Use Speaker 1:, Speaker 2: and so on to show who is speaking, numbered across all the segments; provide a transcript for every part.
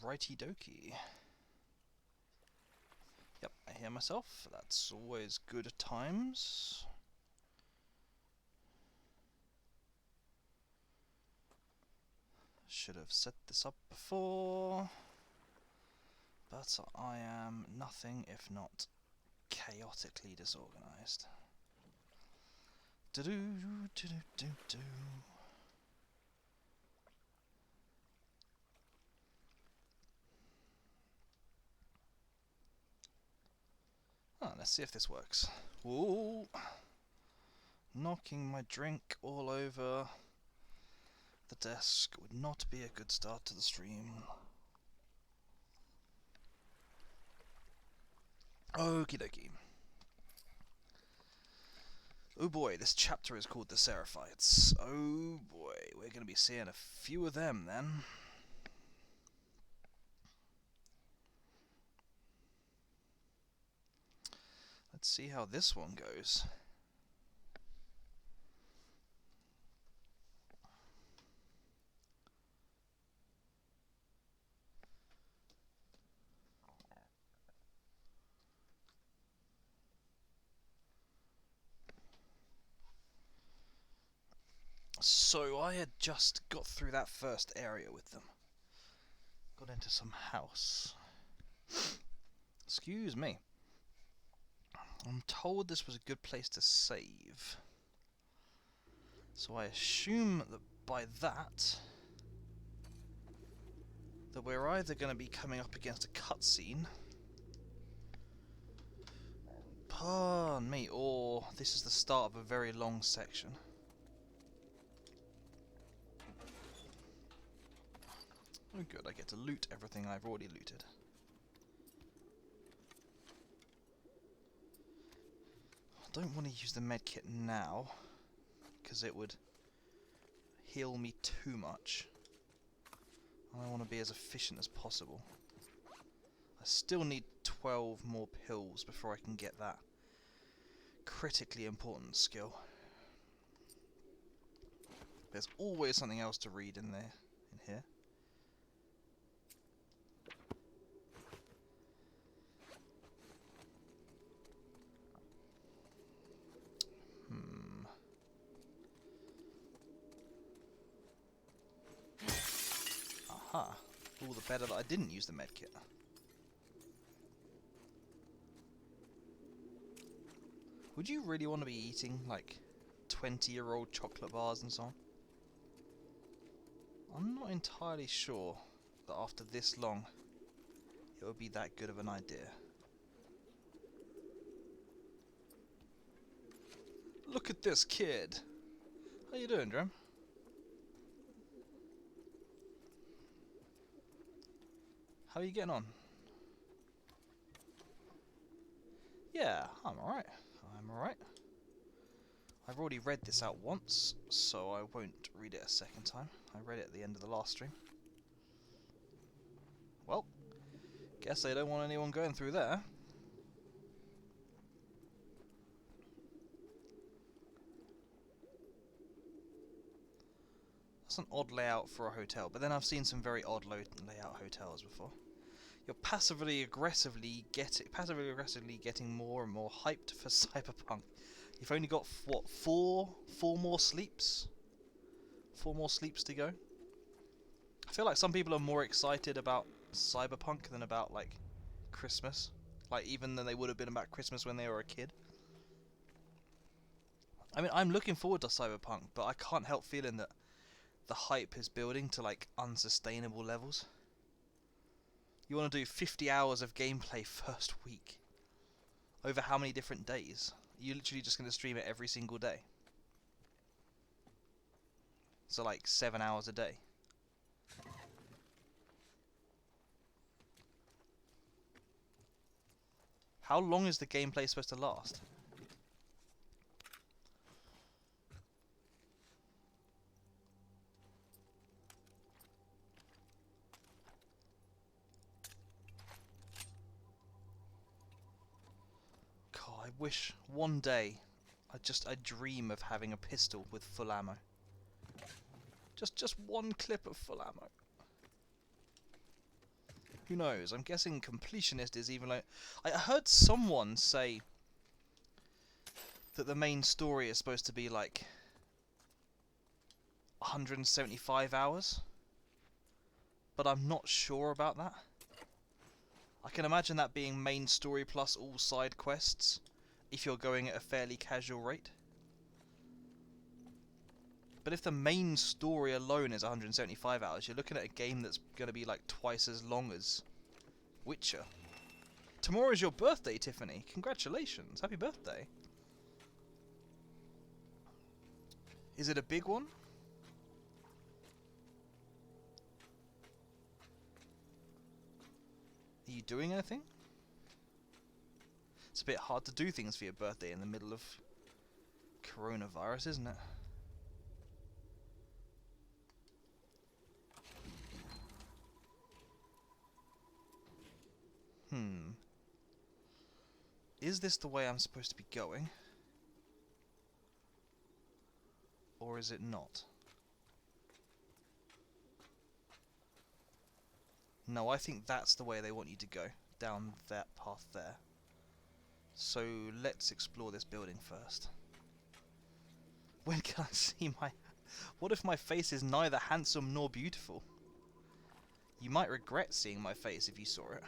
Speaker 1: Righty dokie. Yep, I hear myself. That's always good times. Should have set this up before. But I am nothing if not chaotically disorganized. Do-do-do-do-do-do. Oh, let's see if this works. Whoa! Knocking my drink all over the desk would not be a good start to the stream. Okie dokie. Oh boy, this chapter is called the Seraphites. Oh boy, we're going to be seeing a few of them then. Let's see how this one goes. So I had just got through that first area with them. Got into some house. Excuse me. I'm told this was a good place to save. So I assume that by that we're either going to be coming up against a cutscene, pardon me, or this is the start of a very long section. Oh good, I get to loot everything I've already looted. I don't want to use the medkit now, because it would heal me too much. I want to be as efficient as possible. I still need 12 more pills before I can get that critically important skill. There's always something else to read in here. Aha. All the better that I didn't use the medkit. Would you really want to be eating, like, 20-year-old chocolate bars and so on? I'm not entirely sure that after this long, it would be that good of an idea. Look at this kid! How you doing, Drem? How are you getting on? Yeah, I'm alright. I'm alright. I've already read this out once, so I won't read it a second time. I read it at the end of the last stream. Well, guess they don't want anyone going through there. That's an odd layout for a hotel, but then I've seen some very odd layout hotels before. You're passively aggressively getting more and more hyped for Cyberpunk. You've only got what, four more sleeps? 4 more sleeps to go. I feel like some people are more excited about Cyberpunk than about, like, Christmas. Like, even than they would have been about Christmas when they were a kid. I mean, I'm looking forward to Cyberpunk, but I can't help feeling that the hype is building to, like, unsustainable levels. You want to do 50 hours of gameplay first week. Over how many different days? You're literally just going to stream it every single day. So like 7 hours a day. How long is the gameplay supposed to last? God, I wish one day I dream of having a pistol with full ammo. Just one clip of full ammo. Who knows? I'm guessing completionist is even like... I heard someone say that the main story is supposed to be like 175 hours, but I'm not sure about that. I can imagine that being main story plus all side quests, if you're going at a fairly casual rate. But if the main story alone is 175 hours, you're looking at a game that's going to be like twice as long as Witcher. Tomorrow is your birthday, Tiffany. Congratulations. Happy birthday. Is it a big one? Are you doing anything? It's a bit hard to do things for your birthday in the middle of coronavirus, isn't it? Is this the way I'm supposed to be going? Or is it not? No, I think that's the way they want you to go. Down that path there. So let's explore this building first. When can I see my... What if my face is neither handsome nor beautiful? You might regret seeing my face if you saw it.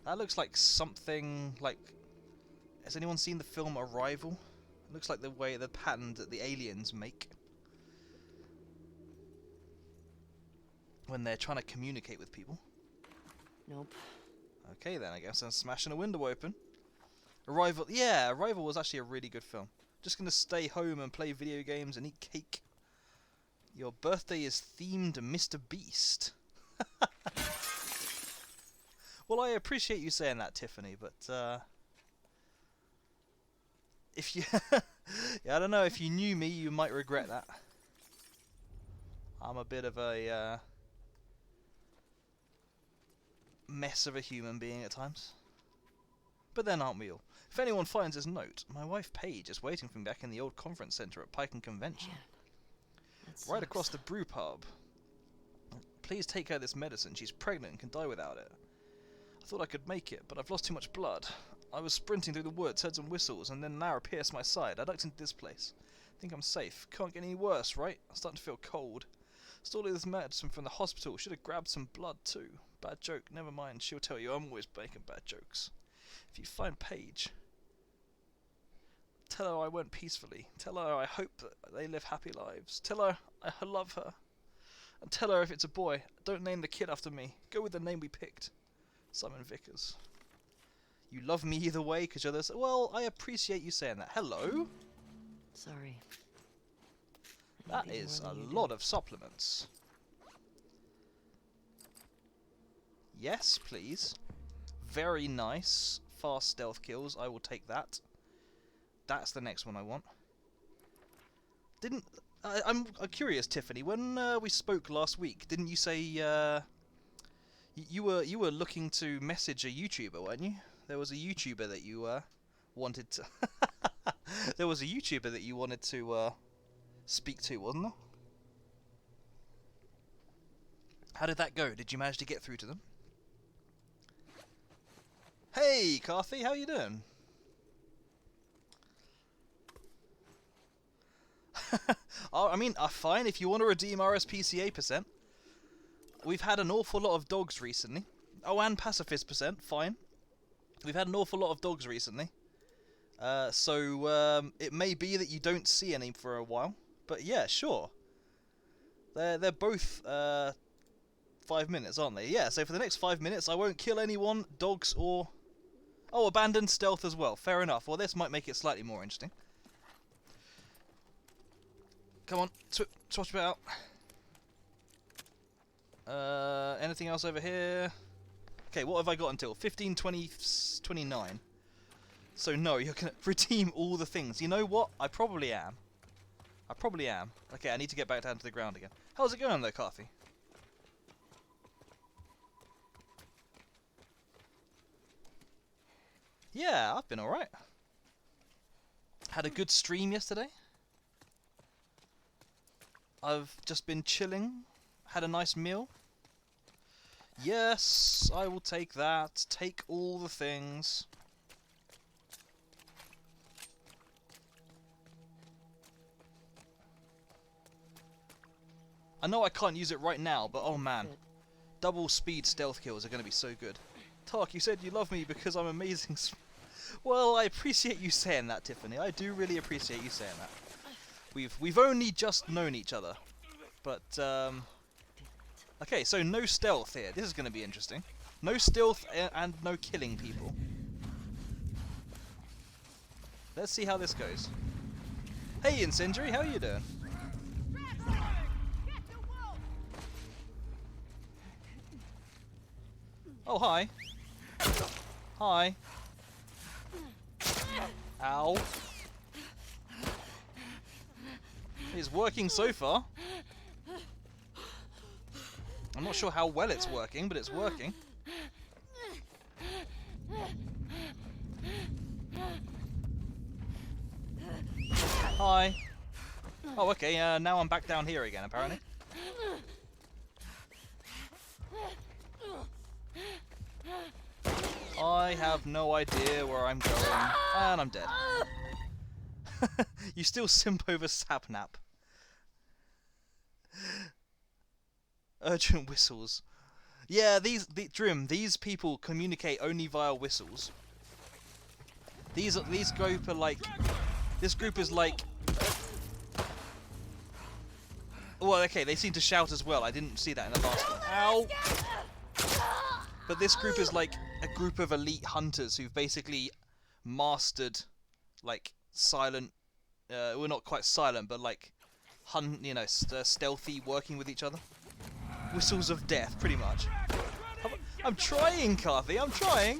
Speaker 1: That looks like something like... Has anyone seen the film Arrival? It looks like the pattern that the aliens make when they're trying to communicate with people.
Speaker 2: Nope.
Speaker 1: Okay then, I guess I'm smashing a window open. Arrival, yeah, Arrival was actually a really good film. Just gonna stay home and play video games and eat cake. Your birthday is themed Mr. Beast. Well, I appreciate you saying that, Tiffany, but if you... yeah, I don't know, if you knew me, you might regret that. I'm a bit of a mess of a human being at times. But then aren't we all? If anyone finds this note, my wife Paige is waiting for me back in the old conference centre at Pike and Convention.
Speaker 2: Man,
Speaker 1: Right across the brew pub. Please take her this medicine. She's pregnant and can die without it. I thought I could make it, but I've lost too much blood. I was sprinting through the woods, heard some whistles, and then an arrow pierced my side. I ducked into this place. Think I'm safe. Can't get any worse, right? I'm starting to feel cold. Stole this medicine from the hospital. Should have grabbed some blood too. Bad joke. Never mind. She'll tell you I'm always making bad jokes. If you find Paige, tell her I went peacefully. Tell her I hope that they live happy lives. Tell her I love her. And tell her if it's a boy, don't name the kid after me. Go with the name we picked. Simon Vickers. You love me either way because you're this... Well, I appreciate you saying that. Hello?
Speaker 2: Sorry.
Speaker 1: That is a lot of supplements. Yes, please. Very nice. Fast stealth kills. I will take that. That's the next one I want. I'm curious, Tiffany. When we spoke last week, didn't you say you were looking to message a YouTuber, weren't you? There was a YouTuber that you wanted to. There was a YouTuber that you wanted to speak to, wasn't there? How did that go? Did you manage to get through to them? Hey, Carthy, how you doing? I mean, fine, if you want to redeem RSPCA %. We've had an awful lot of dogs recently. Oh, and pacifist %, fine. We've had an awful lot of dogs recently. So it may be that you don't see any for a while. But yeah, sure. They're both 5 minutes, aren't they? Yeah, so for the next 5 minutes I won't kill anyone, dogs or... Oh, abandoned stealth as well. Fair enough. Well, this might make it slightly more interesting. Come on, swatch it out. Anything else over here? Okay, what have I got until? 15, 20, 29. So no, you're going to redeem all the things. You know what? I probably am. Okay, I need to get back down to the ground again. How's it going though, Carthy? Yeah, I've been alright. Had a good stream yesterday. I've just been chilling, Had a nice meal? Yes, I will take that. Take all the things. I know I can't use it right now, but oh man.
Speaker 2: Good.
Speaker 1: Double speed stealth kills are going to be so good. Tark, you said you love me because I'm amazing. Well, I appreciate you saying that, Tiffany. I do really appreciate you saying that. We've only just known each other. But, okay, so no stealth here. This is going to be interesting. No stealth and no killing people. Let's see how this goes. Hey, Incendiary, how are you doing? Oh, hi. Hi. Ow. It's working so far. I'm not sure how well it's working, but it's working. Hi. Oh, okay, now I'm back down here again, apparently. I have no idea where I'm going, and I'm dead. You still simp over Sapnap. Urgent whistles. Yeah, Drim, these people communicate only via whistles. These group are like, this group is like, well, okay, they seem to shout as well. I didn't see that in the last one. Ow! But this group is like a group of elite hunters who've basically mastered, like, silent, well, not quite silent, but like, stealthy working with each other. Whistles of death, pretty much. I'm trying, Carthy, I'm trying.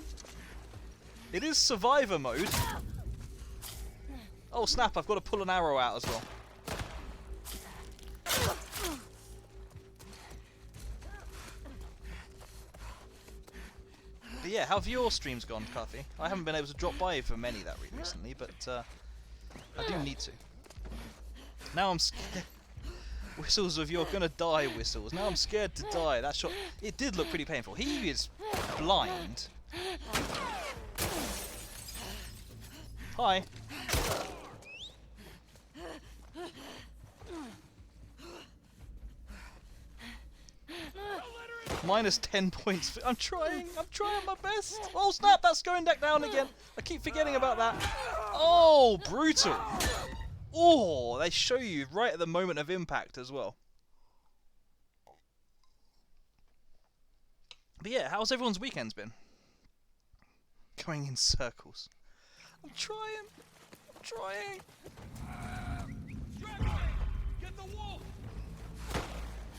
Speaker 1: It is survivor mode. Oh snap, I've got to pull an arrow out as well. But yeah, how have your streams gone, Carthy? I haven't been able to drop by for many that recently, but I do need to. Now I'm scared. Whistles of you're gonna die whistles. Now I'm scared to die. That shot, it did look pretty painful. He is blind. Hi. Minus 10 points. I'm trying my best. Oh snap, that's going back down again. I keep forgetting about that. Oh, brutal. Oh, they show you right at the moment of impact as well. But yeah, how's everyone's weekends been? Going in circles. I'm trying.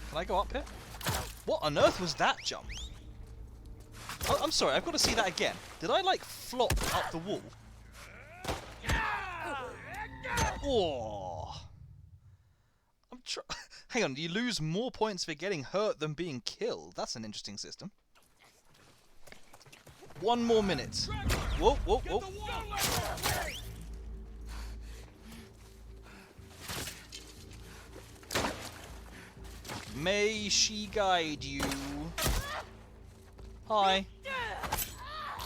Speaker 1: Can I go up here? What on earth was that jump? Oh, I'm sorry, I've got to see that again. Did I like flop up the wall? Oh. Hang on, you lose more points for getting hurt than being killed. That's an interesting system. 1 more minute. Whoa, whoa, whoa. May she guide you. Hi.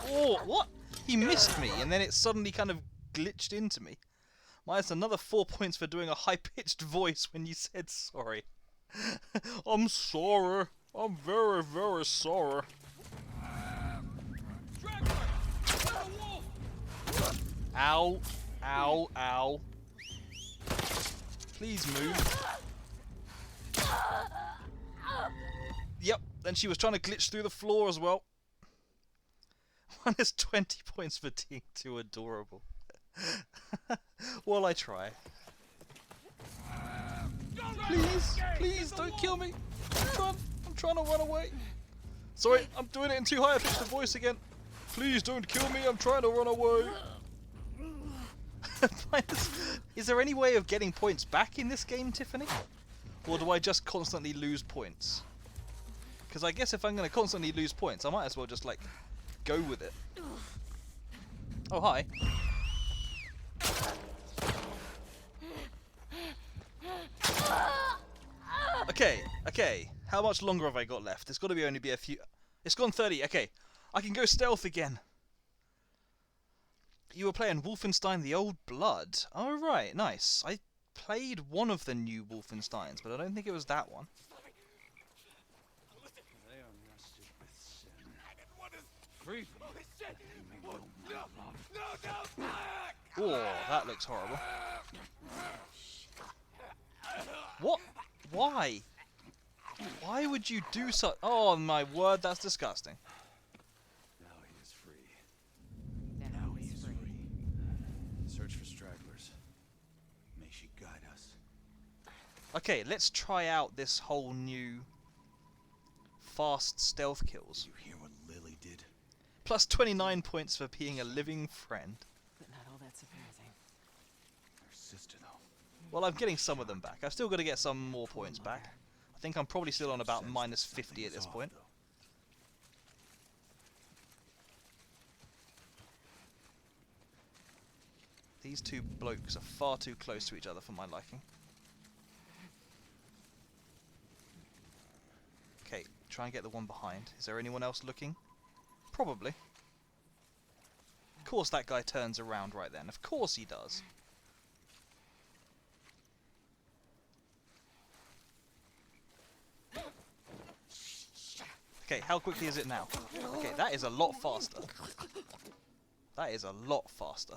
Speaker 1: Oh, what? He missed me, and then it suddenly kind of glitched into me. Minus another 4 points for doing a high-pitched voice when you said sorry. I'm sorry. I'm very, very sorry. Ow. Ow, ow. Please move. Yep, then she was trying to glitch through the floor as well. Minus 20 points for being too adorable. While I try. Please don't kill me. I'm trying to run away. Sorry, I'm doing it in too high a pitched a voice again. Please don't kill me, I'm trying to run away. Is there any way of getting points back in this game, Tiffany? Or do I just constantly lose points? Because I guess if I'm going to constantly lose points, I might as well just, like, go with it. Oh, hi. Okay. How much longer have I got left? There's got to be only be a few. It's gone 30. Okay, I can go stealth again. You were playing Wolfenstein: The Old Blood. Oh right, nice. I played one of the new Wolfensteins, but I don't think it was that one.
Speaker 3: They are rusted with sin. Free from
Speaker 1: Oh, that looks horrible. What? Why? Why would you do such? Oh my word, that's disgusting.
Speaker 3: Now he is free. Now he is free. Search for stragglers. May she guide us.
Speaker 1: Okay, let's try out this whole new fast stealth kills.
Speaker 3: Did you hear what Lily did?
Speaker 1: Plus 29 points for being a living friend.
Speaker 2: But not all that surprising.
Speaker 3: Her sister, though.
Speaker 1: Well, I'm getting some of them back. I've still got to get some more points back. I think I'm probably still on about minus 50 at this point. These two blokes are far too close to each other for my liking. Okay, try and get the one behind. Is there anyone else looking? Probably. Of course that guy turns around right then. Of course he does. Okay, how quickly is it now? Okay, that is a lot faster. That is a lot faster.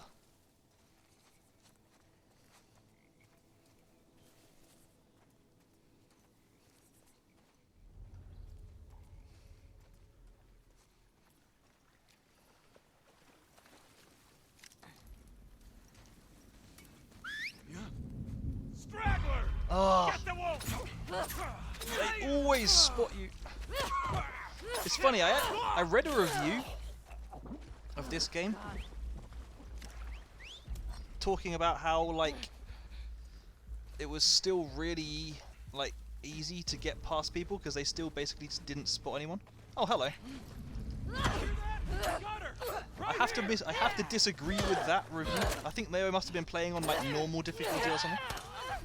Speaker 3: Straggler!
Speaker 1: Oh,
Speaker 3: Get the wolf!
Speaker 1: they always spot you. It's funny, I read a review of this game talking about how, like, it was still really, like, easy to get past people because they still basically just didn't spot anyone. Oh, hello. I have to disagree with that review. I think they must have been playing on, like, normal difficulty or something,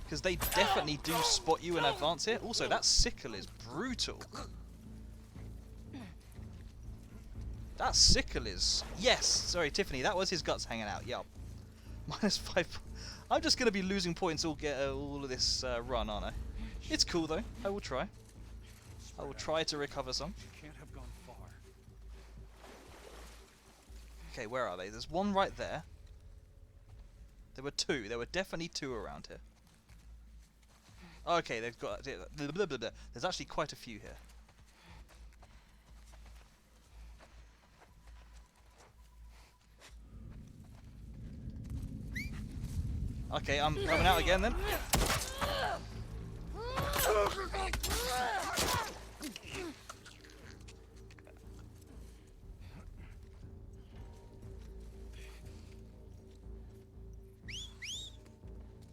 Speaker 1: because they definitely do spot you in advance here. Also, that sickle is brutal. That sickle is... Yes! Sorry, Tiffany, that was his guts hanging out. Yup. Minus 5... I'm just going to be losing points all of this run, aren't I? It's cool, though. I will try. I will try to recover some.
Speaker 3: Can't have gone far.
Speaker 1: Okay, where are they? There's one right there. There were two. There were definitely two around here. Okay, they've got... There's actually quite a few here. Okay, I'm coming out again then.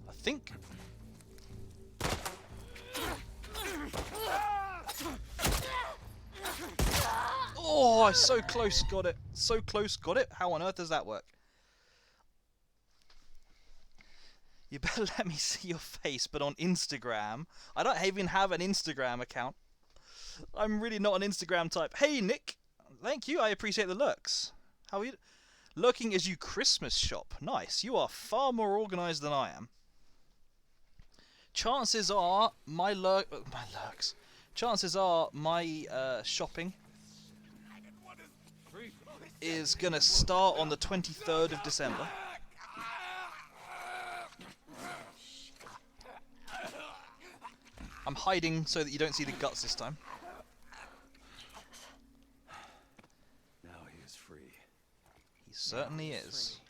Speaker 1: I think... Oh, I so close got it. So close got it. How on earth does that work? You better let me see your face, but on Instagram. I don't even have an Instagram account. I'm really not an Instagram type. Hey, Nick. Thank you. I appreciate the lurks. How are you? Lurking as you Christmas shop. Nice. You are far more organised than I am. Chances are my lurks. Chances are my shopping is going to start on the 23rd of December. I'm hiding so that you don't see the guts this time.
Speaker 3: Now he is free.
Speaker 1: He certainly is.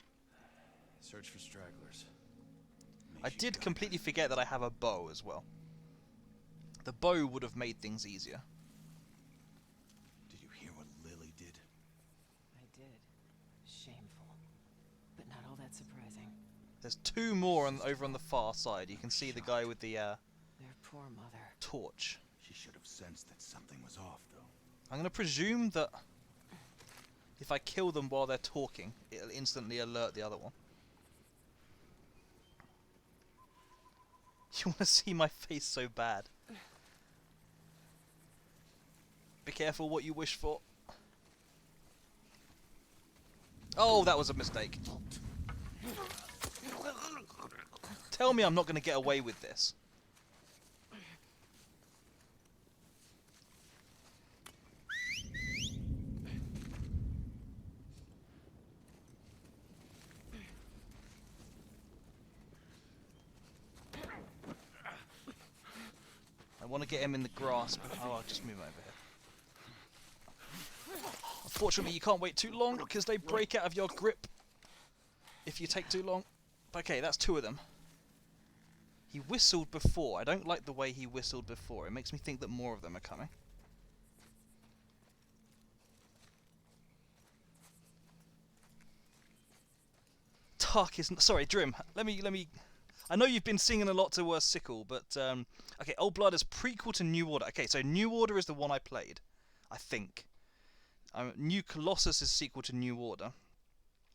Speaker 3: Search for stragglers. May
Speaker 1: I
Speaker 3: she
Speaker 1: did
Speaker 3: guide
Speaker 1: completely
Speaker 3: us.
Speaker 1: forget that I have a bow as well. The bow would have made things easier.
Speaker 3: Did you hear what Lily did?
Speaker 2: I did. Shameful. But not all that surprising.
Speaker 1: There's two more over on the far side. You can see the guy with the
Speaker 2: Their poor mother.
Speaker 1: torch.
Speaker 3: She should have sensed that something was off, though.
Speaker 1: I'm going to presume that if I kill them while they're talking, it'll instantly alert the other one. You want to see my face so bad. Be careful what you wish for. Oh, that was a mistake. Tell me I'm not going to get away with this. I want to get him in the grass, but I'll just move him over here. Unfortunately, you can't wait too long because they break out of your grip if you take too long. Okay, that's 2 of them. He whistled before. I don't like the way he whistled before. It makes me think that more of them are coming. Tark is... Sorry, Drim. Let me... I know you've been singing a lot to Sickle, but... okay, Old Blood is prequel to New Order. Okay, so New Order is the one I played. I think. New Colossus is sequel to New Order.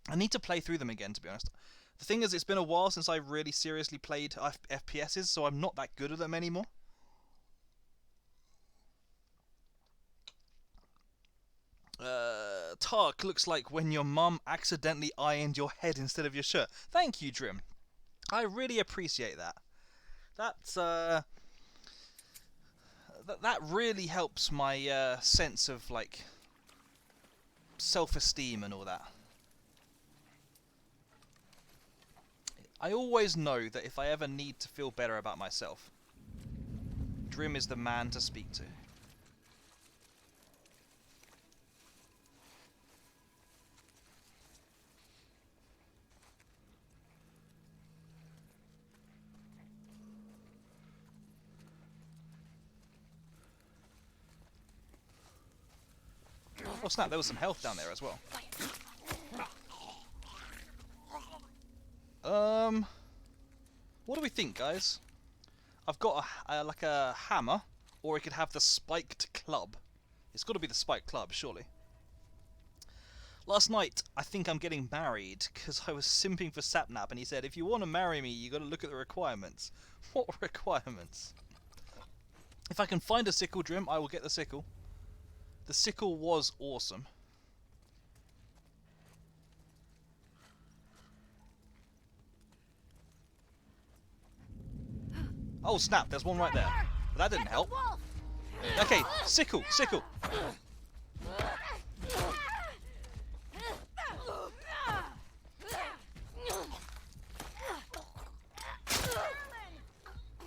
Speaker 1: I need to play through them again, to be honest. The thing is, it's been a while since I really seriously played FPSs, so I'm not that good at them anymore. Tark looks like when your mum accidentally ironed your head instead of your shirt. Thank you, Drim. I really appreciate that. That really helps my sense of, like, self-esteem and all that. I always know that if I ever need to feel better about myself, Drim is the man to speak to. Oh snap, there was some health down there as well. What do we think, guys? I've got like a hammer, or I could have the spiked club. It's got to be the spiked club, surely. Last night, I think I'm getting married, because I was simping for Sapnap, and he said, if you want to marry me, you got to look at the requirements. What requirements? If I can find a sickle, Drim, I will get the sickle. The sickle was awesome. Oh snap, there's one right there. But that didn't help. Okay, sickle, sickle.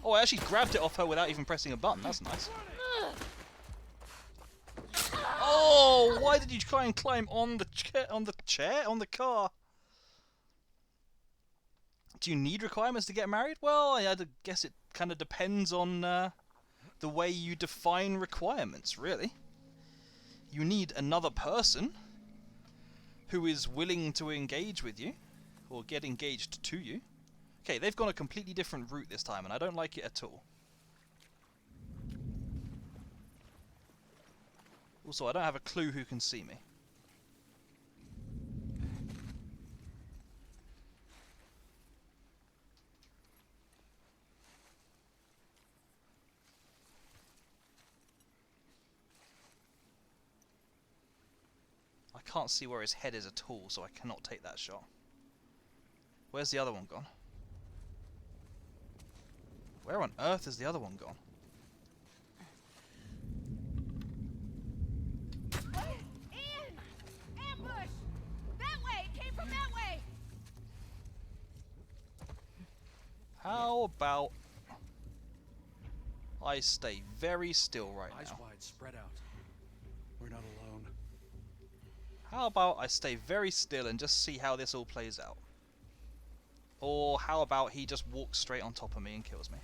Speaker 1: Oh, I actually grabbed it off her without even pressing a button. That's nice. Oh, why did you try and climb on the on the car? Do you need requirements to get married? Well, I guess it kind of depends on the way you define requirements, really. You need another person who is willing to engage with you, or get engaged to you. Okay, they've gone a completely different route this time, and I don't like it at all. Also, I don't have a clue who can see me. I can't see where his head is at all, so I cannot take that shot. Where's the other one gone? Where on earth is the other one gone?
Speaker 4: Ian! Ambush! That way! It came from that way!
Speaker 1: How about I stay very still right
Speaker 3: Eyes
Speaker 1: now?
Speaker 3: wide, spread out. We're not alone.
Speaker 1: How about I stay very still and just see how this all plays out? Or how about he just walks straight on top of me and kills me?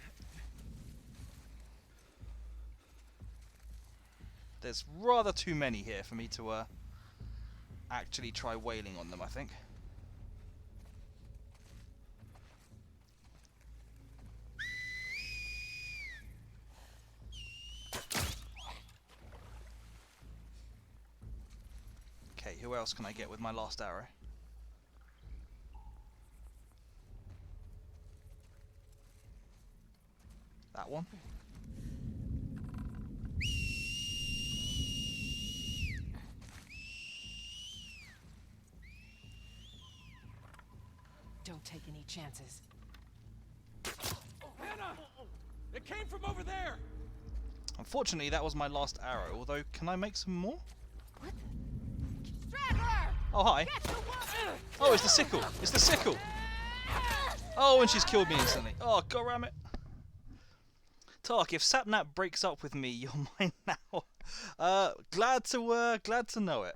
Speaker 1: There's rather too many here for me to actually try wailing on them, I think. Okay, who else can I get with my last arrow? That one.
Speaker 2: Don't take any chances.
Speaker 3: Hannah! It came from over there!
Speaker 1: Unfortunately, that was my last arrow. Although, can I make some more?
Speaker 2: What?
Speaker 4: Straggler!
Speaker 1: Oh, hi.
Speaker 4: Get the woman!
Speaker 1: Oh, it's the sickle. It's the sickle. Oh, and she's killed me instantly. Oh, god damn it. Tark, if Sapnap breaks up with me, you're mine now. Glad to know it.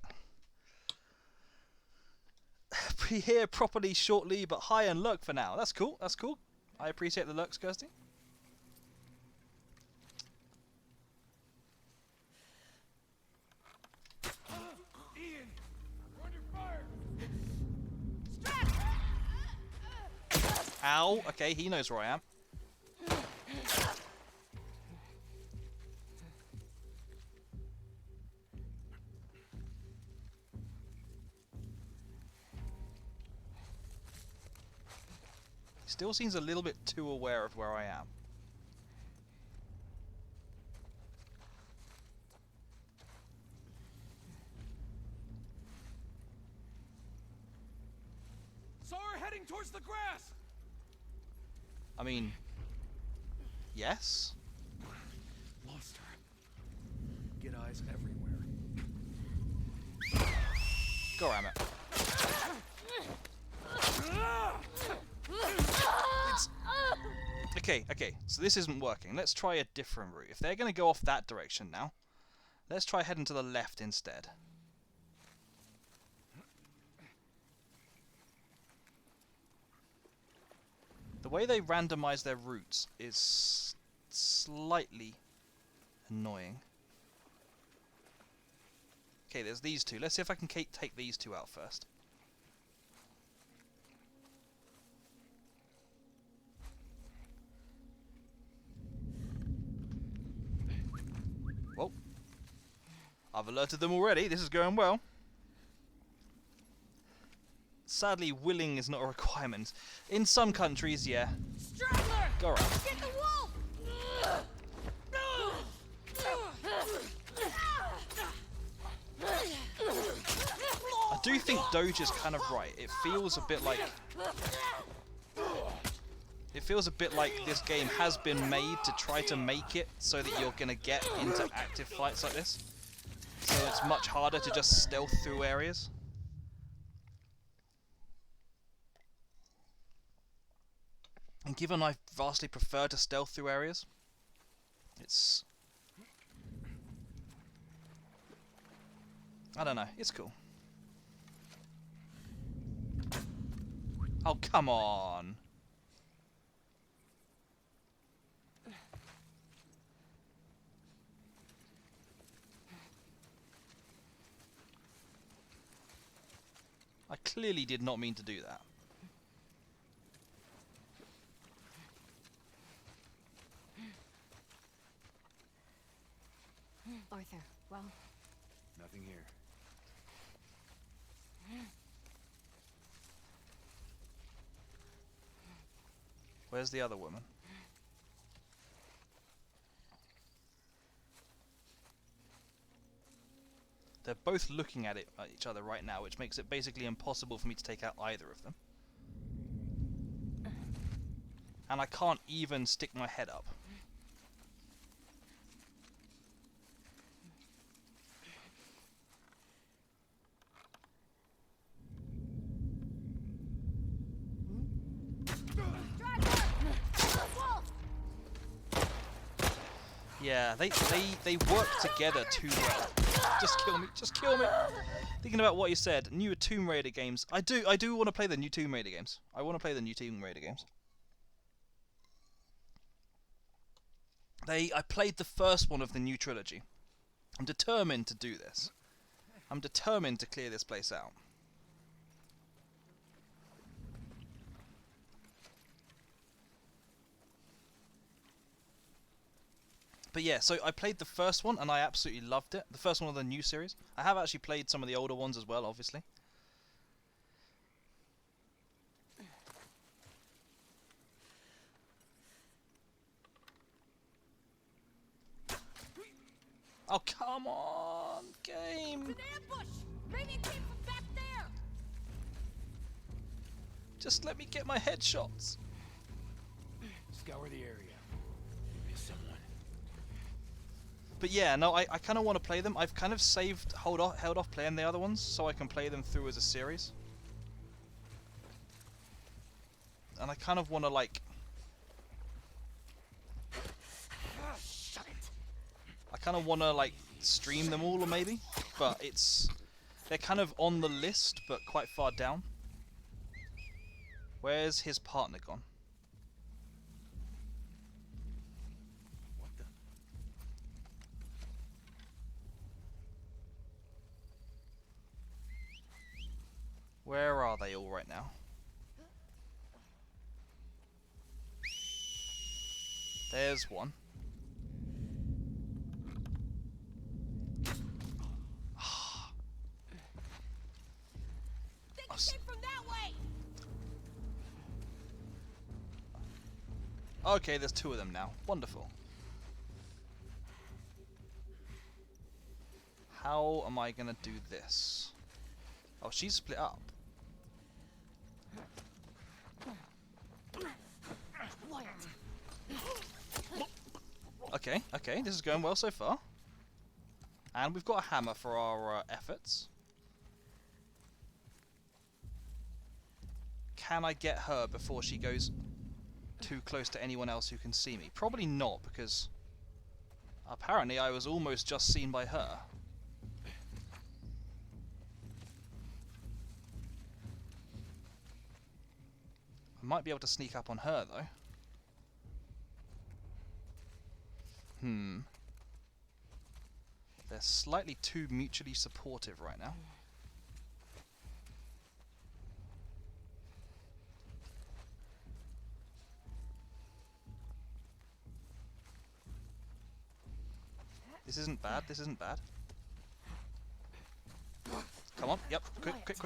Speaker 1: Be here properly shortly, but hi and lurk for now. That's cool. That's cool. I appreciate the lurks, Kirsty.
Speaker 3: Ian! We're under fire!
Speaker 4: Straggler!
Speaker 1: Ow. Okay, he knows where I am. Still seems a little bit too aware of where I am.
Speaker 3: Saw her heading towards the grass!
Speaker 1: I mean, yes?
Speaker 3: Lost her. Get eyes everywhere.
Speaker 1: Go ram it. Okay, so this isn't working. Let's try a different route. If they're going to go off that direction now, let's try heading to the left instead. The way they randomize their routes is slightly annoying. Okay, there's these two. Let's see if I can take these two out first. Well, I've alerted them already. This is going well. Sadly, willing is not a requirement. In some countries, yeah.
Speaker 4: Straggler!
Speaker 1: Go around.
Speaker 4: Get the wolf!
Speaker 1: I do think Doge is kind of right. It feels a bit like... It feels a bit like this game has been made to try to make it so that you're going to get into active fights like this. So it's much harder to just stealth through areas. And given I vastly prefer to stealth through areas, it's... I don't know, it's cool. Oh, come on! I clearly did not mean to do that.
Speaker 5: Arthur, well,
Speaker 3: Nothing here.
Speaker 1: Where's the other woman? They're both looking at each other right now, which makes it basically impossible for me to take out either of them. And I can't even stick my head up. Yeah, they work together too well. Just kill me, just kill me. Thinking about what you said, newer Tomb Raider games. I do want to play the new Tomb Raider games. I want to play the new Tomb Raider games. I played the first one of the new trilogy. I'm determined to do this. I'm determined to clear this place out. But yeah, so I played the first one and I absolutely loved it. The first one of the new series. I have actually played some of the older ones as well, obviously. Oh, come on, game.
Speaker 4: An ambush! Maybe it came from back there!
Speaker 1: Just let me get my headshots.
Speaker 3: Scour the area. Miss someone.
Speaker 1: But yeah, no, I kind of want to play them. I've kind of held off playing the other ones so I can play them through as a series. And I kind of want to like... I kind of want to like stream them all, or maybe, but they're kind of on the list, but quite far down. Where's his partner gone?
Speaker 3: What the?
Speaker 1: Where are they all right now? There's one.
Speaker 4: They came from that way.
Speaker 1: Okay, there's two of them now. Wonderful. How am I gonna do this? Oh, she's split up. Okay, okay, this is going well so far. And we've got a hammer for our efforts. Can I get her before she goes too close to anyone else who can see me? Probably not, because apparently I was almost just seen by her. I might be able to sneak up on her, though. They're slightly too mutually supportive right now. This isn't bad, this isn't bad. Come on, yep, quick.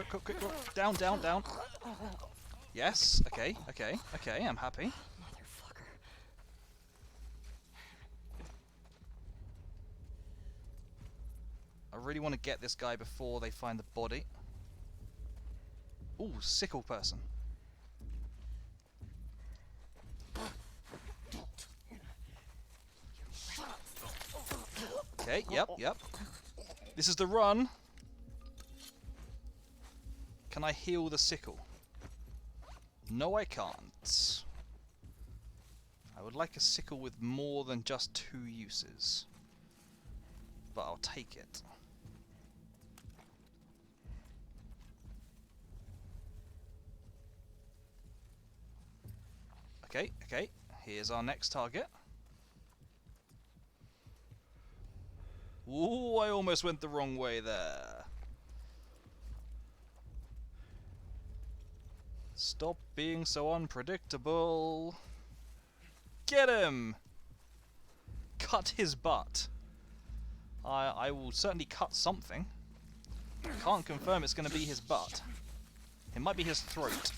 Speaker 1: Down, down, down. Yes, okay, I'm happy.
Speaker 2: Motherfucker.
Speaker 1: I really want to get this guy before they find the body. Ooh, sickle person. Okay, yep. This is the run. Can I heal the sickle? No, I can't. I would like a sickle with more than just 2 uses. But I'll take it. Okay. Here's our next target. Ooh, I almost went the wrong way there. Stop being so unpredictable. Get him! Cut his butt. I will certainly cut something. Can't confirm it's going to be his butt. It might be his throat.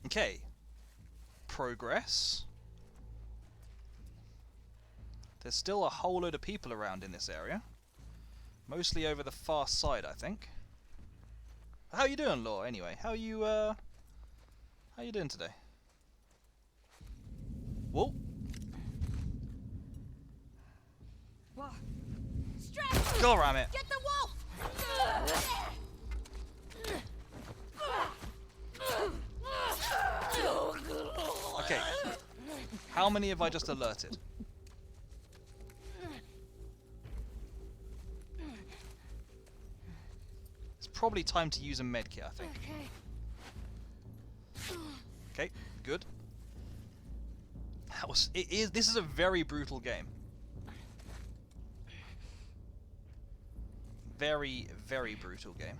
Speaker 1: Okay. Progress. There's still a whole load of people around in this area. Mostly over the far side, I think. How you doing, Law, anyway? How you doing today? Whoa.
Speaker 4: Strap!
Speaker 1: God damn it.
Speaker 4: Get the wolf!
Speaker 1: Okay. How many have I just alerted? It's probably time to use a medkit, I think. Okay, good. This is a very brutal game. Very, very brutal game.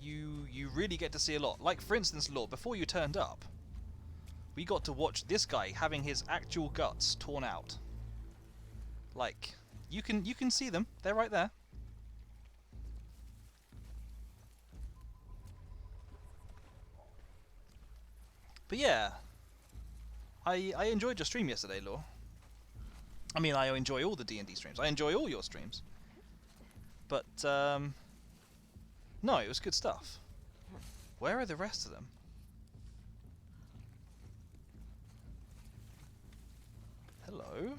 Speaker 1: You really get to see a lot. Like, for instance, Law, before you turned up, we got to watch this guy having his actual guts torn out. Like, you can see them. They're right there. But yeah, I enjoyed your stream yesterday, Law. I mean, I enjoy all the D&D streams. I enjoy all your streams. But, no, it was good stuff. Where are the rest of them? Hello?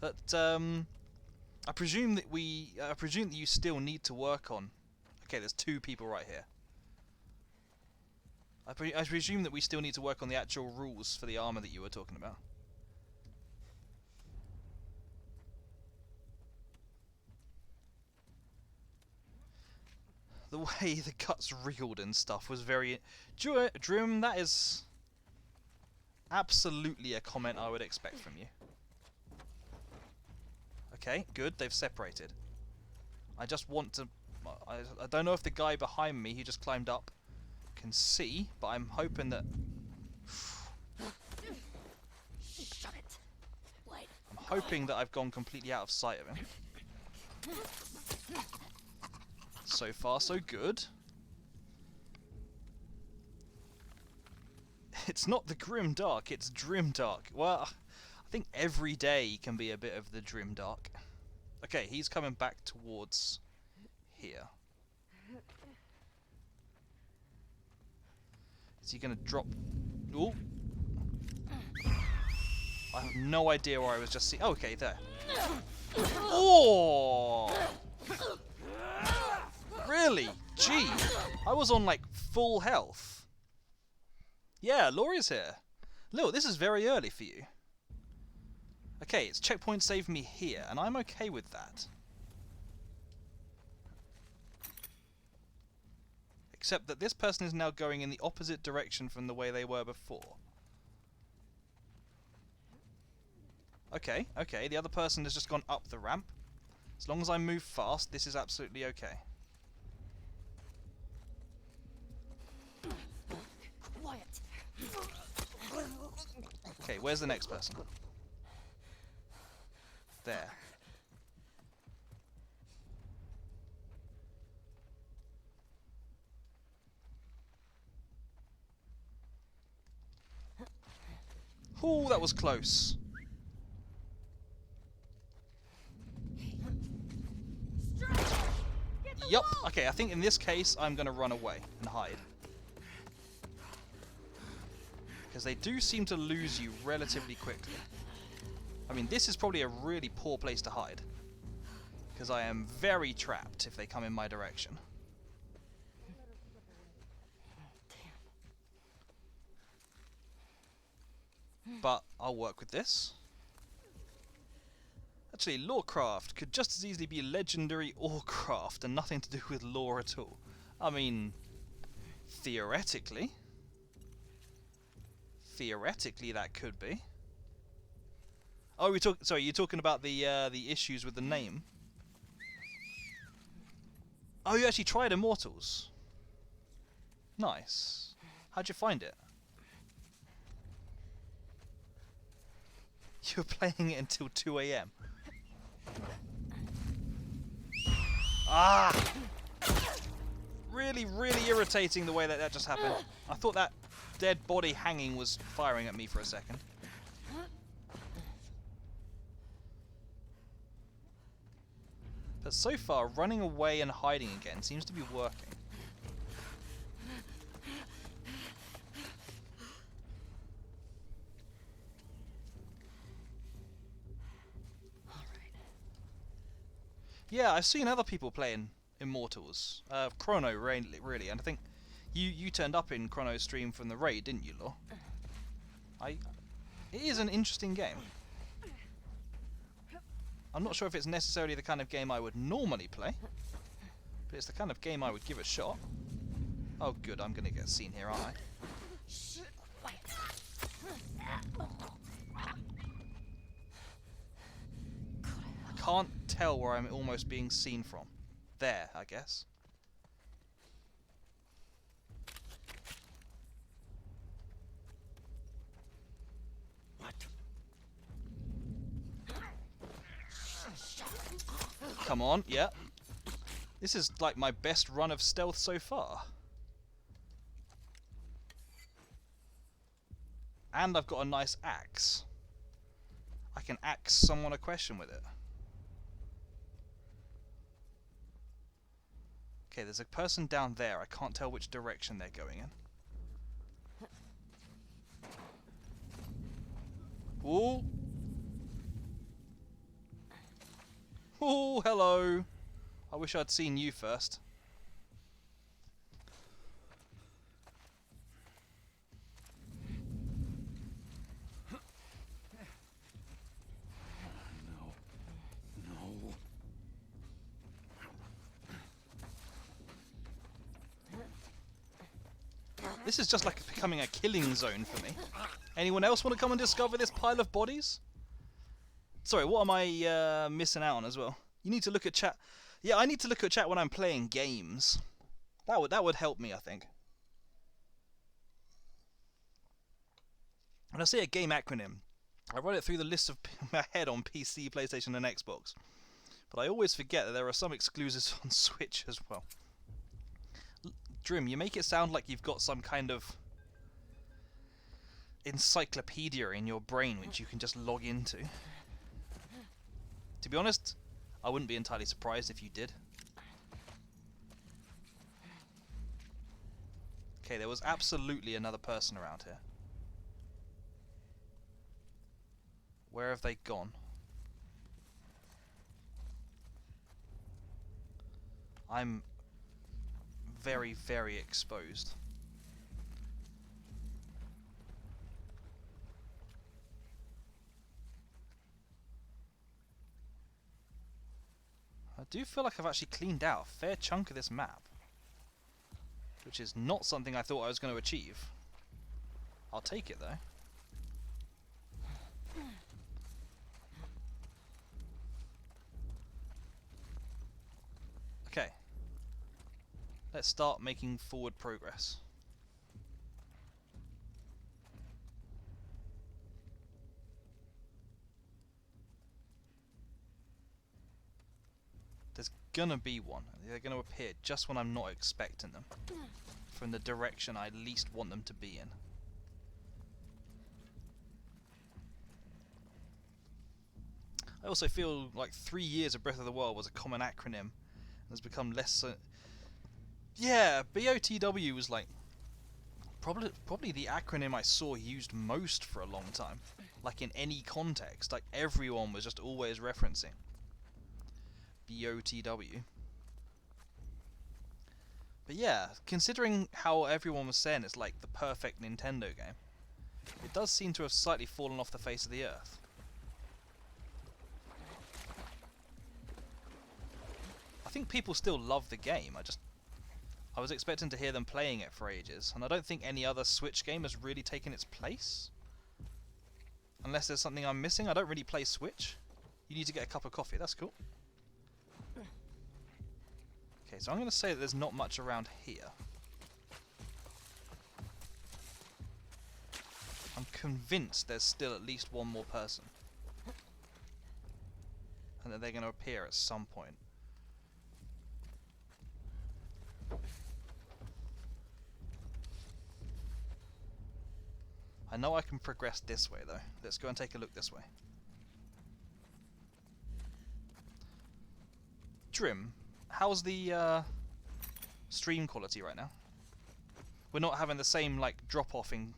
Speaker 1: But, I presume that you still need to work on... Okay, there's 2 people right here. I presume that we still need to work on the actual rules for the armor that you were talking about. The way the guts reeled and stuff was very... Drim, that is absolutely a comment I would expect from you. Okay, good, they've separated. I just want to... I don't know if the guy behind me who just climbed up can see, but I'm hoping that...
Speaker 4: Shut it. Wait.
Speaker 1: I'm hoping that I've gone completely out of sight of him. So far, so good. It's not the Grim Dark, it's Drim Dark. Well, I think every day can be a bit of the Drim Dark. Okay, he's coming back towards here. Is he going to drop... Ooh. I have no idea where I was just seeing... Oh, okay, there. Oh! Really? Gee. I was on, like, full health. Yeah, Laurie's here. Look, this is very early for you. Okay, it's checkpoint saved me here, and I'm okay with that. Except that this person is now going in the opposite direction from the way they were before. Okay, okay, the other person has just gone up the ramp. As long as I move fast, this is absolutely okay.
Speaker 4: Quiet.
Speaker 1: Okay, where's the next person? There. Ooh, that was close. Yup. Okay, I think in this case I'm going to run away and hide. Because they do seem to lose you relatively quickly. I mean, this is probably a really poor place to hide. Because I am very trapped if they come in my direction. But I'll work with this. Actually, Lorecraft could just as easily be legendary Orecraft and nothing to do with lore at all. I mean, theoretically. Theoretically, that could be. Oh, sorry, you're talking about the issues with the name. Oh, you actually tried Immortals. Nice. How'd you find it? You were playing it until 2 AM. Ah! Really, really irritating the way that just happened. I thought that dead body hanging was firing at me for a second. But so far, running away and hiding again seems to be working. Yeah, I've seen other people playing Immortals. Chrono, really, and I think you turned up in Chrono's stream from the raid, didn't you, Law? It is an interesting game. I'm not sure if it's necessarily the kind of game I would normally play, but it's the kind of game I would give a shot. Oh good, I'm gonna get seen here, aren't I? I can't tell where I'm almost being seen from. There, I guess.
Speaker 3: What?
Speaker 1: Come on, yeah. This is like my best run of stealth so far. And I've got a nice axe. I can ask someone a question with it. Okay, there's a person down there. I can't tell which direction they're going in. Ooh. Ooh, hello. I wish I'd seen you first. This is just like becoming a killing zone for me. Anyone else want to come and discover this pile of bodies? Sorry, what am I missing out on as well? You need to look at chat. Yeah, I need to look at chat when I'm playing games. That would help me, I think. When I say a game acronym, I run it through the list of my head on PC, PlayStation, and Xbox. But I always forget that there are some exclusives on Switch as well. Drim, you make it sound like you've got some kind of encyclopedia in your brain which you can just log into. To be honest, I wouldn't be entirely surprised if you did. Okay, there was absolutely another person around here. Where have they gone? I'm very, very exposed. I do feel like I've actually cleaned out a fair chunk of this map, which is not something I thought I was going to achieve. I'll take it though. Okay. Let's start making forward progress. There's gonna be one. They're gonna appear just when I'm not expecting them. From the direction I least want them to be in. I also feel like 3 years of Breath of the Wild was a common acronym and has become less... yeah, BOTW was like probably the acronym I saw used most for a long time. Like in any context, like everyone was just always referencing BOTW. But yeah, considering how everyone was saying it's like the perfect Nintendo game, it does seem to have slightly fallen off the face of the earth. I think people still love the game, I was expecting to hear them playing it for ages, and I don't think any other Switch game has really taken its place. Unless there's something I'm missing. I don't really play Switch. You need to get a cup of coffee, that's cool. Okay, so I'm going to say that there's not much around here. I'm convinced there's still at least one more person. And that they're going to appear at some point. I know I can progress this way though. Let's go and take a look this way. Drim, how's the stream quality right now? We're not having the same like drop off in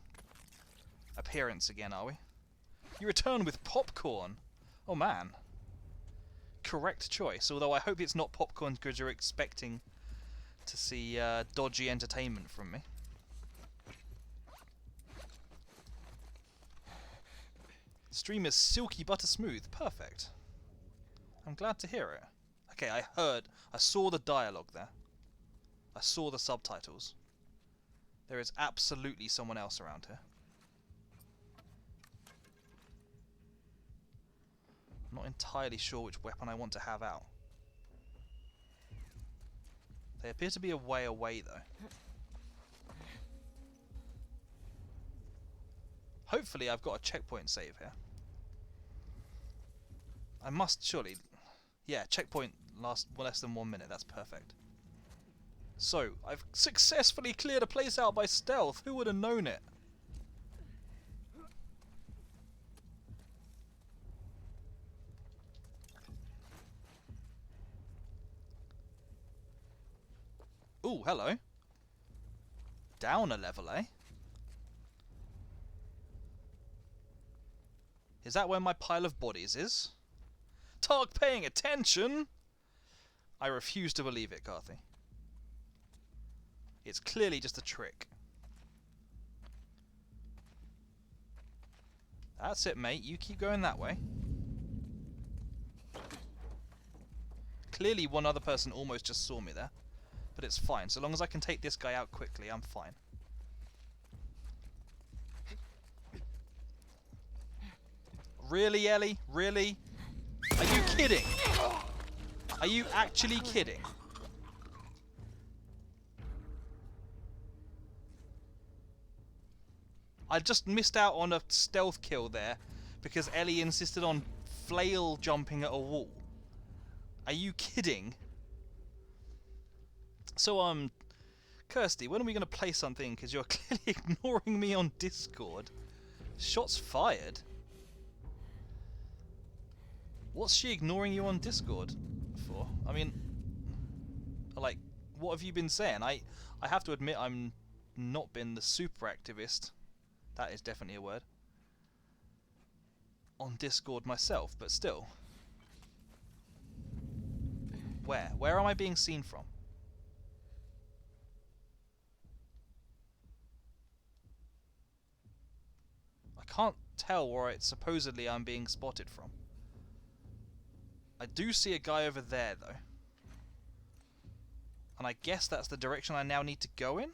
Speaker 1: appearance again, are we? You return with popcorn. Oh man. Correct choice, although I hope it's not popcorn because you're expecting to see dodgy entertainment from me. Stream is silky butter smooth. Perfect. I'm glad to hear it. Okay, I saw the dialogue there. I saw the subtitles. There is absolutely someone else around here. I'm not entirely sure which weapon I want to have out. They appear to be a way away though. Hopefully I've got a checkpoint save here. I must surely... yeah, checkpoint lasts less than 1 minute, that's perfect. So, I've successfully cleared a place out by stealth, who would have known it? Ooh, hello. Down a level, eh? Is that where my pile of bodies is? Targ paying attention! I refuse to believe it, Carthy. It's clearly just a trick. That's it, mate. You keep going that way. Clearly one other person almost just saw me there. But it's fine. So long as I can take this guy out quickly, I'm fine. Really, Ellie? Really? Are you kidding? Are you actually kidding? I just missed out on a stealth kill there because Ellie insisted on flail jumping at a wall. Are you kidding? So, Kirsty, when are we going to play something? Because you're clearly ignoring me on Discord. Shots fired? What's she ignoring you on Discord for? I mean, like, what have you been saying? I have to admit I'm not been the super activist. That is definitely a word. On Discord myself, but still. Where? Where am I being seen from? I can't tell where supposedly I'm being spotted from. I do see a guy over there, though. And I guess that's the direction I now need to go in?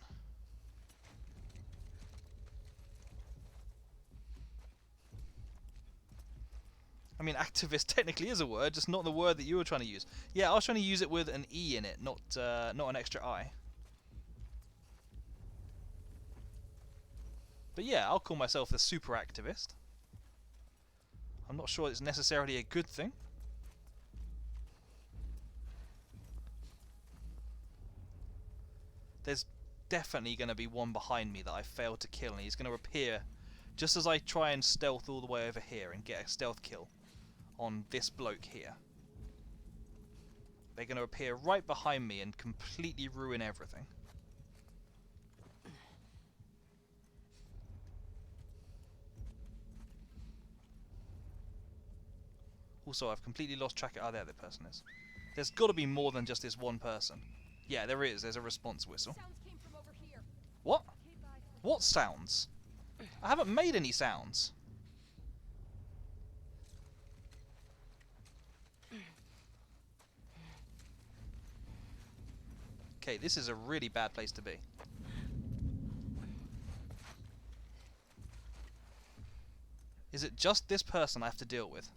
Speaker 1: I mean, activist technically is a word, just not the word that you were trying to use. Yeah, I was trying to use it with an E in it, not an extra I. But yeah, I'll call myself the super activist. I'm not sure it's necessarily a good thing. There's definitely going to be one behind me that I failed to kill, and he's going to appear just as I try and stealth all the way over here and get a stealth kill on this bloke here. They're going to appear right behind me and completely ruin everything. Also, I've completely lost track of... Oh, there the person is. There's got to be more than just this one person. Yeah, there is. There's a response whistle.
Speaker 4: Sounds came from over here.
Speaker 1: What? What sounds? I haven't made any sounds. Okay, this is a really bad place to be. Is it just this person I have to deal with?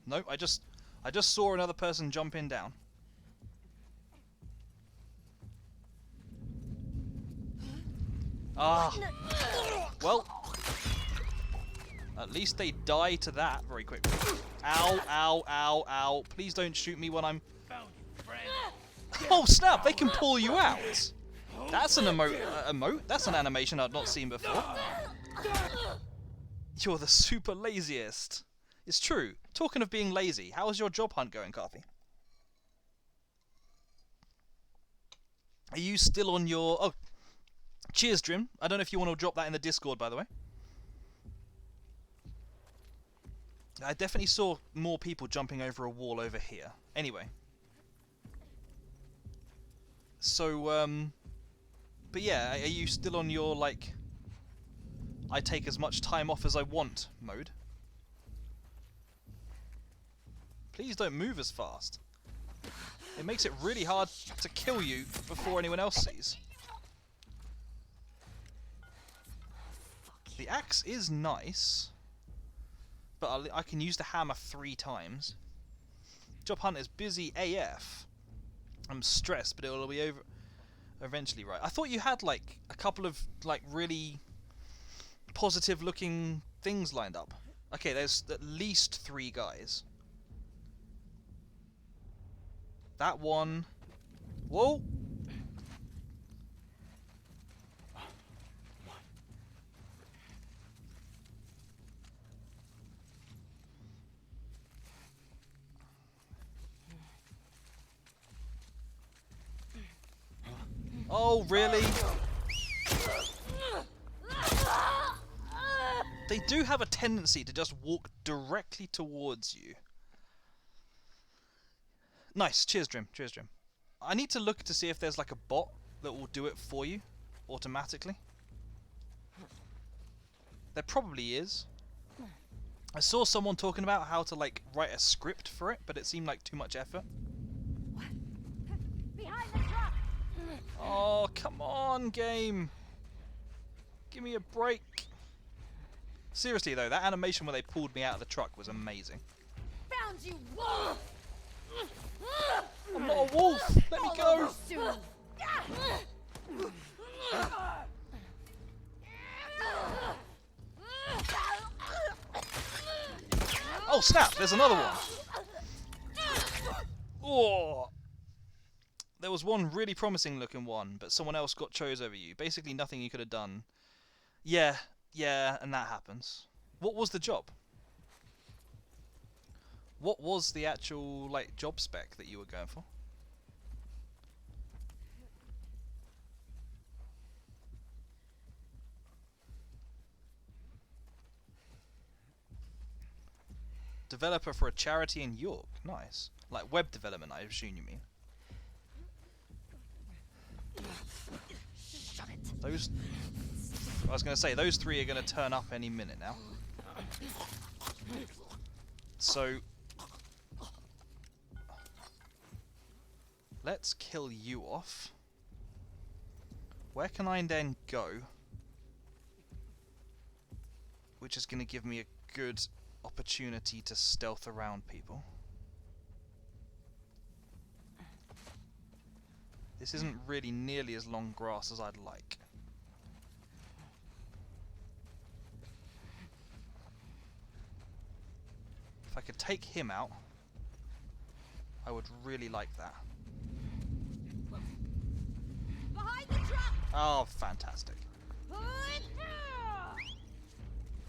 Speaker 1: Nope, I just saw another person jumping down. Ah. Well, at least they die to that very quickly. Ow, ow, ow, ow. Please don't shoot me when I'm... Oh snap, they can pull you out. That's an emote? That's an animation I've not seen before. You're the super laziest. It's true. Talking of being lazy, how is your job hunt going, Carthy? Are you still on your... Oh, cheers, Drim. I don't know if you want to drop that in the Discord, by the way. I definitely saw more people jumping over a wall over here. Anyway. So, but yeah, are you still on your, like, I take as much time off as I want mode? Please don't move as fast. It makes it really hard to kill you before anyone else sees. The axe is nice, but I can use the hammer 3 times. Job hunt is busy AF. I'm stressed, but it will be over eventually, right? I thought you had like a couple of like really positive looking things lined up. Okay, there's at least 3 guys. That one. Whoa! Oh, really? They do have a tendency to just walk directly towards you. Nice. Cheers, Drim. Cheers, Drim. I need to look to see if there's like a bot that will do it for you automatically. There probably is. I saw someone talking about how to like write a script for it, but it seemed like too much effort.
Speaker 4: Behind the truck!
Speaker 1: Oh, come on, game. Give me a break. Seriously though, that animation where they pulled me out of the truck was amazing.
Speaker 4: Found you, wolf!
Speaker 1: I'm not a wolf. Let me go.
Speaker 4: Soon.
Speaker 1: Oh snap! There's another one. Oh. There was one really promising looking one, but someone else got chose over you. Basically nothing you could have done. Yeah, and that happens. What was the job? What was the actual like job spec that you were going for? Developer for a charity in York. Nice. Like web development, I assume you mean.
Speaker 4: Shut it.
Speaker 1: Those... I was going to say, those three are going to turn up any minute now. So... let's kill you off. Where can I then go? Which is going to give me a good opportunity to stealth around people. This isn't really nearly as long grass as I'd like. If I could take him out, I would really like that.
Speaker 4: Behind the truck!
Speaker 1: Oh, fantastic.
Speaker 4: Put-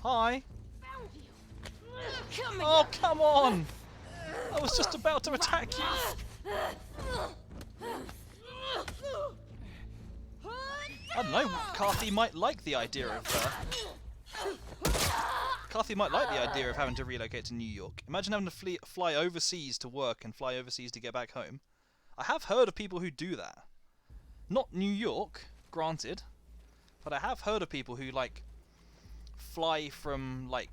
Speaker 1: Hi!
Speaker 4: Found you! Come
Speaker 1: Oh, come on! I was just about to attack you! I don't know, Carthy might like the idea of Carthy might like the idea of having to relocate to New York. Imagine having to fly overseas to work and fly overseas to get back home. I have heard of people who do that. Not New York, granted, but I have heard of people who like fly from like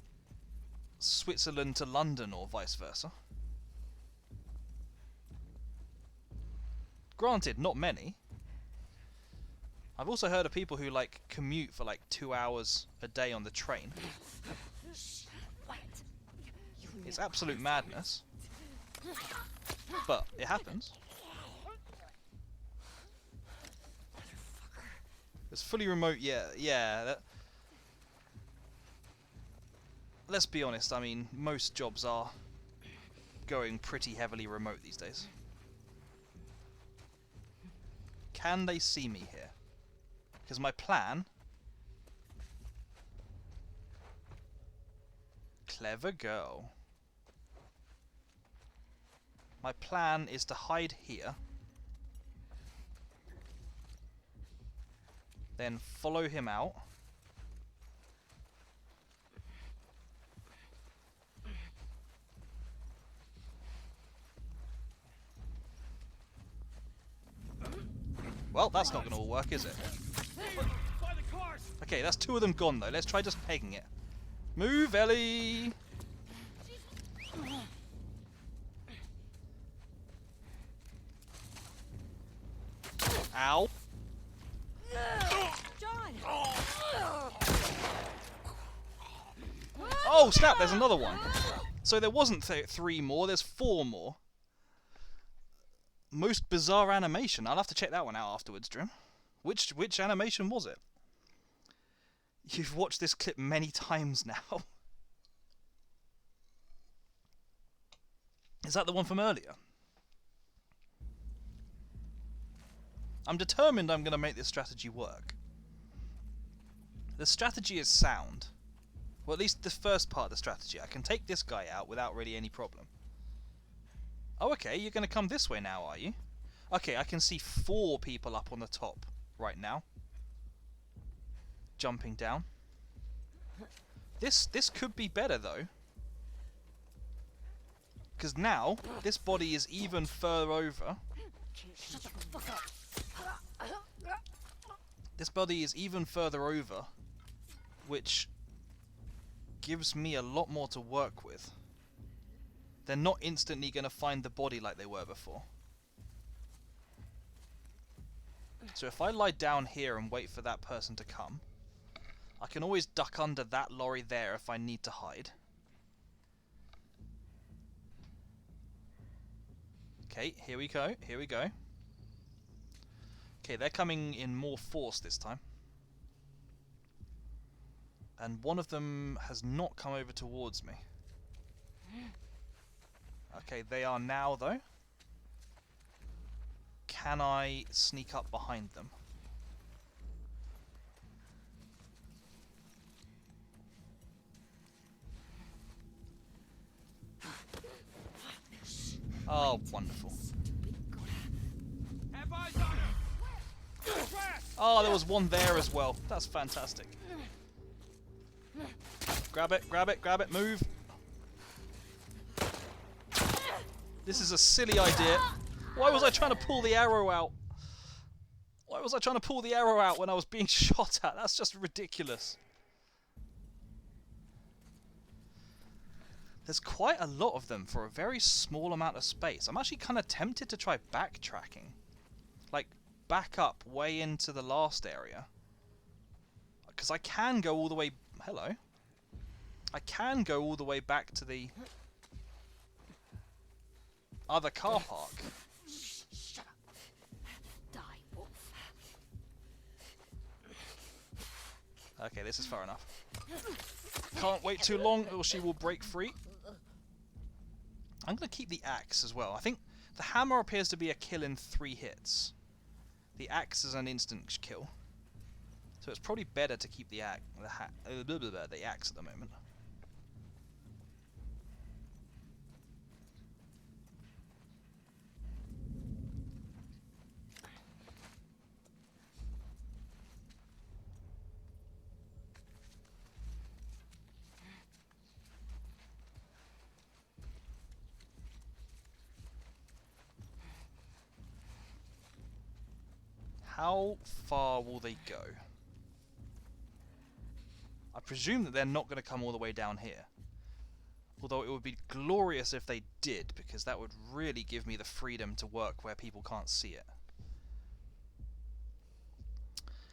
Speaker 1: Switzerland to London or vice versa. Granted, not many. I've also heard of people who like commute for like 2 hours a day on the train. It's absolute madness. But it happens. It's fully remote, yeah. Let's be honest, I mean, most jobs are going pretty heavily remote these days. Can they see me here? Because my plan... Clever girl. My plan is to hide here. Then follow him out. Well, that's not going to work, is it? Okay, that's 2 of them gone, though. Let's try just pegging it. Move, Ellie! Ow.
Speaker 4: John!
Speaker 1: Oh, snap, there's another one. So there wasn't 3 more, there's 4 more. Most bizarre animation. I'll have to check that one out afterwards, Drim. Which animation was it? You've watched this clip many times now. Is that the one from earlier? I'm determined I'm going to make this strategy work. The strategy is sound. Well, at least the first part of the strategy. I can take this guy out without really any problem. Oh, okay, you're going to come this way now, are you? Okay, I can see 4 people up on the top. right now. Jumping down. This could be better though. Because now, this body is even further over.
Speaker 4: Shut the fuck up.
Speaker 1: This body is even further over, which gives me a lot more to work with. They're not instantly going to find the body like they were before. So if I lie down here and wait for that person to come, I can always duck under that lorry there if I need to hide. Okay, here we go, here we go. Okay, they're coming in more force this time. And one of them has not come over towards me. Okay, they are now though. Can I sneak up behind them? Oh, wonderful.
Speaker 3: Have eyes on him!
Speaker 1: Oh, there was one there as well. That's fantastic. Grab it, grab it, grab it, move. This is a silly idea. Why was I trying to pull the arrow out? Why was I trying to pull the arrow out when I was being shot at? That's just ridiculous. There's quite a lot of them for a very small amount of space. I'm actually kind of tempted to try backtracking. Like, back up way into the last area. Because I can go all the way... Hello. I can go all the way back to the other car park.
Speaker 4: Shut up. Die, wolf.
Speaker 1: Okay, this is far enough. Can't wait too long or she will break free. I'm going to keep the axe as well. I think the hammer appears to be a kill in 3 hits. The axe is an instant kill. So it's probably better to keep the axe at the moment. How far will they go? I presume that they're not going to come all the way down here. Although it would be glorious if they did, because that would really give me the freedom to work where people can't see it.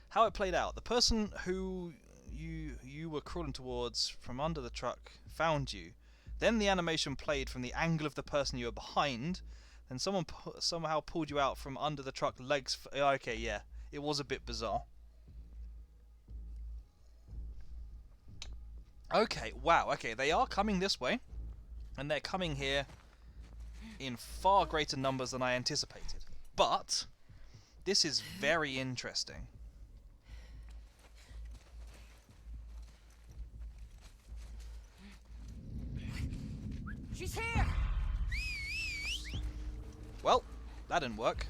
Speaker 1: How it played out. The person who you were crawling towards from under the truck found you. Then the animation played from the angle of the person you were behind. And someone somehow pulled you out from under the truck, legs... Okay, yeah. It was a bit bizarre. Okay, wow. Okay, they are coming this way. And they're coming here in far greater numbers than I anticipated. But this is very interesting.
Speaker 4: She's here!
Speaker 1: Well, that didn't work.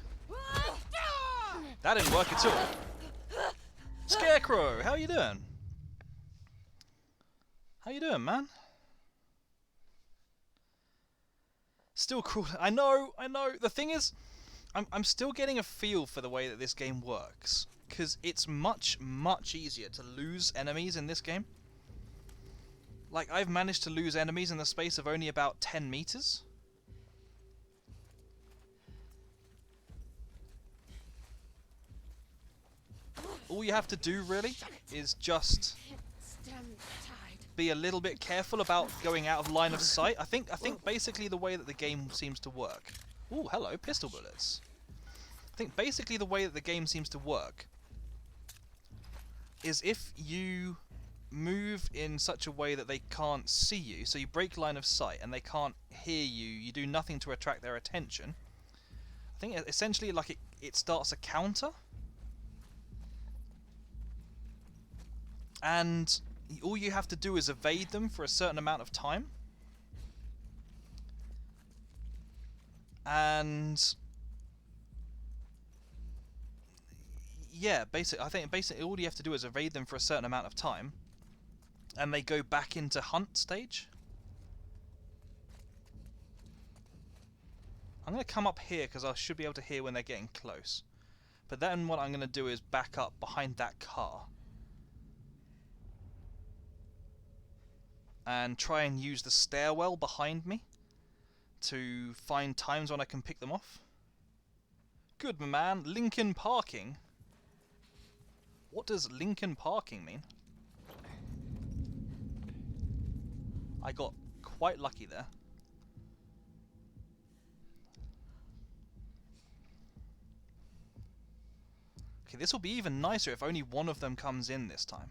Speaker 1: That didn't work at all. Scarecrow, how you doing? How you doing, man? Still cool. I know. The thing is, I'm still getting a feel for the way that this game works. Because it's much, much easier to lose enemies in this game. Like, I've managed to lose enemies in the space of only about 10 meters. All you have to do, really, is just be a little bit careful about going out of line of sight. I think basically the way that the game seems to work... Ooh, hello, pistol bullets. I think basically the way that the game seems to work is if you move in such a way that they can't see you, so you break line of sight and they can't hear you, you do nothing to attract their attention. I think essentially like it starts a counter. And all you have to do is evade them for a certain amount of time. And Yeah, I think basically all you have to do is evade them for a certain amount of time, and they go back into hunt stage. I'm going to come up here because I should be able to hear when they're getting close. But then what I'm going to do is back up behind that car. And try and use the stairwell behind me to find times when I can pick them off. Good, my man. Lincoln parking. What does Lincoln parking mean? I got quite lucky there. Okay, this will be even nicer if only one of them comes in this time.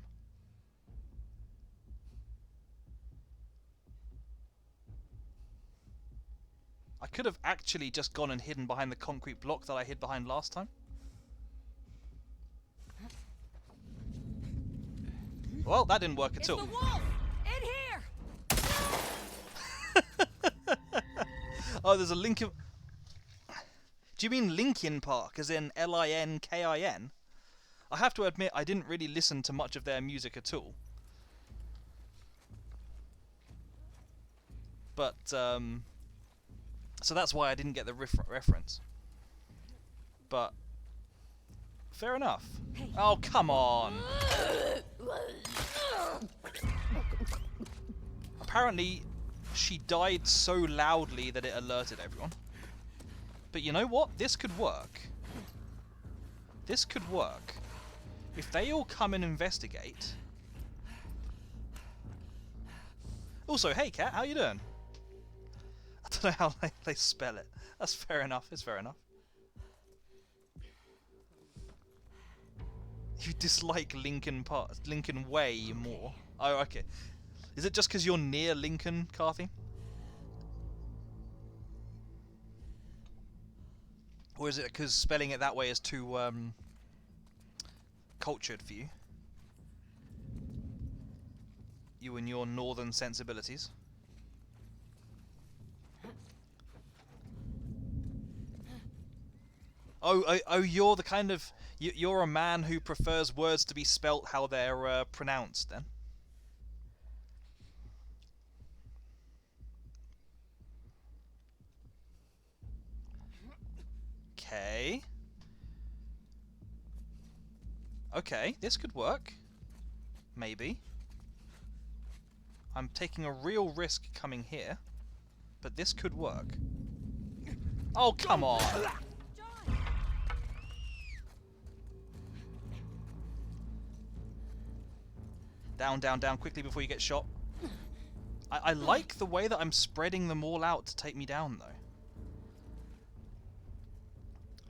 Speaker 1: I could have actually just gone and hidden behind the concrete block that I hid behind last time. Well, that didn't work at all.
Speaker 4: The wolf! In here!
Speaker 1: Oh, there's a Lincoln... Do you mean Linkin Park, as in Linkin? I have to admit, I didn't really listen to much of their music at all. But, so that's why I didn't get the reference. But, fair enough. Oh, come on! Apparently, she died so loudly that it alerted everyone. But you know what? This could work. This could work. If they all come and investigate... Also, hey cat, how you doing? I don't know how they spell it. That's fair enough, it's fair enough. You dislike Lincoln Way more. Oh, okay. Is it just because you're near Lincoln, Carthy? Or is it because spelling it that way is too cultured for you? You and your northern sensibilities. Oh, you're the kind of... You're a man who prefers words to be spelt how they're pronounced, then? Okay. Okay, this could work. Maybe. I'm taking a real risk coming here, but this could work. Oh, come on! Down, down, down, quickly before you get shot. I like the way that I'm spreading them all out to take me down, though.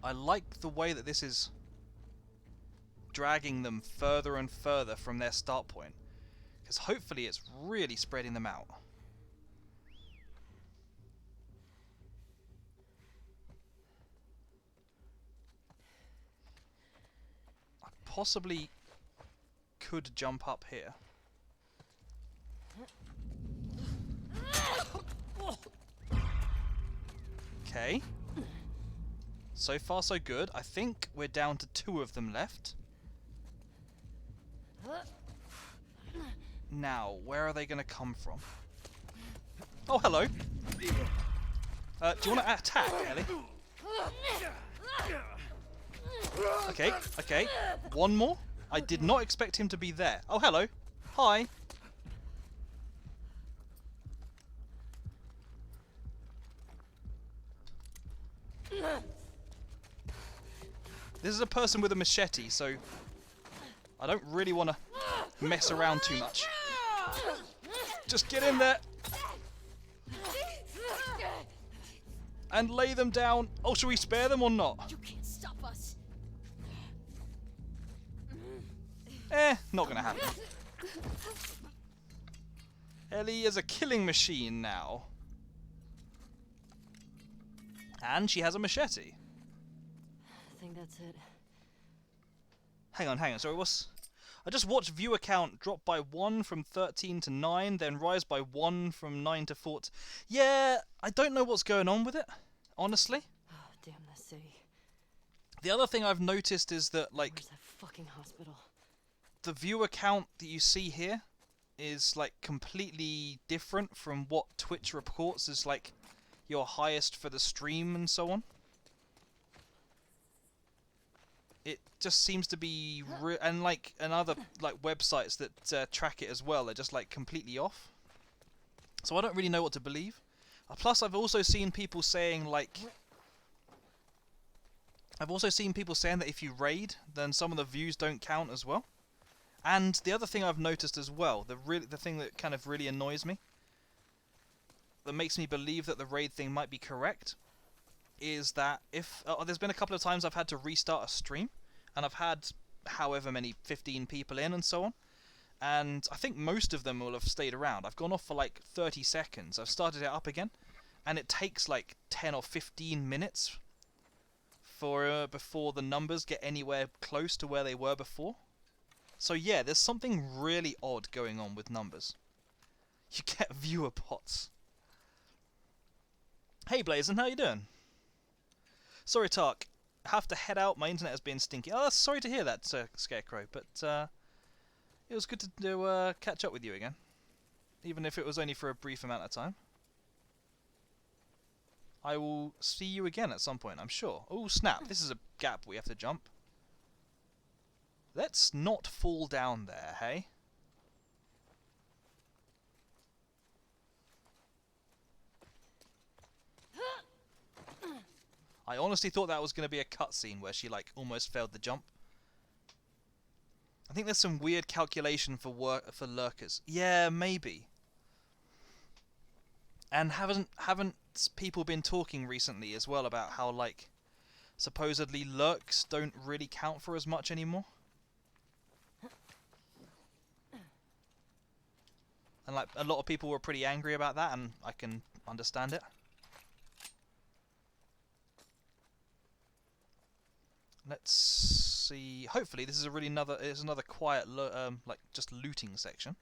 Speaker 1: I like the way that this is dragging them further and further from their start point. Because hopefully it's really spreading them out. I possibly could jump up here. Okay. So far so good. I think we're down to 2 of them left. Now, where are they going to come from? Oh, hello. Do you want to attack, Ellie? Okay, okay. One more. I did not expect him to be there. Oh, hello. Hi. This is a person with a machete, so I don't really want to mess around too much. Just get in there and lay them down. Oh, shall we spare them or not?
Speaker 4: You can't stop us.
Speaker 1: Not gonna happen. Ellie is a killing machine now. And she has a machete.
Speaker 2: I think that's it.
Speaker 1: Hang on. Sorry, I just watched viewer count drop by 1 from 13 to 9, then rise by 1 from 9 to 14. Yeah, I don't know what's going on with it, honestly.
Speaker 2: Oh, damn the city.
Speaker 1: The other thing I've noticed is that, like,
Speaker 2: Where's that fucking hospital?
Speaker 1: the viewer count that you see here is, like, completely different from what Twitch reports as, like, your highest for the stream and so on. It just seems to be, and other like websites that track it as well, they're just like completely off. So I don't really know what to believe. Plus, I've also seen people saying that if you raid, then some of the views don't count as well. And the other thing I've noticed as well, the thing that kind of really annoys me, that makes me believe that the raid thing might be correct, is that if there's been a couple of times I've had to restart a stream, and I've had however many 15 people in and so on, and I think most of them will have stayed around. I've gone off for like 30 seconds, I've started it up again, and it takes like 10 or 15 minutes for before the numbers get anywhere close to where they were before. So yeah, there's something really odd going on with numbers. You get viewer bots. Hey Blazin, how you doing? Sorry, Tark. Have to head out. My internet has been stinky. Oh, sorry to hear that, Scarecrow. But it was good to catch up with you again, even if it was only for a brief amount of time. I will see you again at some point, I'm sure. Oh snap! This is a gap we have to jump. Let's not fall down there, hey? I honestly thought that was going to be a cutscene where she like almost failed the jump. I think there's some weird calculation for lurkers. Yeah, maybe. And haven't people been talking recently as well about how like supposedly lurks don't really count for as much anymore? And like a lot of people were pretty angry about that, and I can understand it. Let's see. Hopefully, this is another quiet, like just looting section.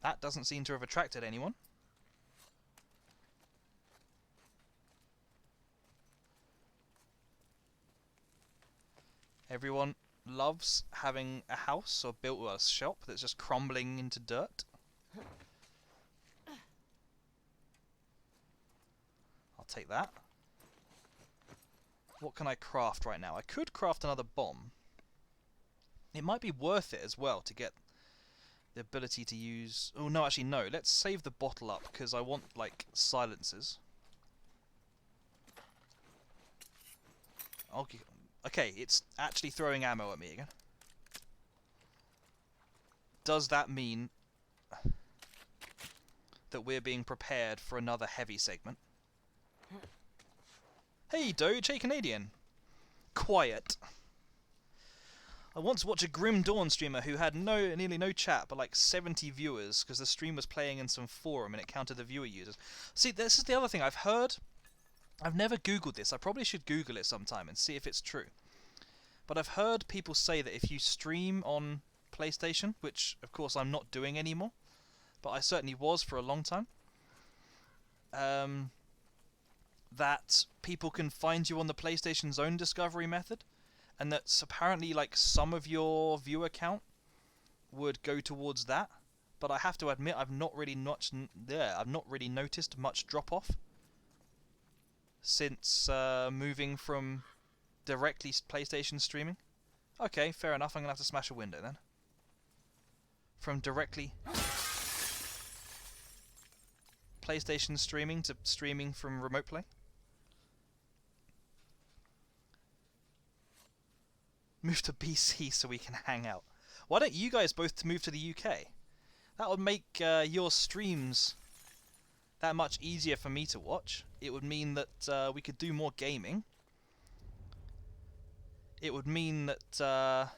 Speaker 1: That doesn't seem to have attracted anyone. Everyone loves having a house or built a shop that's just crumbling into dirt. I'll take that. What can I craft right now? I could craft another bomb. It might be worth it as well to get the ability to use... Oh, no, actually, no. Let's save the bottle up, because I want, like, silencers. Okay, it's actually throwing ammo at me again. Does that mean that we're being prepared for another heavy segment? Hey Doge, hey Canadian. Quiet. I once watched a Grim Dawn streamer who had nearly no chat, but like 70 viewers, because the stream was playing in some forum and it counted the viewer users. See, this is the other thing I've heard. I've never Googled this. I probably should Google it sometime and see if it's true. But I've heard people say that if you stream on PlayStation, which of course I'm not doing anymore, but I certainly was for a long time, that people can find you on the PlayStation's own discovery method, and that's apparently like some of your viewer count would go towards that. But I have to admit, I've not really noticed much drop off since moving from directly PlayStation streaming. Okay, fair enough. I'm gonna have to smash a window then. From directly PlayStation streaming to streaming from Remote Play. Move to BC so we can hang out. Why don't you guys both move to the UK? That would make your streams that much easier for me to watch. It would mean that we could do more gaming. It would mean that...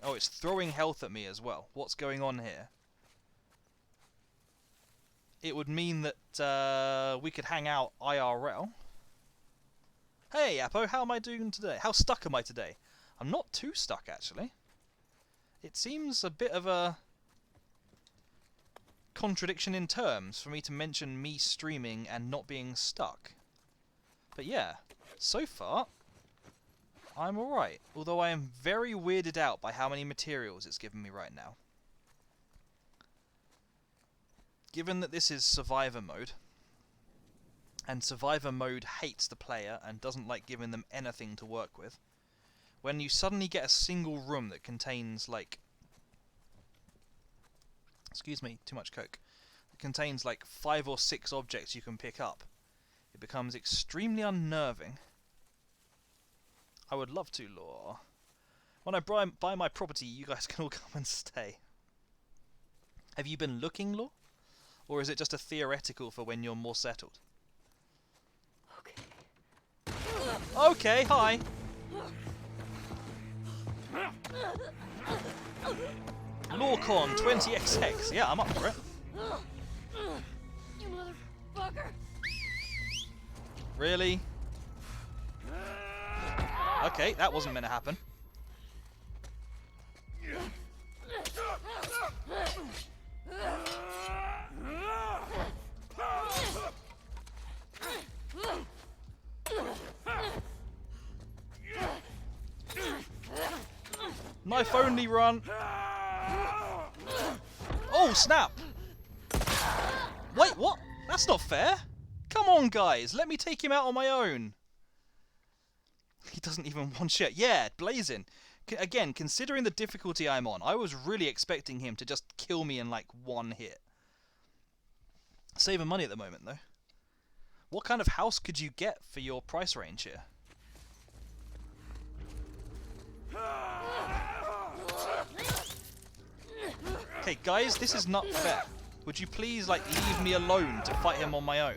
Speaker 1: Oh, it's throwing health at me as well. What's going on here? It would mean that we could hang out IRL. Hey, Apo, how am I doing today? How stuck am I today? I'm not too stuck, actually. It seems a bit of a contradiction in terms for me to mention me streaming and not being stuck. But yeah, so far, I'm alright. Although I am very weirded out by how many materials it's given me right now. Given that this is Survivor mode, and Survivor mode hates the player and doesn't like giving them anything to work with, when you suddenly get a single room that contains, like... Excuse me, too much coke. It contains, like, 5 or 6 objects you can pick up. It becomes extremely unnerving. I would love to, Law. When I buy my property, you guys can all come and stay. Have you been looking, Law? Or is it just a theoretical for when you're more settled? Okay, hi! Lawcon 20XX. Yeah, I'm up for it.
Speaker 4: You motherfucker!
Speaker 1: Really? Okay, that wasn't meant to happen. Knife only run. Oh, snap! Wait, what? That's not fair. Come on, guys. Let me take him out on my own. He doesn't even one shot. Yeah, blazing. Again, considering the difficulty I'm on, I was really expecting him to just kill me in like one hit. Saving money at the moment, though. What kind of house could you get for your price range here? Okay, guys, this is not fair. Would you please, like, leave me alone to fight him on my own?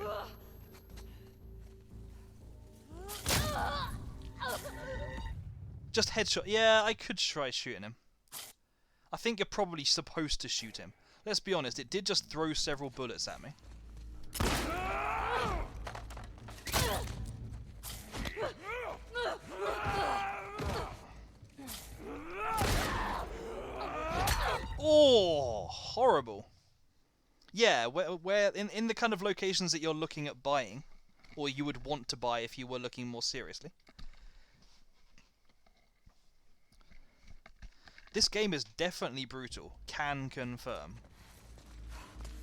Speaker 1: Just headshot. Yeah, I could try shooting him. I think you're probably supposed to shoot him. Let's be honest, it did just throw several bullets at me. Oh, horrible. Yeah, where in the kind of locations that you're looking at buying, or you would want to buy if you were looking more seriously. This game is definitely brutal. Can confirm.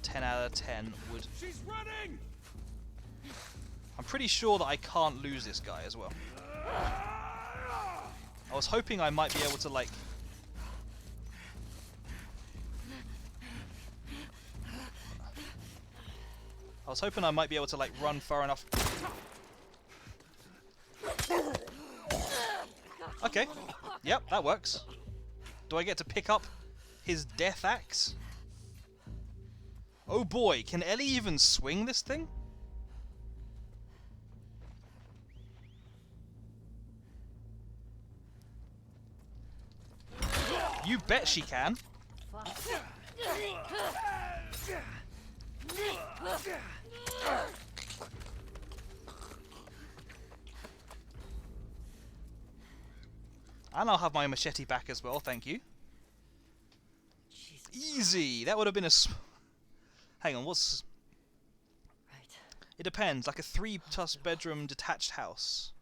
Speaker 1: 10 out of 10 would...
Speaker 3: She's running!
Speaker 1: I'm pretty sure that I can't lose this guy as well. I was hoping I might be able to, like... I was hoping I might be able to, like, run far enough. Okay. Yep, that works. Do I get to pick up his death axe? Oh boy, can Ellie even swing this thing? You bet she can. And I'll have my machete back as well, thank you. Easy! That would have been a... Hang on, what's...
Speaker 2: Right.
Speaker 1: It depends, like a 3+ bedroom detached house.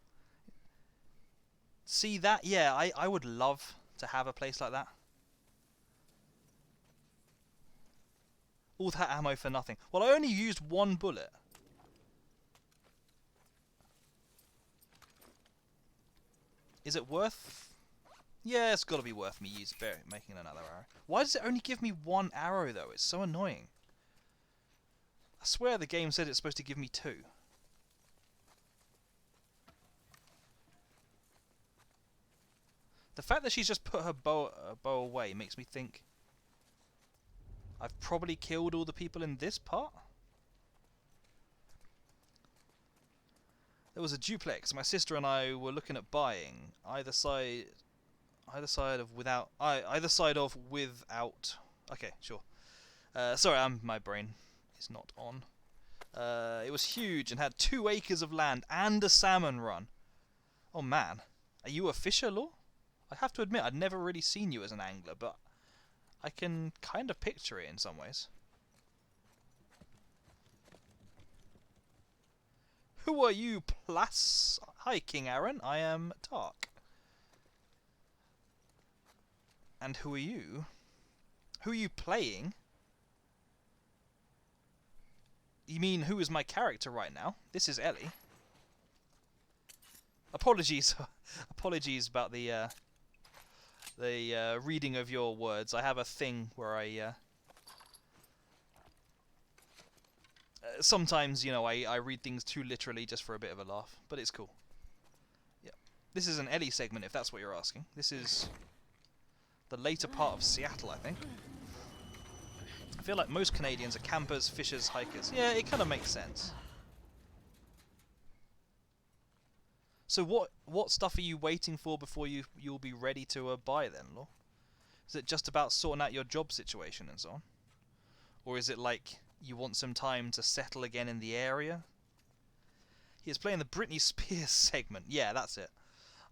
Speaker 1: See that? Yeah, I would love to have a place like that. All that ammo for nothing. Well, I only used 1 bullet. Is it worth... Yeah, it's got to be worth me making another arrow. Why does it only give me 1 arrow, though? It's so annoying. I swear the game said it's supposed to give me 2. The fact that she's just put her bow away makes me think I've probably killed all the people in this part. There was a duplex my sister and I were looking at buying. Either side of without. Okay, sure. Sorry, my brain is not on. It was huge and had 2 acres of land and a salmon run. Oh man, are you a fisher, Law? I have to admit, I'd never really seen you as an angler, but I can kind of picture it in some ways. Who are you, Plas? Hi, King Aaron. I am Tark. And who are you? Who are you playing? You mean who is my character right now? This is Ellie. Apologies, apologies about the reading of your words. I have a thing where I sometimes, you know, I read things too literally just for a bit of a laugh, but it's cool. Yeah, this is an Ellie segment if that's what you're asking. This is the later part of Seattle, I think. I feel like most Canadians are campers, fishers, hikers. Yeah, it kind of makes sense. So what stuff are you waiting for before you'll be ready to buy then, Law? Is it just about sorting out your job situation and so on? Or is it like you want some time to settle again in the area? He is playing the Britney Spears segment. Yeah, that's it.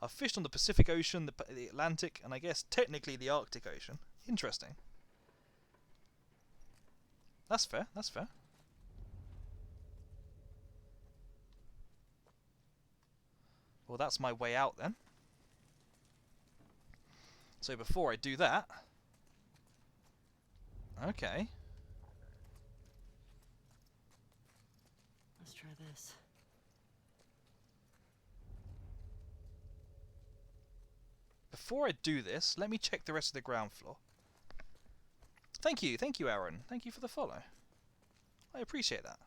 Speaker 1: I've fished on the Pacific Ocean, the Atlantic, and I guess technically the Arctic Ocean. Interesting. That's fair, that's fair. Well, that's my way out then. So before I do that... Okay.
Speaker 2: Let's try this.
Speaker 1: Before I do this, let me check the rest of the ground floor. Thank you, Aaron. Thank you for the follow. I appreciate that.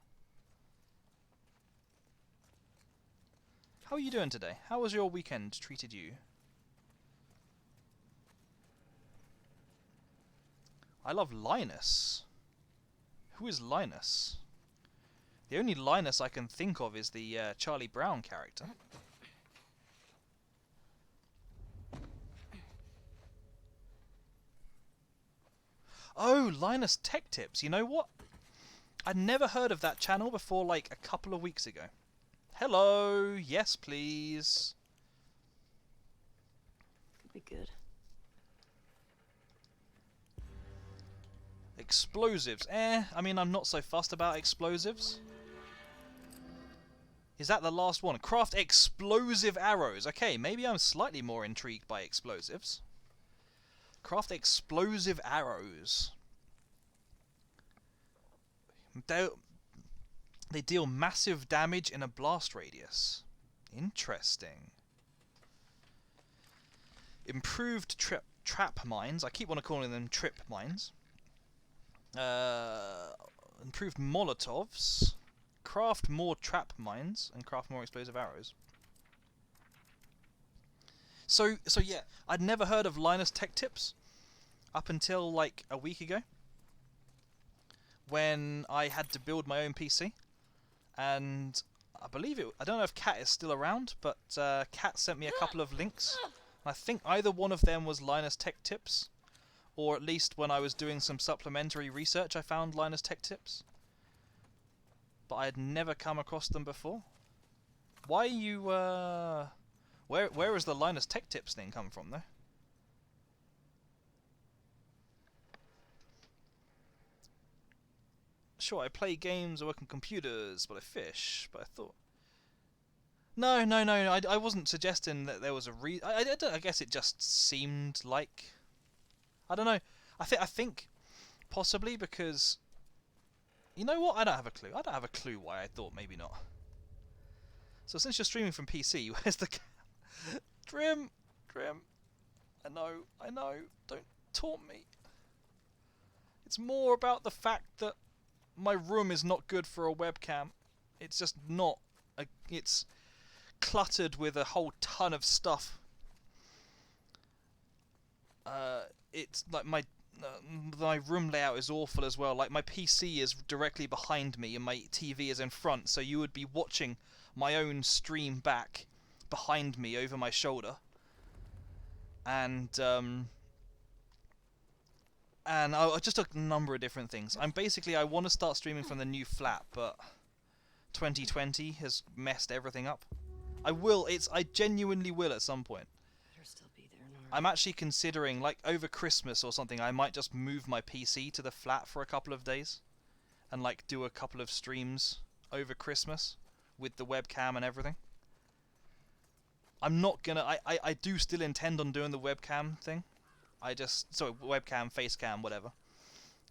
Speaker 1: How are you doing today? How has your weekend treated you? I love Linus. Who is Linus? The only Linus I can think of is the Charlie Brown character. Oh, Linus Tech Tips. You know what? I'd never heard of that channel before like a couple of weeks ago. Hello. Yes, please.
Speaker 2: Could be good.
Speaker 1: Explosives. I mean, I'm not so fussed about explosives. Is that the last one? Craft explosive arrows. Okay, maybe I'm slightly more intrigued by explosives. Craft explosive arrows. They deal massive damage in a blast radius. Interesting. Improved trap mines. I keep on calling them trip mines. Improved Molotovs. Craft more trap mines and craft more explosive arrows. So yeah, I'd never heard of Linus Tech Tips up until like a week ago when I had to build my own PC, and I believe I don't know if Kat is still around, but Kat sent me a couple of links. I think either one of them was Linus Tech Tips, or at least when I was doing some supplementary research I found Linus Tech Tips. But I had never come across them before. Why are you, Where is the Linus Tech Tips thing come from, though? Sure, I play games, I work on computers, but I fish, but I thought... No, I wasn't suggesting that there was a I guess it just seemed like... I don't know. I think possibly because... You know what? I don't have a clue. I don't have a clue why I thought maybe not. So since you're streaming from PC, where's the... Trim! I know. Don't taunt me. It's more about the fact that my room is not good for a webcam. It's just not. It's cluttered with a whole ton of stuff. It's like my room layout is awful as well. Like my PC is directly behind me and my TV is in front, so you would be watching my own stream back behind me over my shoulder. And just a number of different things. I want to start streaming from the new flat, but 2020 has messed everything up. I genuinely will at some point.
Speaker 2: Better still be there, Nora.
Speaker 1: I'm actually considering, like, over Christmas or something, I might just move my PC to the flat for a couple of days and, like, do a couple of streams over Christmas with the webcam and everything. I'm not gonna... I do still intend on doing the webcam thing. Sorry, webcam, face cam, whatever.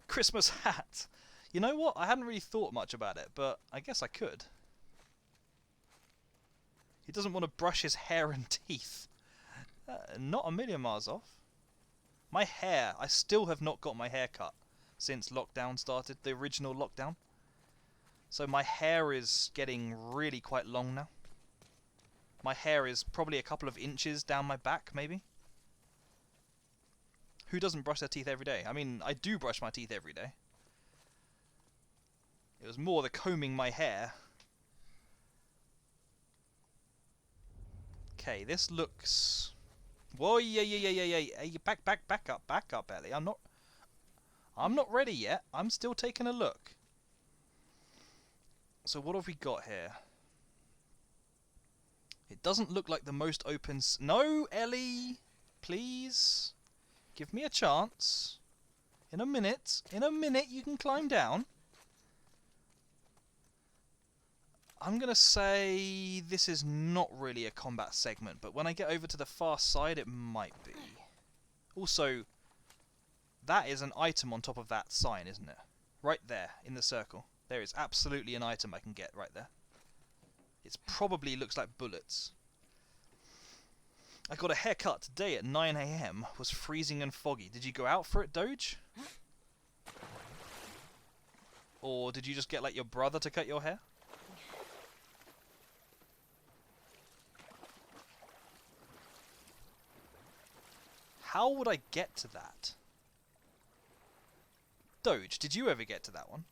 Speaker 1: Christmas hat! You know what? I hadn't really thought much about it, but I guess I could. He doesn't want to brush his hair and teeth. Not a million miles off. My hair, I still have not got my hair cut since lockdown started, the original lockdown. So my hair is getting really quite long now. My hair is probably a couple of inches down my back, maybe. Who doesn't brush their teeth every day? I mean, I do brush my teeth every day. It was more the combing my hair. Okay, this looks... Whoa, yeah. Hey, back up, Ellie. I'm not ready yet. I'm still taking a look. So what have we got here? It doesn't look like the most open... No, Ellie! Please. Give me a chance. In a minute you can climb down. I'm going to say this is not really a combat segment, but when I get over to the far side, it might be. Also, that is an item on top of that sign, isn't it? Right there, in the circle. There is absolutely an item I can get right there. It probably looks like bullets. I got a haircut today at 9 AM. Was freezing and foggy. Did you go out for it, Doge? Or did you just get like your brother to cut your hair? How would I get to that? Doge, did you ever get to that one?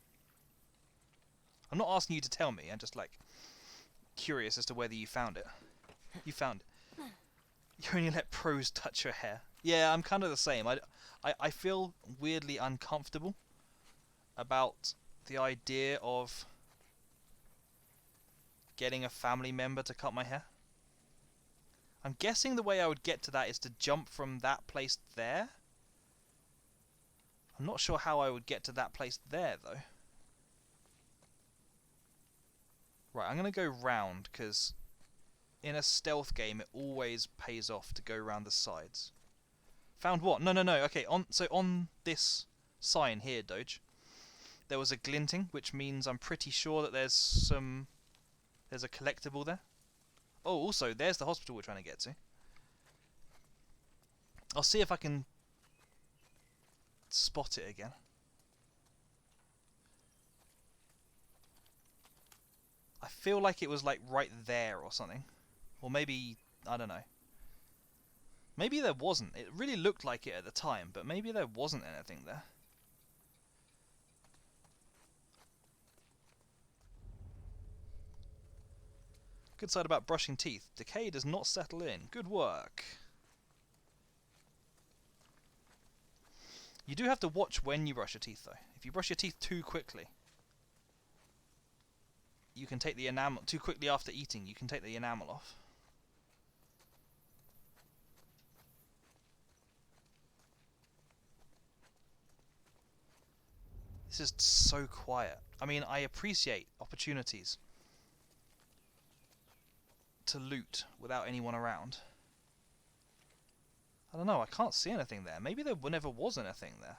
Speaker 1: I'm not asking you to tell me, I'm just like curious as to whether you found it. You found it. You only let pros touch your hair. Yeah, I'm kind of the same. I feel weirdly uncomfortable about the idea of getting a family member to cut my hair. I'm guessing the way I would get to that is to jump from that place there. I'm not sure how I would get to that place there, though. Right, I'm going to go round, because in a stealth game it always pays off to go around the sides. Found what? No. Okay, so on this sign here, Doge, there was a glinting, which means I'm pretty sure that there's a collectible there. Oh, also, there's the hospital we're trying to get to. I'll see if I can spot it again. I feel like it was like right there or something. Or maybe, I don't know. Maybe there wasn't. It really looked like it at the time, but maybe there wasn't anything there. Good side about brushing teeth. Decay does not settle in. Good work. You do have to watch when you brush your teeth, though. If you brush your teeth too quickly, you can take the enamel... Too quickly after eating, you can take the enamel off. This is so quiet. I mean, I appreciate opportunities to loot without anyone around. I don't know, I can't see anything there. Maybe there never was anything there.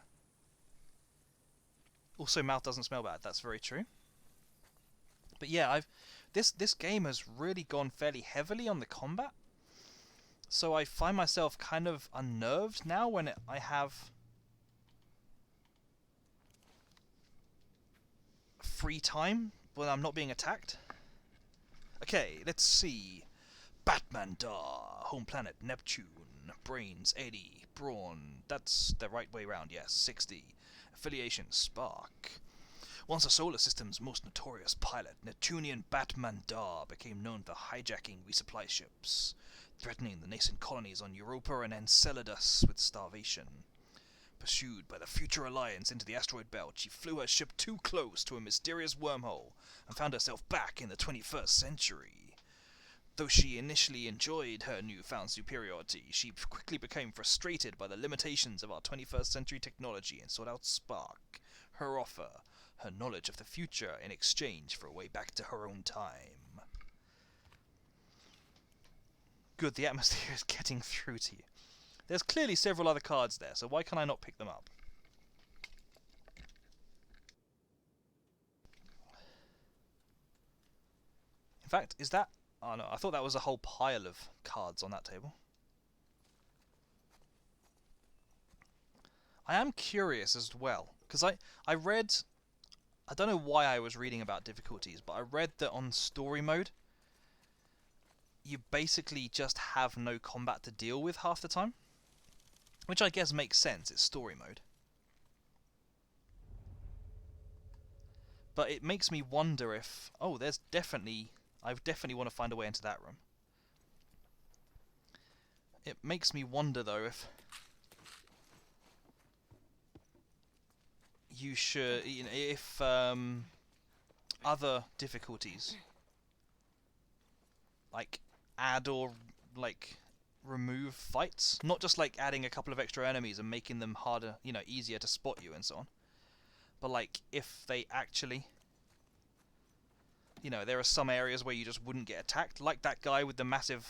Speaker 1: Also, mouth doesn't smell bad. That's very true. But yeah, this game has really gone fairly heavily on the combat. So I find myself kind of unnerved now when I have free time when I'm not being attacked. Okay, let's see. Batmandar, home planet Neptune, brains 80, brawn, that's the right way round, yes, 60. Affiliation Spark. Once the solar system's most notorious pilot, Neptunian Batmandar became known for hijacking resupply ships, threatening the nascent colonies on Europa and Enceladus with starvation. Pursued by the Future Alliance into the asteroid belt, she flew her ship too close to a mysterious wormhole and found herself back in the 21st century. Though she initially enjoyed her newfound superiority, she quickly became frustrated by the limitations of our 21st century technology and sought out Spark, her offer, her knowledge of the future in exchange for a way back to her own time. Good, the atmosphere is getting through to you. There's clearly several other cards there, so why can I not pick them up? In fact, is that... Oh no, I thought that was a whole pile of cards on that table. I am curious as well, because I read... I don't know why I was reading about difficulties, but I read that on story mode, you basically just have no combat to deal with half the time. Which I guess makes sense, it's story mode. But it makes me wonder if... Oh, there's definitely... I definitely want to find a way into that room. It makes me wonder, though, if... You should... You know, if other difficulties... Like, add or, like... remove fights, not just like adding a couple of extra enemies and making them harder, you know, easier to spot you and so on, but like if they actually, you know, there are some areas where you just wouldn't get attacked, like that guy with the massive,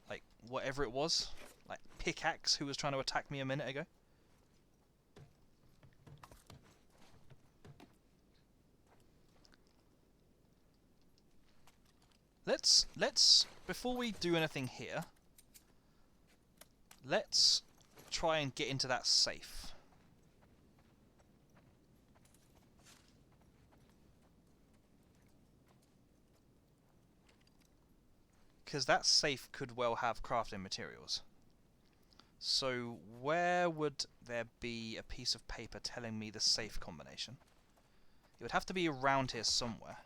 Speaker 1: like whatever it was, like pickaxe who was trying to attack me a minute ago. Let's before we do anything here, let's try and get into that safe. Because that safe could well have crafting materials. So where would there be a piece of paper telling me the safe combination? It would have to be around here somewhere.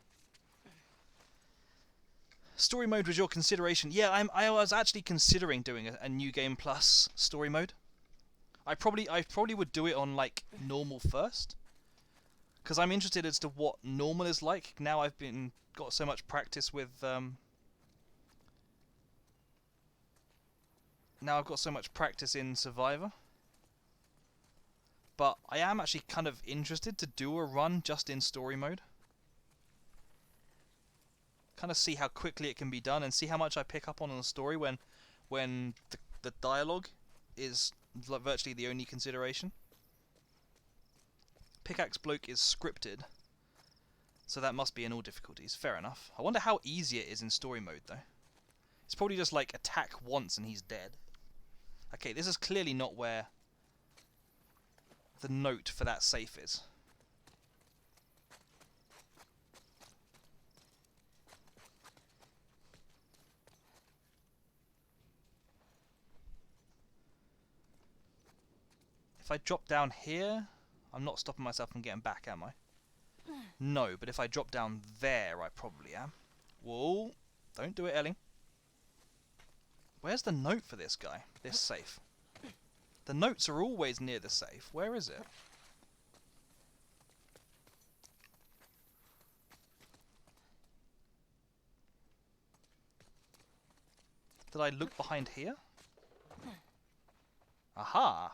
Speaker 1: Story mode was your consideration. Yeah, I was actually considering doing a New Game Plus story mode. I probably would do it on like normal first, because I'm interested as to what normal is like. Now I've got so much practice with now I've got so much practice in Survivor. But I am actually kind of interested to do a run just in story mode. Kind of see how quickly it can be done and see how much I pick up on the story when the dialogue is virtually the only consideration. Pickaxe Bloke is scripted, so that must be in all difficulties. Fair enough. I wonder how easy it is in story mode though. It's probably just like attack once and he's dead. Okay, this is clearly not where the note for that safe is. If I drop down here, I'm not stopping myself from getting back, am I? No, but if I drop down there, I probably am. Whoa, don't do it, Elling. Where's the note for this guy? This safe. The notes are always near the safe. Where is it? Did I look behind here? Aha!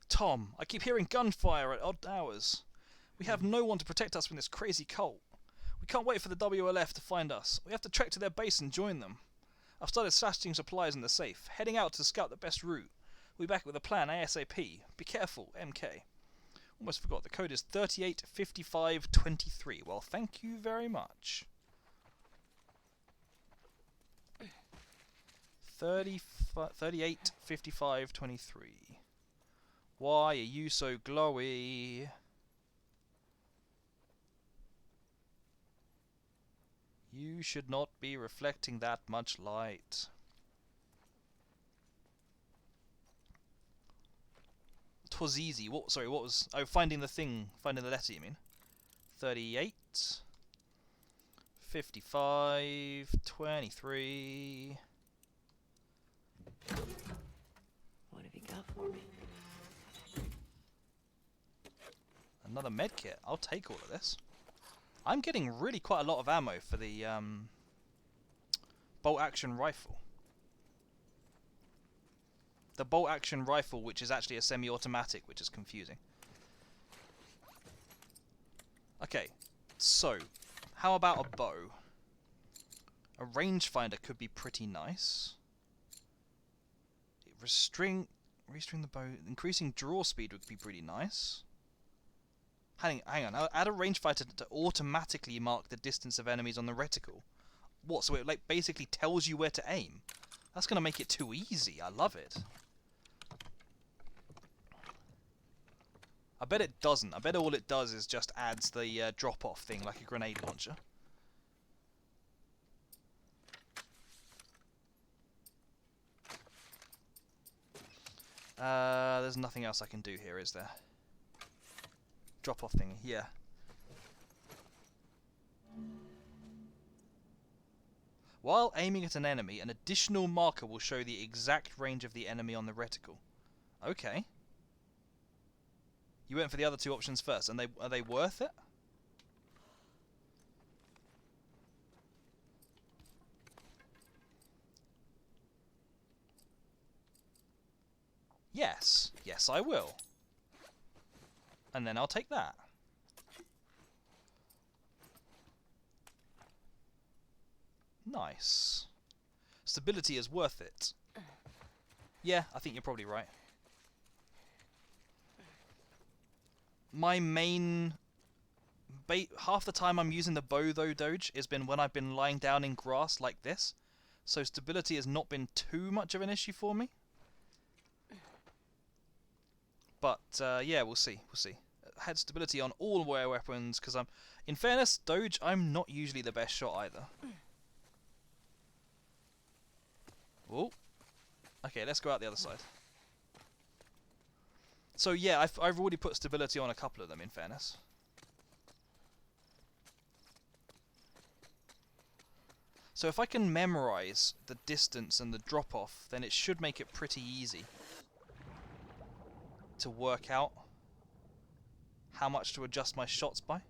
Speaker 1: Tom, I keep hearing gunfire at odd hours. We have no one to protect us from this crazy cult. We can't wait for the WLF to find us. We have to trek to their base and join them. I've started slashing supplies in the safe, heading out to scout the best route. We'll be back with a plan ASAP. Be careful, MK. Almost forgot, the code is 385523. Well, thank you very much. 385523. Why are you so glowy? You should not be reflecting that much light. Twas easy. What? Sorry, what was... Oh, finding the thing. Finding the letter, you mean? 38... 55... 23...
Speaker 2: What have you got for me?
Speaker 1: Another medkit. I'll take all of this. I'm getting really quite a lot of ammo for the bolt-action rifle. The bolt-action rifle, which is actually a semi-automatic, which is confusing. Okay, so How about a bow? A rangefinder could be pretty nice. Restring the bow. Increasing draw speed would be pretty nice. Hang on. I'll add a rangefinder to automatically mark the distance of enemies on the reticle. What? So it like basically tells you where to aim. That's gonna make it too easy. I love it. I bet it doesn't. I bet all it does is just adds the drop-off thing like a grenade launcher. There's nothing else I can do here, is there? Drop-off thing, yeah. While aiming at an enemy, an additional marker will show the exact range of the enemy on the reticle. Okay. You went for the other two options first, and are they worth it? Yes. Yes, I will. And then I'll take that. Nice. Stability is worth it. Yeah, I think you're probably right. My main... half the time I'm using the bow, though, Doge, has been when I've been lying down in grass like this. So stability has not been too much of an issue for me. But, yeah, we'll see. We'll see. I had stability on all wear weapons, because I'm... In fairness, Doge, I'm not usually the best shot either. Oh. Okay, let's go out the other side. So, yeah, I've already put stability on a couple of them, in fairness. So if I can memorize the distance and the drop-off, then it should make it pretty easy to work out how much to adjust my shots by.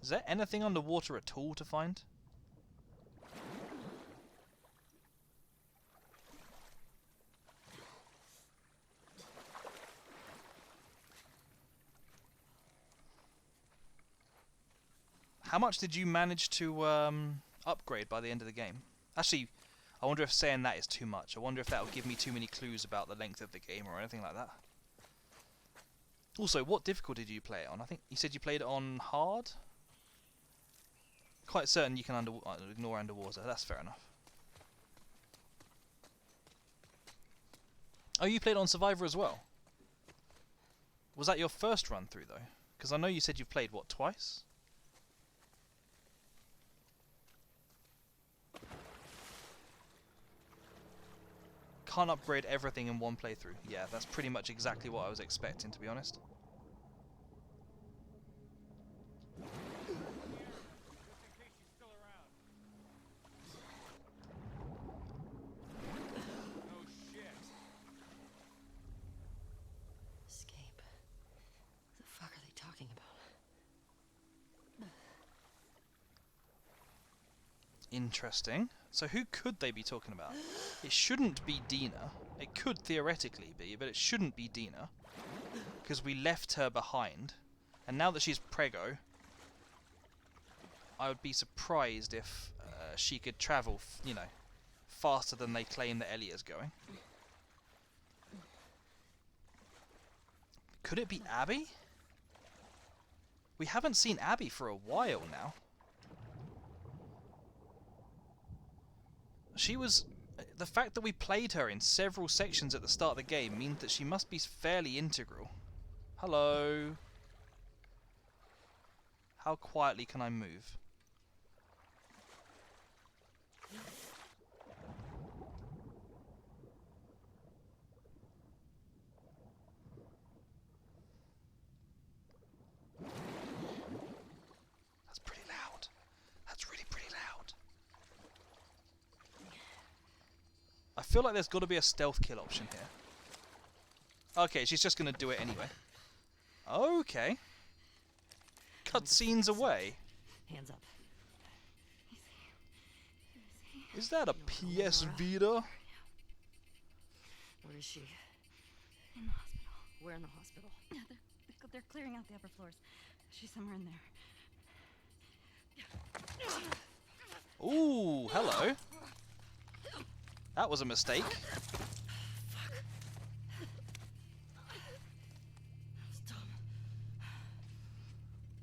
Speaker 1: Is there anything underwater at all to find? How much did you manage to upgrade by the end of the game? Actually, I wonder if saying that is too much. I wonder if that will give me too many clues about the length of the game or anything like that. Also, what difficulty did you play it on? I think you said you played it on hard? Quite certain you can ignore underwater. That's fair enough. Oh, you played on Survivor as well? Was that your first run through, though? Because I know you said you've played, what, twice? Can't upgrade everything in one playthrough. Yeah, that's pretty much exactly what I was expecting, to be honest.
Speaker 5: Escape. What the fuck are they talking about?
Speaker 1: Interesting. So who could they be talking about? It shouldn't be Dina. It could theoretically be, but it shouldn't be Dina. Because we left her behind. And now that she's preggo, I would be surprised if she could travel, you know, faster than they claim that Ellie is going. Could it be Abby? We haven't seen Abby for a while now. She was... The fact that we played her in several sections at the start of the game means that she must be fairly integral. Hello. How quietly can I move? That's pretty loud. That's really pretty loud. I feel like there's got to be a stealth kill option here. Okay, she's just going to do it anyway. Okay. Cutscenes away.
Speaker 5: Hands up.
Speaker 1: Is that a PS Vita?
Speaker 5: Where is she?
Speaker 4: In the hospital.
Speaker 5: Where in the hospital?
Speaker 4: Yeah, they're clearing out the upper floors. She's somewhere in there.
Speaker 1: Ooh, hello. That was a mistake.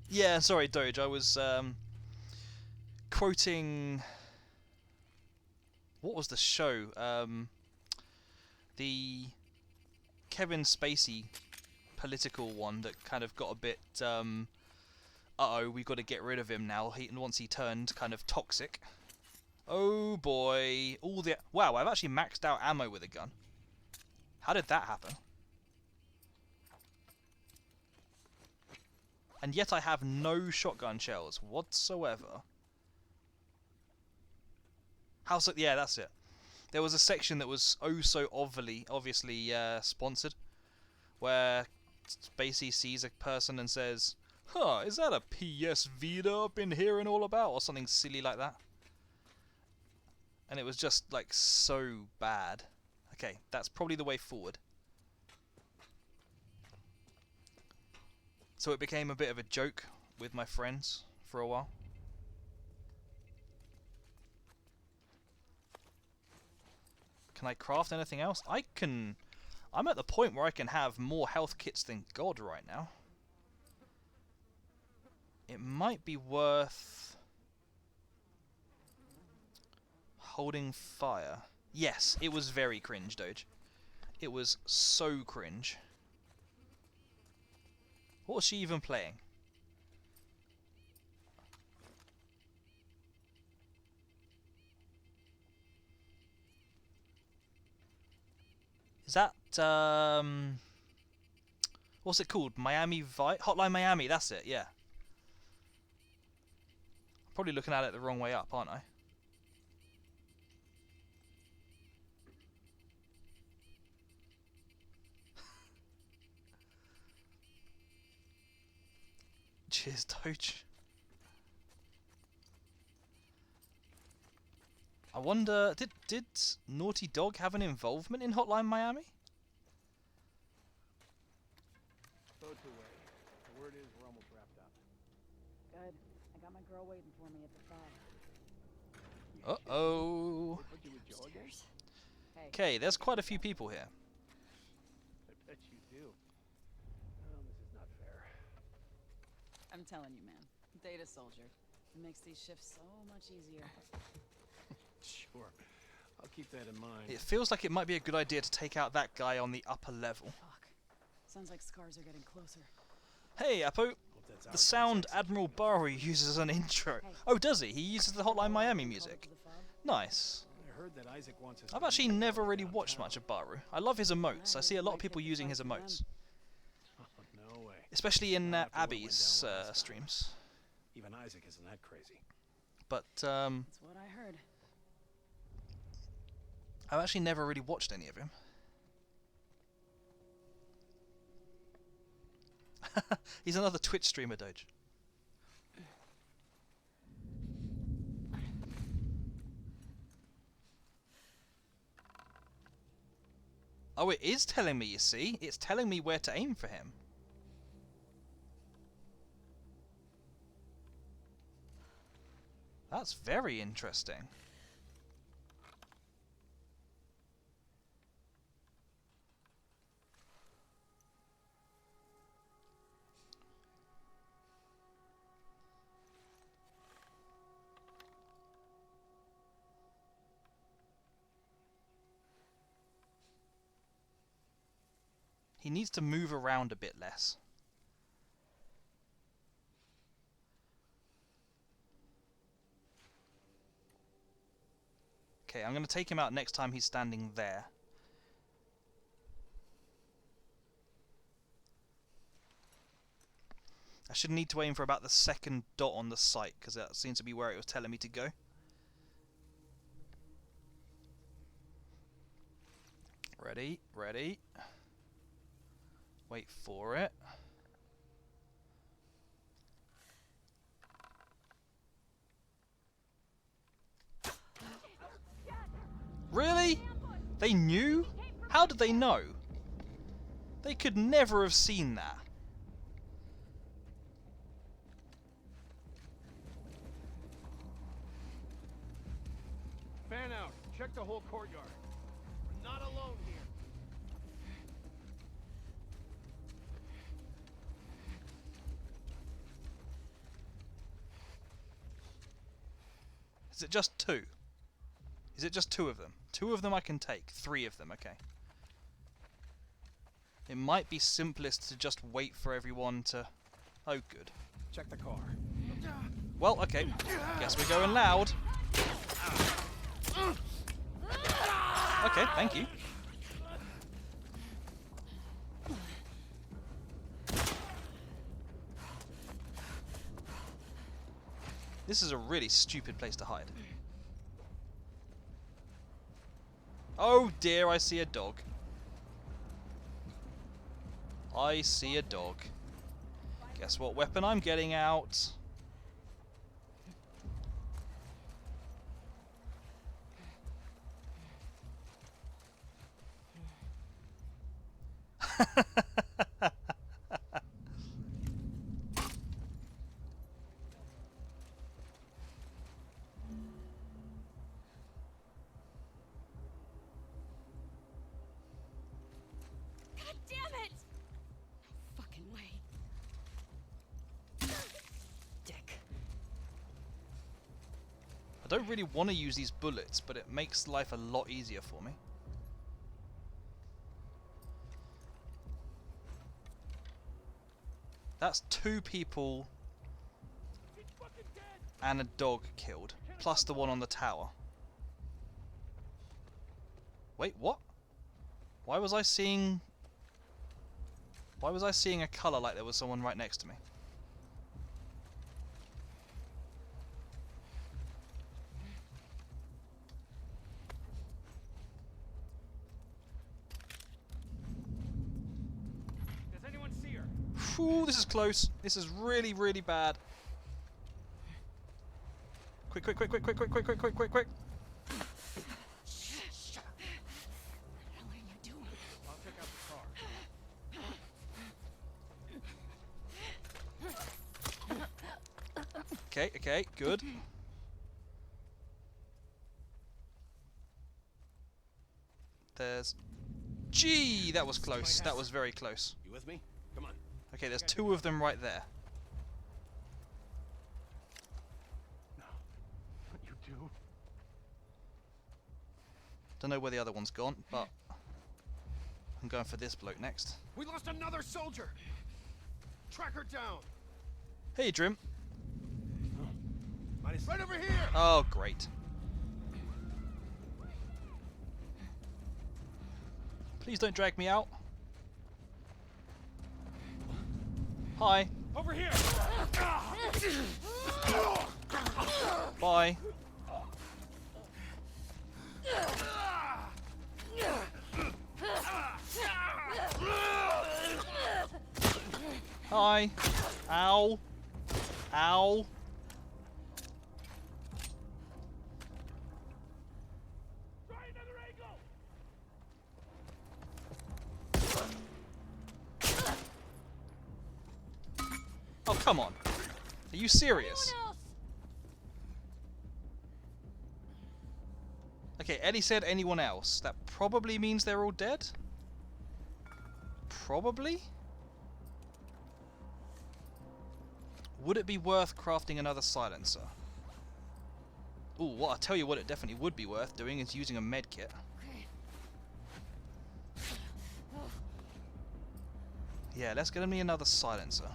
Speaker 1: Yeah, sorry, Doge. I was quoting. What was the show? The Kevin Spacey political one that kind of got a bit. Uh-oh, we've got to get rid of him now. Once he turned kind of toxic. Oh boy! All the wow! I've actually maxed out ammo with a gun. How did that happen? And yet I have no shotgun shells whatsoever. House, yeah, that's it. There was a section that was oh so obviously sponsored, where Spacey sees a person and says, "Huh, is that a PS Vita I've been hearing all about?" or something silly like that. And it was just like so bad. Okay, that's probably the way forward. So it became a bit of a joke with my friends for a while. Can I craft anything else? I'm at the point where I can have more health kits than God right now. It might be worth holding fire. Yes, it was very cringe, Doge. It was so cringe. What was she even playing? Is that, what's it called? Hotline Miami, that's it, yeah. Probably looking at it the wrong way up, aren't I? Cheers, Doge. I wonder, did Naughty Dog have an involvement in Hotline Miami?
Speaker 6: Boat's away. The word is we're almost wrapped up.
Speaker 4: Good. I got my girl waiting for me at the fire.
Speaker 1: Uh-oh.
Speaker 6: Put you with Joe again?
Speaker 4: Hey.
Speaker 1: Okay, there's quite a few people here.
Speaker 6: I bet you do. Oh, this is not fair.
Speaker 2: I'm telling you, man. Data soldier. It makes these shifts so much easier.
Speaker 6: Sure. I'll keep that in mind.
Speaker 1: It feels like it might be a good idea to take out that guy on the upper level.
Speaker 2: Fuck. Sounds like scars are getting closer.
Speaker 1: Hey, Apo.
Speaker 6: Hope that's
Speaker 1: The
Speaker 6: our
Speaker 1: sound
Speaker 6: best
Speaker 1: Admiral
Speaker 6: execution.
Speaker 1: Barry uses as an intro. Oh, does he? He uses the Hotline Miami music. Nice.
Speaker 6: I heard that Isaac wants us
Speaker 1: I've
Speaker 6: to
Speaker 1: actually
Speaker 6: meet
Speaker 1: never
Speaker 6: downtown.
Speaker 1: really watched much of Baru. I love his emotes. I see a lot of people using his emotes.
Speaker 6: Oh, no way.
Speaker 1: Especially in
Speaker 6: Not after what went
Speaker 1: Abby's
Speaker 6: down last time.
Speaker 1: streams.
Speaker 6: Even Isaac isn't that crazy.
Speaker 1: But,
Speaker 2: That's what I heard.
Speaker 1: I've actually never really watched any of him. He's another Twitch streamer, Doge. Oh, it is telling me, you see? It's telling me where to aim for him. That's very interesting. He needs to move around a bit less. Okay, I'm going to take him out next time he's standing there. I should need to aim for about the second dot on the sight, because that seems to be where it was telling me to go. Ready, ready. Wait for it. Really? They knew? How did they know? They could never have seen that.
Speaker 6: Fan out. Check the whole courtyard. We're not alone here.
Speaker 1: Is it just two? Is it just two of them? Two of them I can take. Three of them, okay. It might be simplest to just wait for everyone to... Oh, good.
Speaker 6: Check the car.
Speaker 1: Well, okay. Guess we're going loud. Okay, thank you. This is a really stupid place to hide. Oh dear, I see a dog. I see a dog. Guess what weapon I'm getting out?
Speaker 4: God damn it!
Speaker 5: No fucking way. Dick.
Speaker 1: I don't really want to use these bullets, but it makes life a lot easier for me. That's two people and a dog killed, plus the one on the tower. Wait, what? Why was I seeing a colour like there was someone right next to me?
Speaker 6: Does anyone see her?
Speaker 1: Ooh, this is close. This is really, really bad. Quick, quick, quick, quick, quick, quick, quick, quick, quick, quick, quick.
Speaker 5: What the hell are you doing?
Speaker 6: I'll check out the car.
Speaker 1: Okay, okay, good. There's... Gee, that was close. That was very close.
Speaker 3: You with me? Come on.
Speaker 1: Okay, there's two of them right there.
Speaker 6: No. What you do?
Speaker 1: Don't know where the other one's gone, but I'm going for this bloke next.
Speaker 6: We lost another soldier. Track her down.
Speaker 1: Hey, Drim.
Speaker 6: Right over here.
Speaker 1: Oh, great. Please don't drag me out. Hi.
Speaker 6: Over here.
Speaker 1: Bye. Hi. Ow. Ow.
Speaker 6: Try another angle.
Speaker 1: Oh, come on. Are you serious?
Speaker 4: Anyone else?
Speaker 1: Okay, Ellie said anyone else. That probably means they're all dead? Probably? Would it be worth crafting another silencer? Ooh, well, I'll tell you what it definitely would be worth doing is using a med kit.
Speaker 5: Okay.
Speaker 1: Yeah, let's get me another silencer.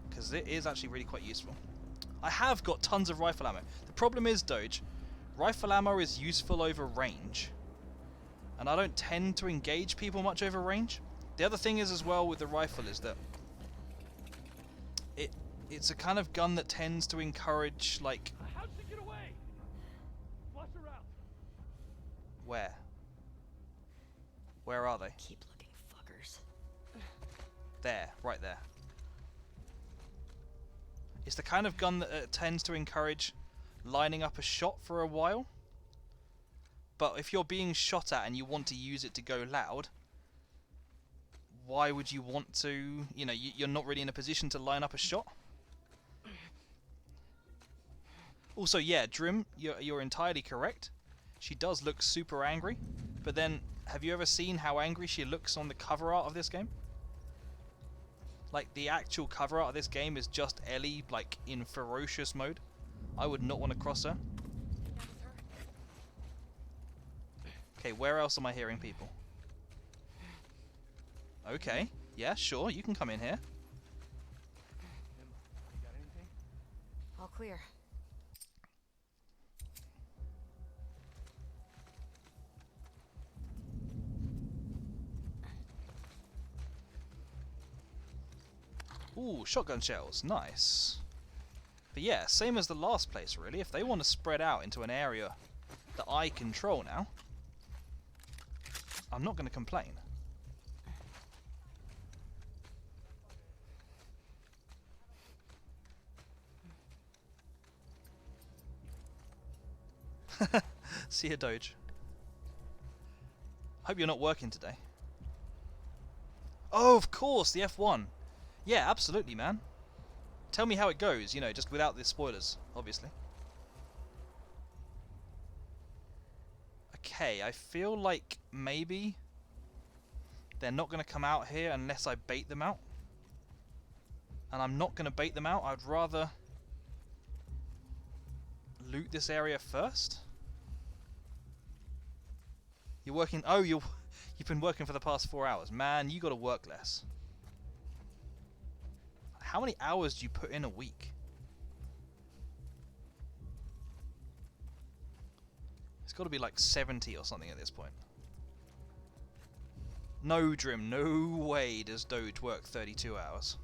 Speaker 1: Because it is actually really quite useful. I have got tons of rifle ammo. The problem is, Doge, rifle ammo is useful over range. And I don't tend to engage people much over range. The other thing is as well with the rifle is that it's a kind of gun that tends to encourage, like...
Speaker 6: How'd she get away? Flush her out.
Speaker 1: Where? Where are they?
Speaker 5: Keep looking, fuckers.
Speaker 1: There, right there. It's the kind of gun that tends to encourage lining up a shot for a while. But if you're being shot at and you want to use it to go loud, why would you want to... You know, you're not really in a position to line up a shot. Also, yeah, Drim, you're entirely correct. She does look super angry, but then have you ever seen how angry she looks on the cover art of this game? Like, the actual cover art of this game is just Ellie, like, in ferocious mode. I would not want to cross her. Okay, where else am I hearing people? Okay, yeah, sure, you can come in here.
Speaker 6: Emma, you got anything?
Speaker 5: All clear.
Speaker 1: Ooh, shotgun shells, nice. But yeah, same as the last place really. If they want to spread out into an area that I control now, I'm not going to complain. See you, Doge. Hope you're not working today. Oh, of course, the F1. Yeah, absolutely, man. Tell me how it goes, you know, just without the spoilers, obviously. Okay, I feel like maybe they're not going to come out here unless I bait them out. And I'm not going to bait them out. I'd rather loot this area first. You're working... Oh, you've been working for the past 4 hours. Man, you got to work less. How many hours do you put in a week? It's got to be like 70 or something at this point. No, Drim, no way does Doge work 32 hours.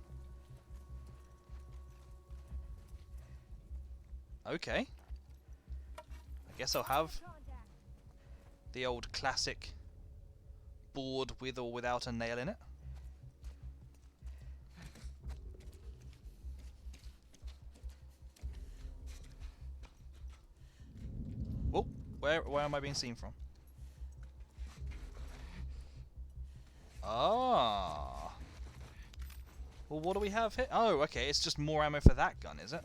Speaker 1: Okay. I guess I'll have the old classic board with or without a nail in it. Whoa, where am I being seen from? Ah. Well, what do we have here? Oh, okay, it's just more ammo for that gun, is it?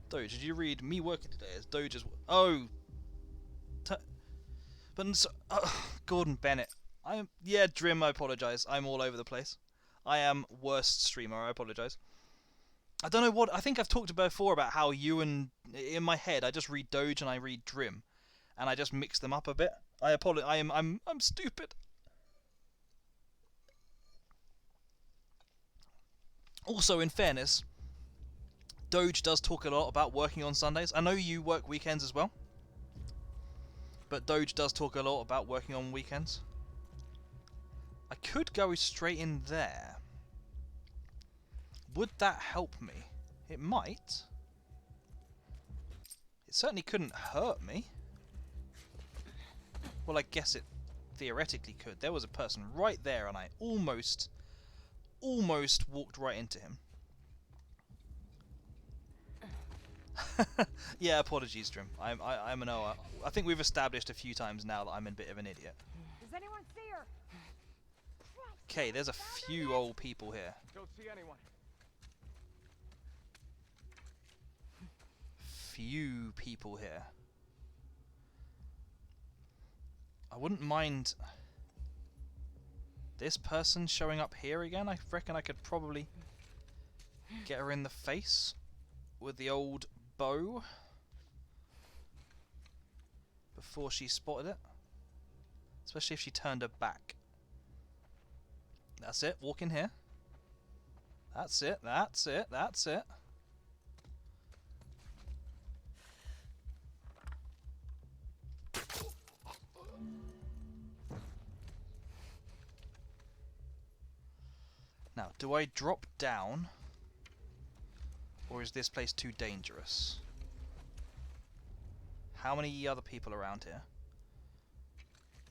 Speaker 1: Doge, did you read me working today as Doge as... Oh! But Gordon Bennett. Yeah, Drim, I apologise. I'm all over the place. I am worst streamer, I apologise. I don't know what... I think I've talked before about how you and... In my head, I just read Doge and I read Drim. And I just mix them up a bit. I apologise. I'm stupid. Also, in fairness... Doge does talk a lot about working on Sundays. I know you work weekends as well. But Doge does talk a lot about working on weekends. I could go straight in there. Would that help me? It might. It certainly couldn't hurt me. Well, I guess it theoretically could. There was a person right there and I almost walked right into him. Yeah, apologies, Drim. I'm an OA. I think we've established a few times now that I'm a bit of an idiot.
Speaker 4: Does anyone see her?
Speaker 1: Okay, there's a few old people here.
Speaker 6: Don't see anyone.
Speaker 1: Few people here. I wouldn't mind this person showing up here again. I reckon I could probably get her in the face with the old bow before she spotted it, especially if she turned her back. That's it, walk in here. That's it, that's it, that's it. Now, do I drop down? Or is this place too dangerous? How many other people around here?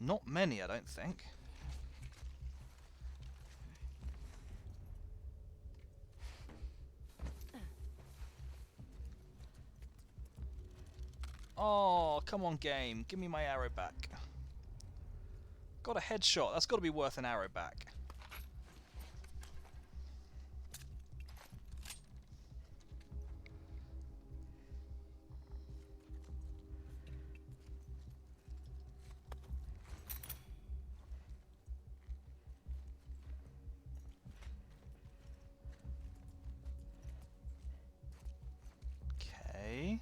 Speaker 1: Not many, I don't think. Oh, come on, game. Give me my arrow back. Got a headshot. That's got to be worth an arrow back. Okay.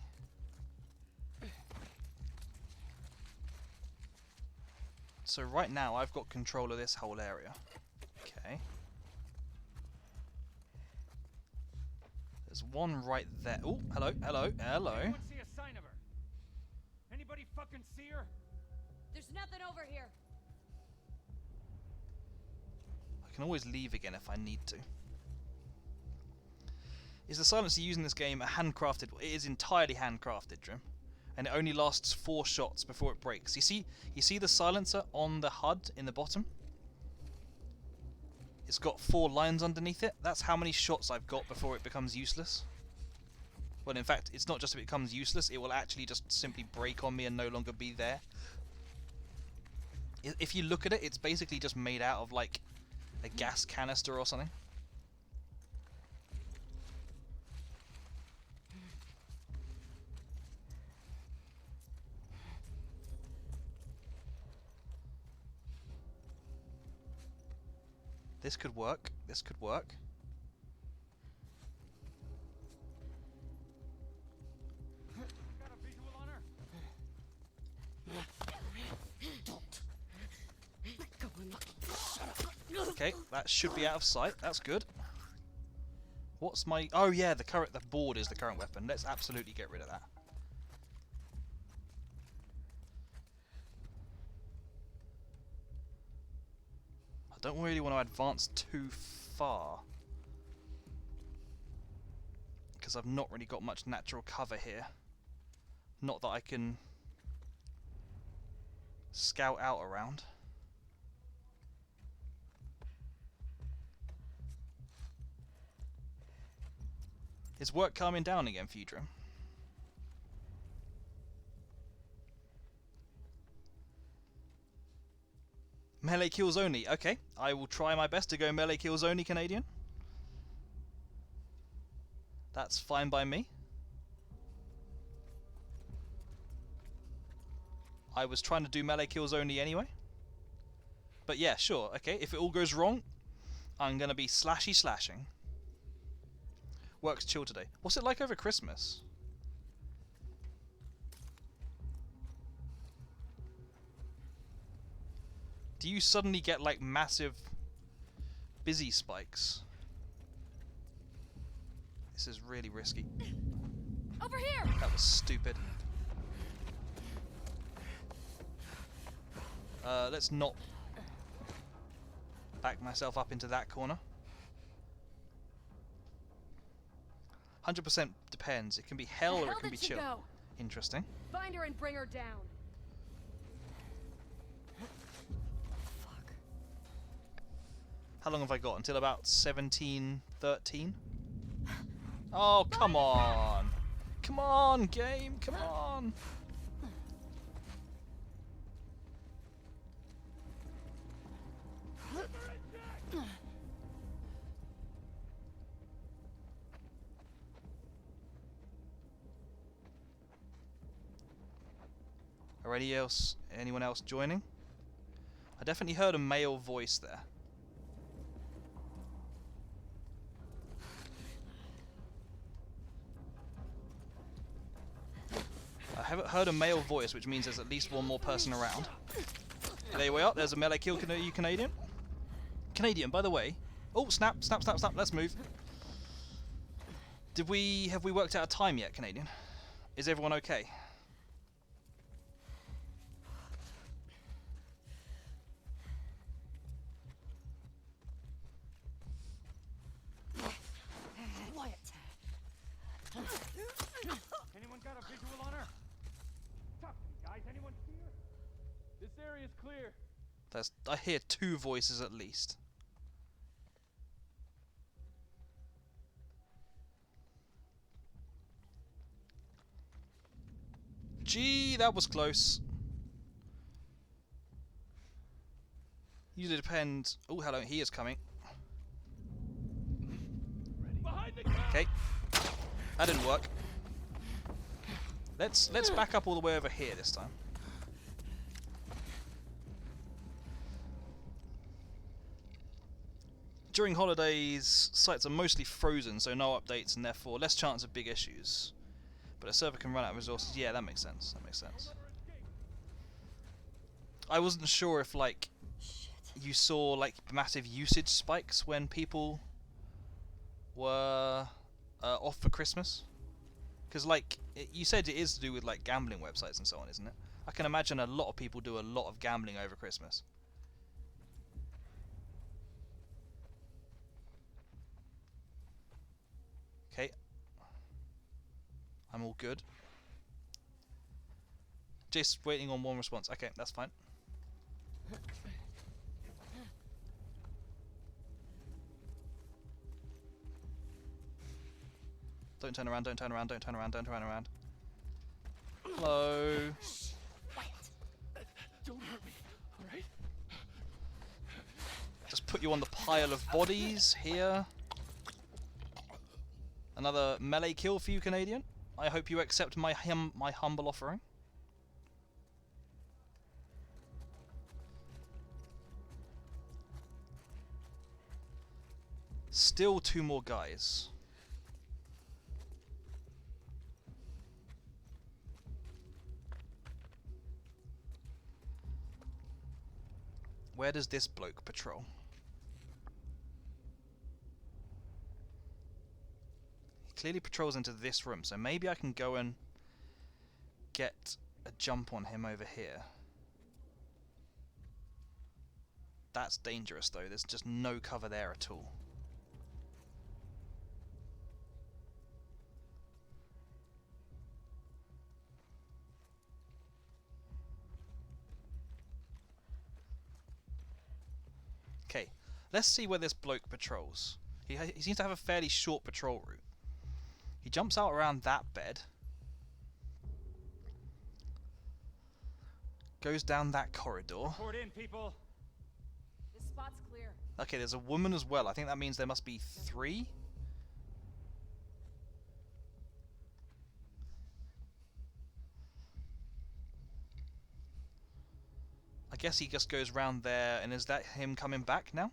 Speaker 1: So right now I've got control of this whole area. Okay. There's one right there. Oh, hello, hello, hello.
Speaker 6: Anyone see a sign of her? Anybody fucking see her?
Speaker 4: There's nothing over here.
Speaker 1: I can always leave again if I need to. Is the silencer used in this game a handcrafted? It is entirely handcrafted, Drim. And it only lasts 4 shots before it breaks. You see the silencer on the HUD in the bottom? It's got 4 lines underneath it. That's how many shots I've got before it becomes useless. Well, in fact, it's not just if it becomes useless, it will actually just simply break on me and no longer be there. If you look at it, it's basically just made out of like a gas canister or something. This could work. This could work.
Speaker 6: Got a visual on her?
Speaker 1: Okay, that should be out of sight. That's good. What's my... Oh yeah, the board is the current weapon. Let's absolutely get rid of that. I don't really want to advance too far, because I've not really got much natural cover here. Not that I can scout out around. Is work calming down again, Fudra? Melee kills only. Okay, I will try my best to go melee kills only, Canadian. That's fine by me. I was trying to do melee kills only anyway. But yeah, sure. Okay, if it all goes wrong, I'm going to be slashing. Work's chill today. What's it like over Christmas? Do you suddenly get like massive busy spikes? This is really risky.
Speaker 4: Over here!
Speaker 1: That was stupid. Let's not back myself up into that corner. 100% depends. It can be hell or it can be chill.
Speaker 4: Go?
Speaker 1: Interesting.
Speaker 4: Find her and bring her down.
Speaker 5: Fuck.
Speaker 1: How long have I got? Until about 17:13? Oh, come on! Come on, game! Come on! Anyone else joining? I definitely heard a male voice there. I haven't heard a male voice, which means there's at least one more person around. There we are. There's a melee kill. You Canadian? Canadian, by the way. Oh, snap, snap, snap, snap. Let's move. Have we worked out a time yet, Canadian? Is everyone okay?
Speaker 6: Anyone got a visual on her? Talk to me, guys. Anyone see her? This area's clear.
Speaker 1: I hear 2 voices at least. Gee, that was close. Usually depend. Oh, hello, he is coming.
Speaker 6: Behind the car!
Speaker 1: Okay, that didn't work. Let's back up all the way over here this time. During holidays, sites are mostly frozen, so no updates and therefore less chance of big issues. But a server can run out of resources. Yeah, that makes sense. That makes sense. I wasn't sure if like you saw like massive usage spikes when people were off for Christmas. Because like you said, it is to do with like gambling websites and so on, isn't it? I can imagine a lot of people do a lot of gambling over Christmas. Okay. I'm all good. Just waiting on one response. Okay, that's fine. Don't turn around, don't turn around, don't turn around, don't turn around. Hello.
Speaker 6: Don't hurt me, alright?
Speaker 1: Just put you on the pile of bodies here. Another melee kill for you, Canadian. I hope you accept my humble offering. Still 2 more guys. Where does this bloke patrol? He clearly patrols into this room, so maybe I can go and get a jump on him over here. That's dangerous though, there's just no cover there at all. Okay, let's see where this bloke patrols. He seems to have a fairly short patrol route. He jumps out around that bed. Goes down that corridor.
Speaker 6: Report in, people.
Speaker 2: This spot's clear.
Speaker 1: Okay, there's a woman as well. I think that means there must be 3. I guess he just goes round there, and is that him coming back now?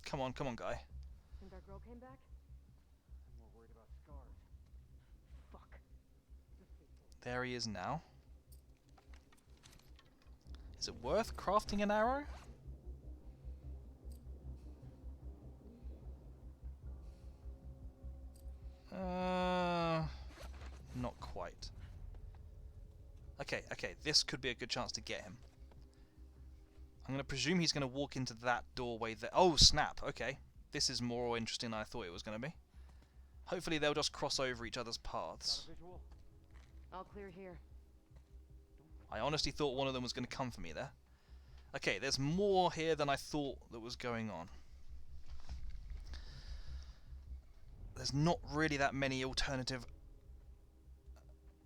Speaker 1: Come on, guy.
Speaker 5: Think our girl came back?
Speaker 6: I'm more worried about scars.
Speaker 5: Fuck.
Speaker 1: There he is now. Is it worth crafting an arrow? Not quite. Okay, this could be a good chance to get him. I'm going to presume he's going to walk into that doorway there. Oh, snap, okay. This is more interesting than I thought it was going to be. Hopefully they'll just cross over each other's paths.
Speaker 6: Visual.
Speaker 5: All clear here.
Speaker 1: I honestly thought one of them was going to come for me there. Okay, there's more here than I thought that was going on. There's not really that many alternative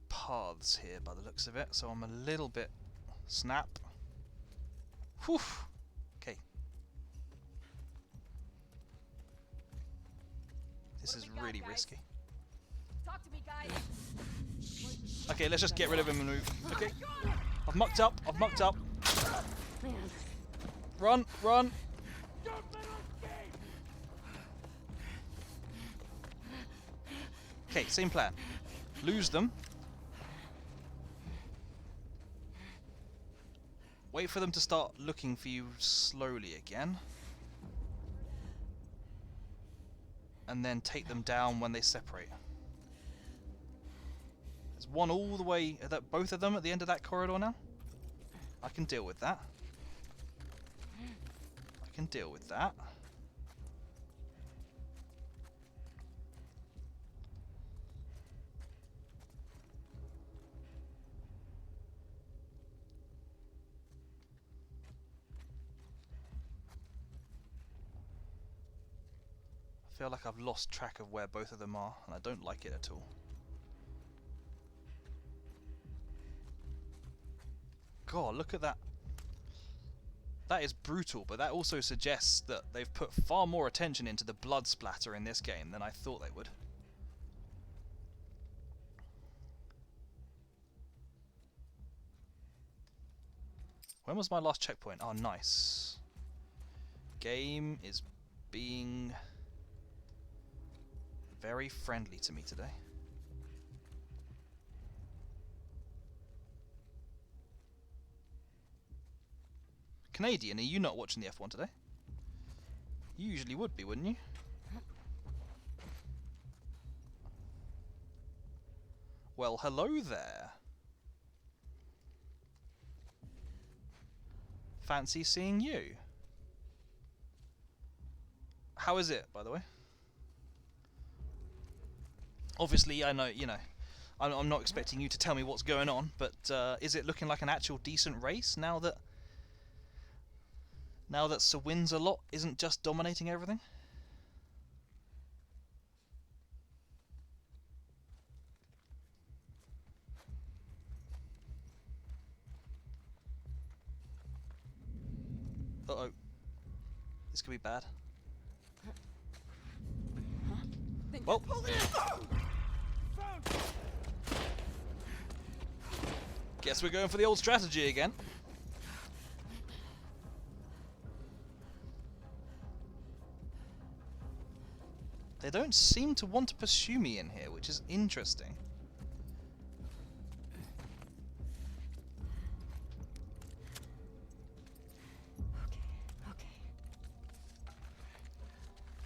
Speaker 1: paths here by the looks of it, so I'm a little bit... Snap. Whew. Okay. This
Speaker 2: What
Speaker 1: is
Speaker 2: do we got,
Speaker 1: really
Speaker 2: guys?
Speaker 1: risky.
Speaker 2: Talk to me, guys.
Speaker 1: Okay, let's just get rid of him and move. Okay. I've mucked up.
Speaker 5: Man,
Speaker 1: Run.
Speaker 6: Don't let her escape!
Speaker 1: Okay, same plan. Lose them. Wait for them to start looking for you slowly again. And then take them down when they separate. There's one all the way... Are that both of them at the end of that corridor now? I can deal with that. feel like I've lost track of where both of them are, and I don't like it at all. God, look at that. That is brutal, but that also suggests that they've put far more attention into the blood splatter in this game than I thought they would. When was my last checkpoint? Oh, nice. Game is being very friendly to me today. Canadian, are you not watching the F1 today? You usually would be, wouldn't you? Well, hello there. Fancy seeing you. How is it, by the way? Obviously, I know, you know, I'm not expecting you to tell me what's going on, but is it looking like an actual decent race now that Sir Wins-A-Lot isn't just dominating everything? Uh-oh. This could be bad. Well. Guess we're going for the old strategy again. They don't seem to want to pursue me in here, which is interesting.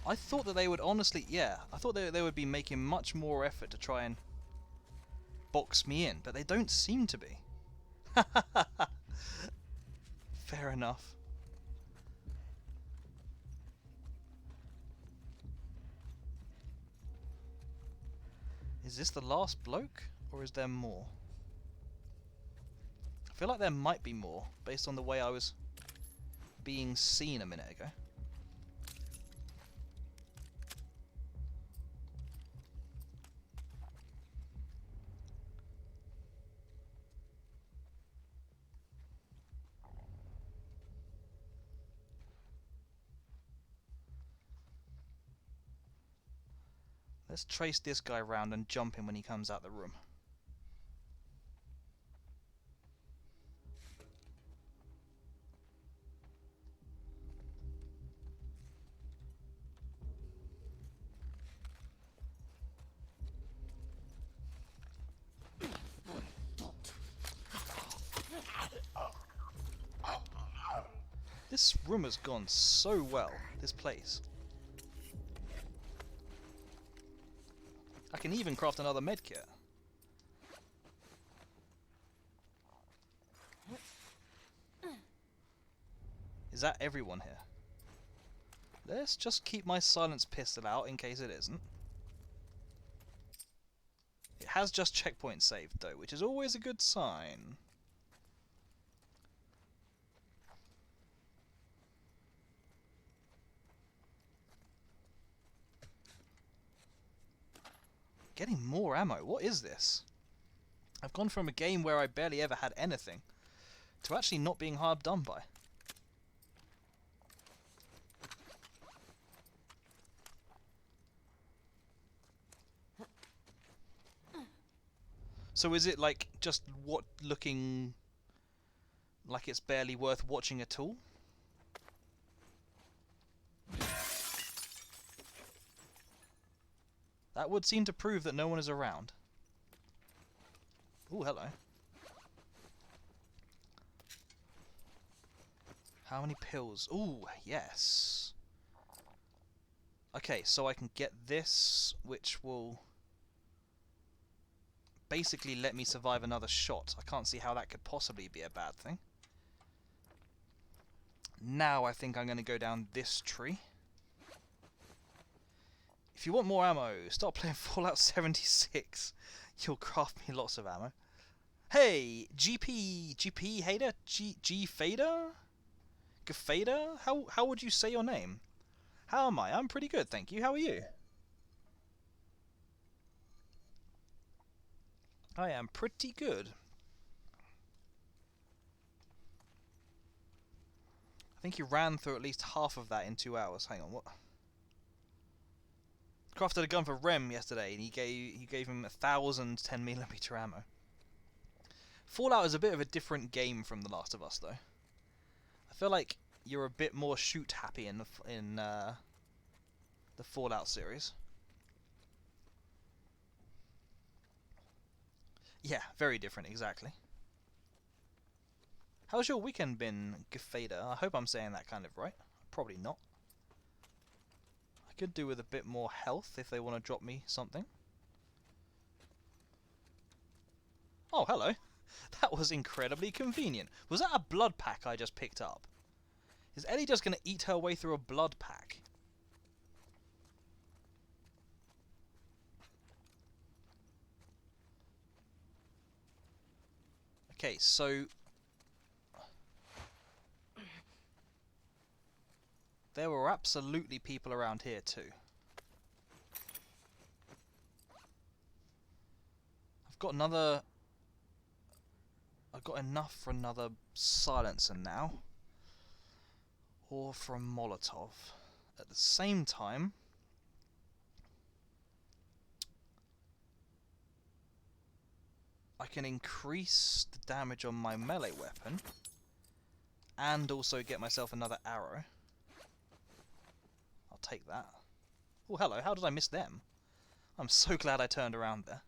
Speaker 1: I thought that they would honestly, yeah, I thought they would be making much more effort to try and box me in, but they don't seem to be. Fair enough. Is this the last bloke, or is there more? I feel like there might be more, based on the way I was being seen a minute ago. Let's trace this guy around and jump him when he comes out the room. This room has gone so well, this place. I can even craft another medkit. Is that everyone here? Let's just keep my silence pistol out in case it isn't. It has just checkpoint saved though, which is always a good sign. Getting more ammo. What is this? I've gone from a game where I barely ever had anything to actually not being hard done by. So is it like just looking like it's barely worth watching at all? That would seem to prove that no one is around. Ooh, hello. How many pills? Ooh, yes. Okay, so I can get this, which will basically let me survive another shot. I can't see how that could possibly be a bad thing. Now I think I'm going to go down this tree. If you want more ammo, start playing Fallout 76. You'll craft me lots of ammo. Hey, GP Hater? G Fader? Gfader? How would you say your name? How am I? I'm pretty good, thank you. How are you? I am pretty good. I think you ran through at least half of that in 2 hours. Hang on, what? Crafted a gun for Rem yesterday, and he gave him 1,000 10mm ammo. Fallout is a bit of a different game from The Last of Us, though. I feel like you're a bit more shoot happy in the Fallout series. Yeah, very different, exactly. How's your weekend been, Gefada? I hope I'm saying that kind of right. Probably not. I could do with a bit more health if they want to drop me something. Oh, hello. That was incredibly convenient. Was that a blood pack I just picked up? Is Ellie just going to eat her way through a blood pack? Okay, so... there were absolutely people around here too. I've got enough for another silencer now. Or for a Molotov. At the same time, I can increase the damage on my melee weapon and also get myself another arrow. I'll take that. Oh, hello, how did I miss them? I'm so glad I turned around there.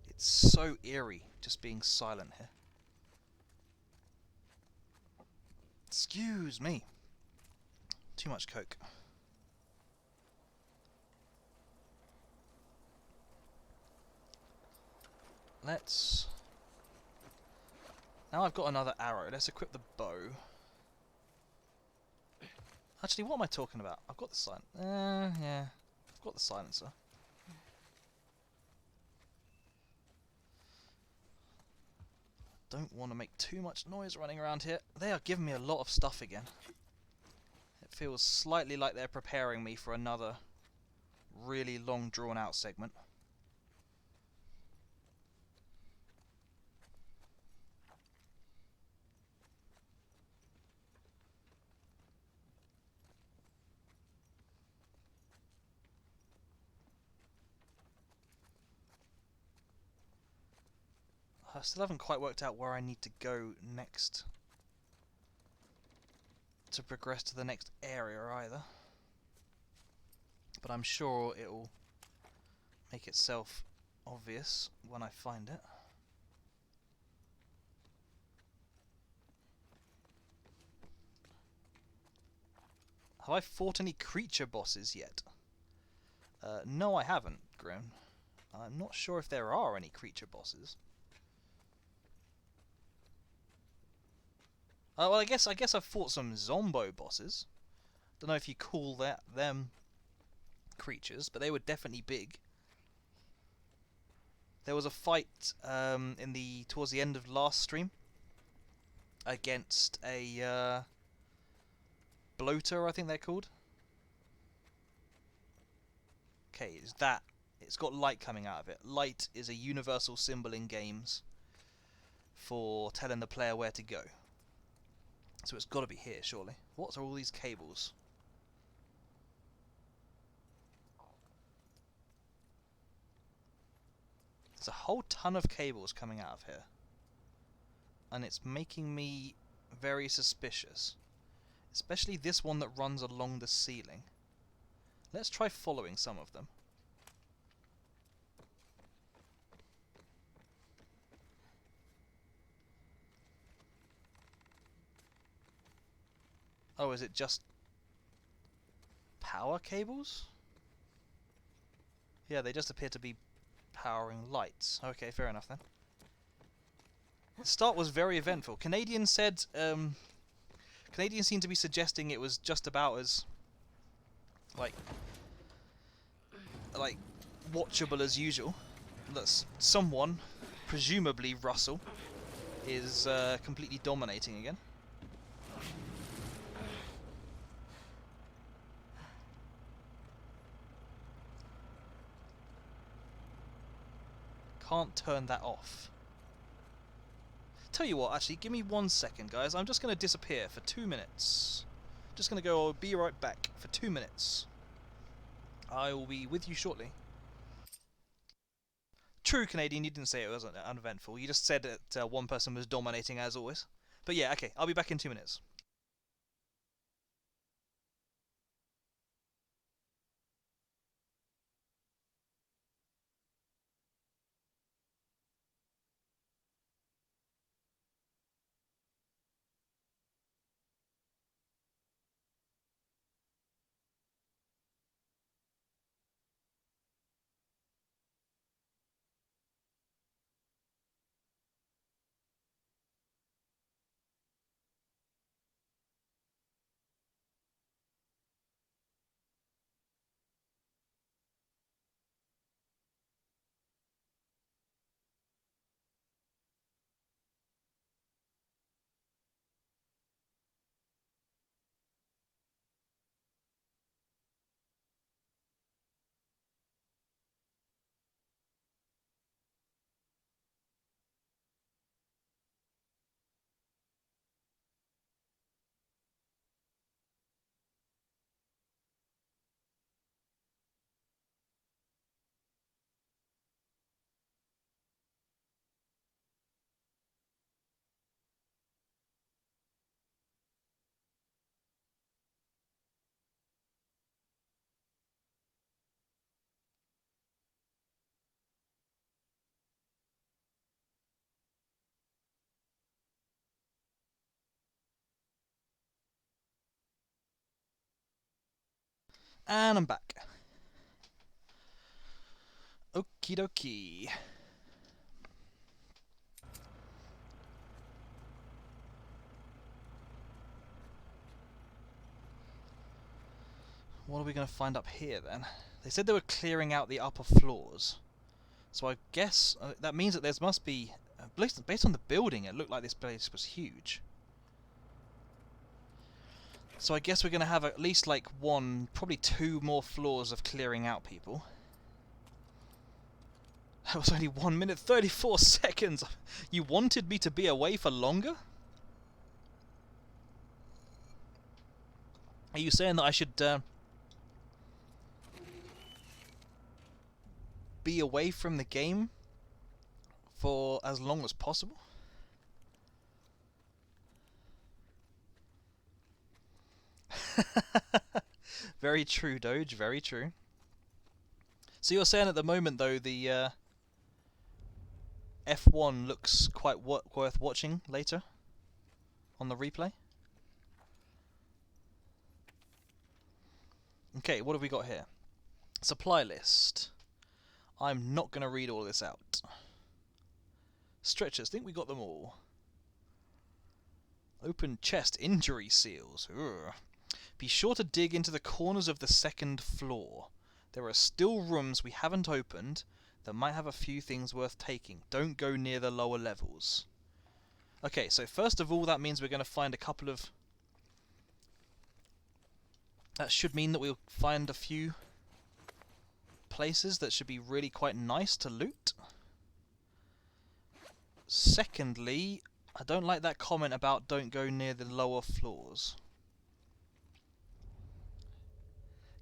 Speaker 1: It's so eerie just being silent here. Excuse me. Too much coke. Let's... now I've got another arrow. Let's equip the bow. Actually, what am I talking about? I've got the yeah. I've got the silencer. Don't want to make too much noise running around here. They are giving me a lot of stuff again. It feels slightly like they're preparing me for another really long drawn out segment. I still haven't quite worked out where I need to go next to progress to the next area either. But I'm sure it'll make itself obvious when I find it. Have I fought any creature bosses yet? No, I haven't, Grim. I'm not sure if there are any creature bosses. Well, I guess I've fought some Zombo bosses. Don't know if you call them creatures, but they were definitely big. There was a fight towards the end of last stream against a bloater, I think they're called. Okay, is that? It's got light coming out of it. Light is a universal symbol in games for telling the player where to go. So it's got to be here, surely. What are all these cables? There's a whole ton of cables coming out of here. And it's making me very suspicious. Especially this one that runs along the ceiling. Let's try following some of them. Oh, is it just power cables? Yeah, they just appear to be powering lights. Okay, fair enough then. The start was very eventful. Canadians seem to be suggesting it was just about as like watchable as usual. That someone, presumably Russell, is completely dominating again. Can't turn that off. Tell you what, actually, give me 1 second, guys. I'm just going to disappear for 2 minutes. Just going to go, I'll be right back for 2 minutes. I will be with you shortly. True, Canadian, you didn't say it was uneventful. You just said that one person was dominating as always. But yeah, okay, I'll be back in 2 minutes. And I'm back. Okie dokie. What are we going to find up here then? They said they were clearing out the upper floors. So I guess that means that there must be... based on the building, it looked like this place was huge. So I guess we're going to have at least like one, probably 2 more floors of clearing out people. That was only 1 minute 34 seconds! You wanted me to be away for longer? Are you saying that I should be away from the game for as long as possible? Very true, Doge, very true. So you're saying at the moment, though, the F1 looks quite worth watching later on the replay? Okay, what have we got here? Supply list. I'm not going to read all this out. Stretchers, think we got them all. Open chest injury seals. Ugh. Be sure to dig into the corners of the 2nd floor. There are still rooms we haven't opened that might have a few things worth taking. Don't go near the lower levels. Okay, so first of all, that means we're going to find a couple of... That should mean that we'll find a few places that should be really quite nice to loot. Secondly, I don't like that comment about don't go near the lower floors.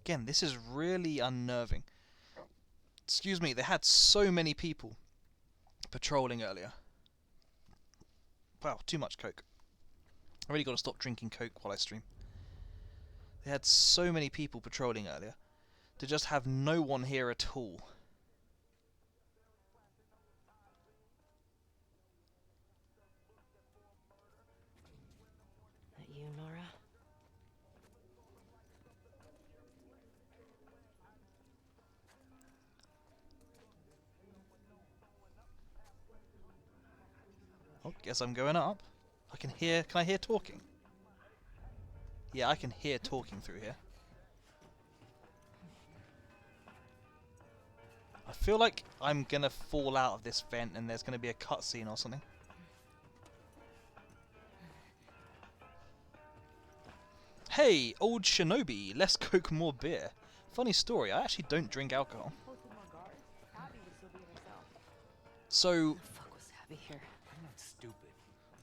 Speaker 1: Again, this is really unnerving. Excuse me, they had so many people patrolling earlier. Wow, too much Coke. I really got to stop drinking Coke while I stream. They had so many people patrolling earlier to just have no one here at all.
Speaker 5: That you, Nora?
Speaker 1: Oh, guess I'm going up. Can I hear talking? Yeah, I can hear talking through here. I feel like I'm gonna fall out of this vent and there's gonna be a cutscene or something. Hey, old shinobi, less coke, more beer. Funny story, I actually don't drink alcohol.
Speaker 5: Posted more guards. Abby would still be herself.
Speaker 1: So,
Speaker 5: Fuck was Abby here?
Speaker 3: I'm not stupid.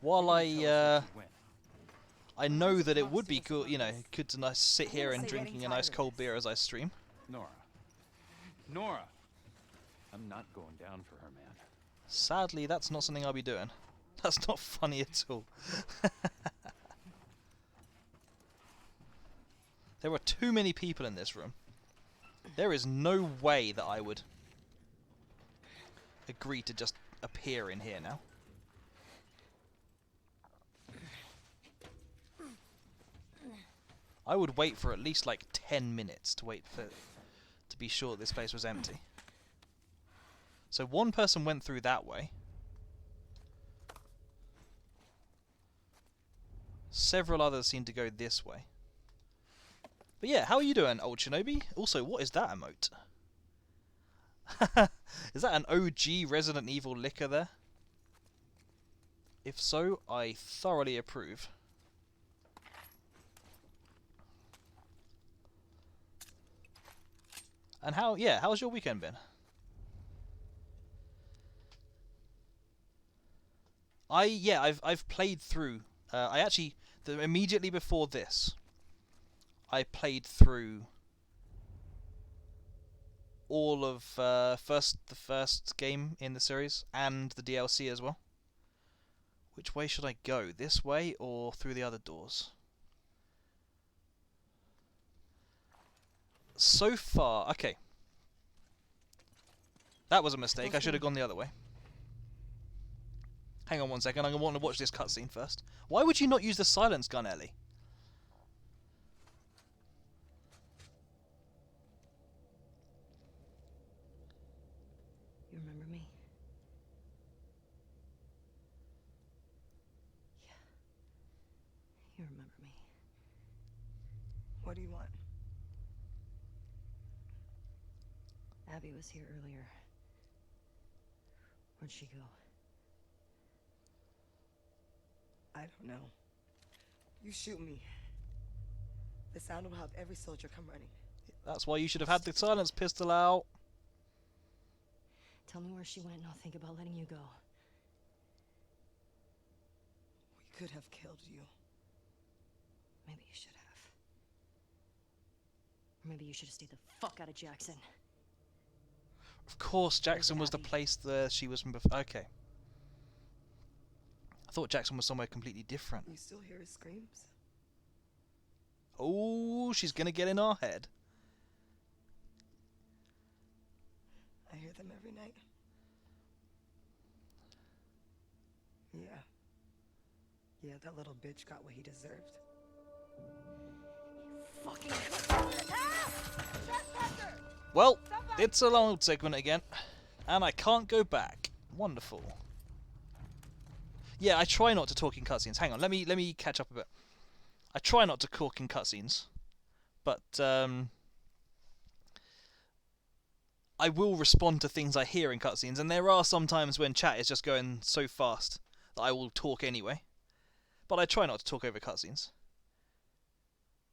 Speaker 1: while
Speaker 3: Tell us where she went.
Speaker 1: I know that it would be cool, you know, good to nice sit here and drinking a nice cold beer as I stream.
Speaker 3: Nora. Nora! I'm not going down for her, man.
Speaker 1: Sadly, that's not something I'll be doing. That's not funny at all. There are too many people in this room. There is no way that I would agree to just appear in here now. I would wait for at least like 10 minutes to be sure this place was empty. So one person went through that way. Several others seem to go this way. But yeah, how are you doing, old shinobi? Also, what is that emote? Is that an OG Resident Evil liquor there? If so, I thoroughly approve. And how's your weekend been? I've played through. Immediately before this, I played through all of the first game in the series and the DLC as well. Which way should I go? This way or through the other doors? So far, okay. That was a mistake. I should have gone the other way. Hang on one second. I'm going to want to watch this cutscene first. Why would you not use the silence gun, Ellie?
Speaker 5: You remember me? Yeah. You remember me.
Speaker 7: What do you want?
Speaker 5: Abby was here earlier. Where'd she go?
Speaker 7: I don't know. You shoot me. The sound will have every soldier come running.
Speaker 1: That's why you should have had the silence pistol out.
Speaker 5: Tell me where she went and I'll think about letting you go.
Speaker 7: We could have killed you.
Speaker 5: Maybe you should have. Or maybe you should have stayed the fuck out of Jackson.
Speaker 1: Of course, Jackson was the place that she was from before. Okay. I thought Jackson was somewhere completely different.
Speaker 7: You still hear his screams?
Speaker 1: Oh, she's gonna get in our head.
Speaker 7: I hear them every night. Yeah. Yeah, that little bitch got what he deserved.
Speaker 5: Fucking
Speaker 1: Well, it's a long segment again, and I can't go back. Wonderful. Yeah, I try not to talk in cutscenes. Hang on, let me catch up a bit. I try not to talk in cutscenes, but I will respond to things I hear in cutscenes, and there are some times when chat is just going so fast that I will talk anyway. But I try not to talk over cutscenes.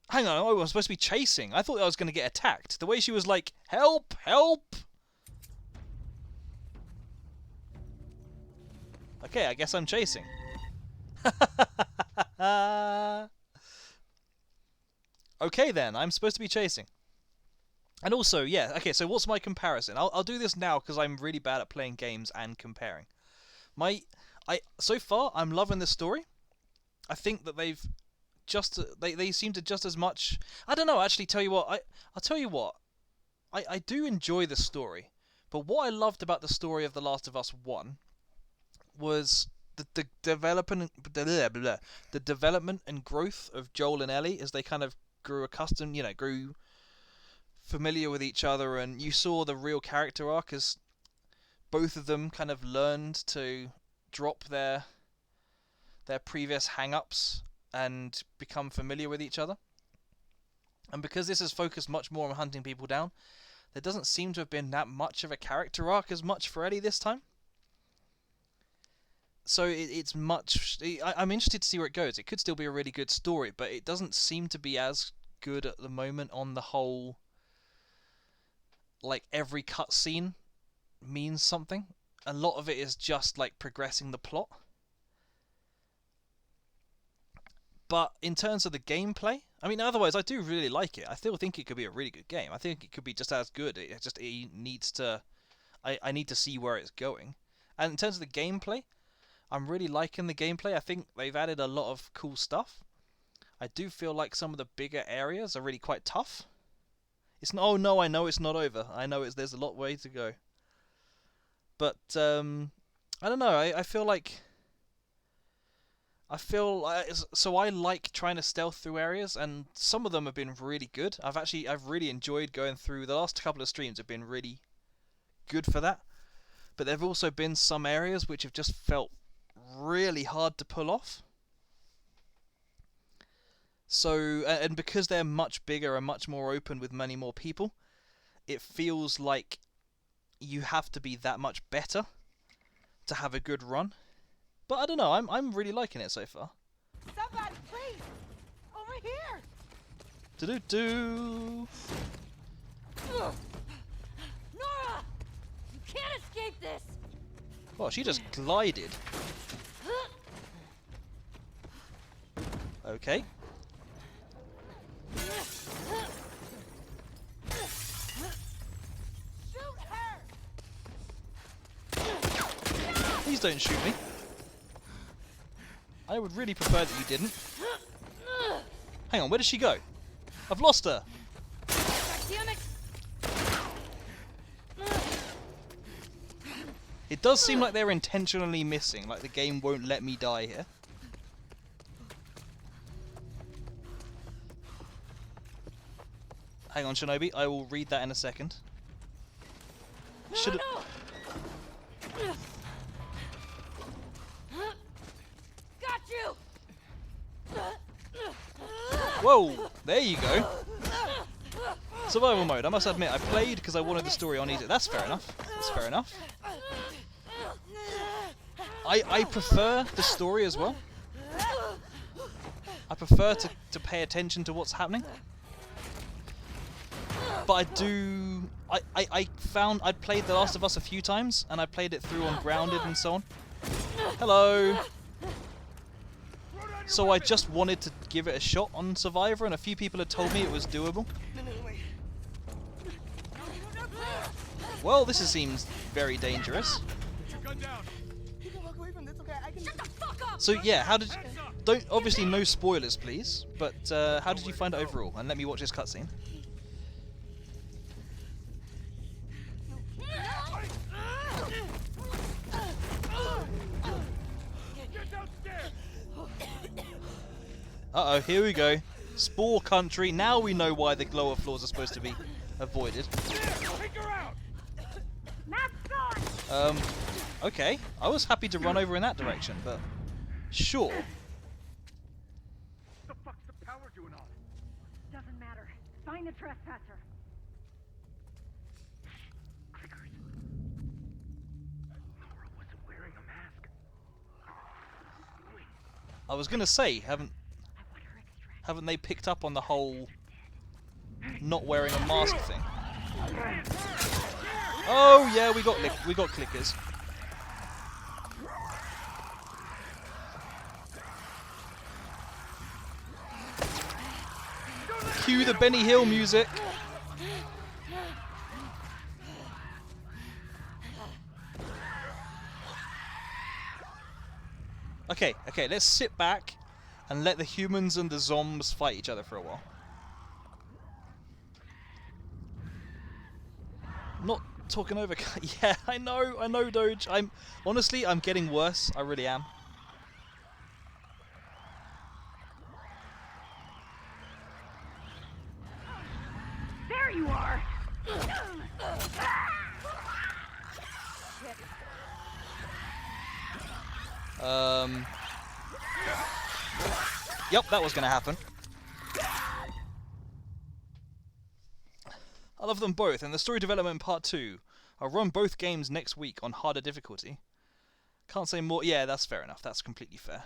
Speaker 1: Hang on, I was supposed to be chasing. I thought I was going to get attacked. The way she was like, help, help! Okay, I guess I'm chasing. Okay then, I'm supposed to be chasing. And also, yeah, okay, so what's my comparison? I'll do this now because I'm really bad at playing games and comparing. So far, I'm loving the story. I think that they seem to just as much. I don't know. Actually, tell you what. I'll tell you what. I do enjoy the story, but what I loved about the story of The Last of Us 1 was the development and growth of Joel and Ellie as they kind of grew familiar with each other, and you saw the real character arc as both of them kind of learned to drop their previous hang-ups and become familiar with each other. And because this is focused much more on hunting people down, there doesn't seem to have been that much of a character arc as much for Ellie this time. So it's much... I'm interested to see where it goes. It could still be a really good story, but it doesn't seem to be as good at the moment on the whole... Like, every cutscene means something. A lot of it is just, like, progressing the plot. But in terms of the gameplay, I mean, otherwise, I do really like it. I still think it could be a really good game. I think it could be just as good. It needs to... I need to see where it's going. And in terms of the gameplay, I'm really liking the gameplay. I think they've added a lot of cool stuff. I do feel like some of the bigger areas are really quite tough. It's not... Oh, no, I know it's not over. I know there's a lot way to go. But, I don't know. I feel like... So I like trying to stealth through areas, and some of them have been really good. I've really enjoyed going through. The last couple of streams have been really good for that. But there have also been some areas which have just felt really hard to pull off. So, and because they're much bigger and much more open with many more people, it feels like you have to be that much better to have a good run. But I don't know, I'm really liking it so far.
Speaker 4: Somebody, please! Over here!
Speaker 1: Do-do-do!
Speaker 4: Nora! You can't escape this!
Speaker 1: Oh, she just glided. Okay.
Speaker 4: Shoot her!
Speaker 1: Please don't shoot me. I would really prefer that you didn't. Hang on, where did she go? I've lost her.
Speaker 4: Damn it!
Speaker 1: It does seem like they're intentionally missing, like the game won't let me die here. Hang on, Shinobi, I will read that in a second. Should
Speaker 4: Got you!
Speaker 1: Whoa! There you go. Survival mode. I must admit, I played because I wanted the story on easy. That's fair enough. That's fair enough. I prefer the story as well. I prefer to pay attention to what's happening. But I do... I found... I'd played The Last of Us a few times, and I played it through on Grounded and so on. Hello! So I just wanted to give it a shot on Survivor, and a few people had told me it was doable. Well, this seems very dangerous.
Speaker 3: Put your gun down.
Speaker 7: You can walk away from this, okay? I can...
Speaker 4: Shut the fuck up!
Speaker 1: So yeah, how did... Don't... Obviously no spoilers, please. But how did you find it overall? And let me watch this cutscene. Uh-oh, here we go. Spore country. Now we know why the lower floors are supposed to be avoided.
Speaker 6: Take her out!
Speaker 1: Okay. I was happy to run over in that direction, but... Sure.
Speaker 6: What the fuck's the power doing on?
Speaker 4: Doesn't matter. Find the trespasser.
Speaker 6: Clickers. Nora wasn't wearing a mask.
Speaker 1: I was gonna say, haven't they picked up on the whole not wearing a mask thing? Oh yeah, we got clickers. Cue the Benny Hill music. Okay, let's sit back and let the humans and the zombies fight each other for a while. Not talking over... Yeah, I know, Doge. Honestly, I'm getting worse. I really am.
Speaker 4: There you are!
Speaker 1: Yep, that was gonna happen. I love them both, and the story development part 2. I'll run both games next week on harder difficulty. Can't say more. Yeah, that's fair enough. That's completely fair.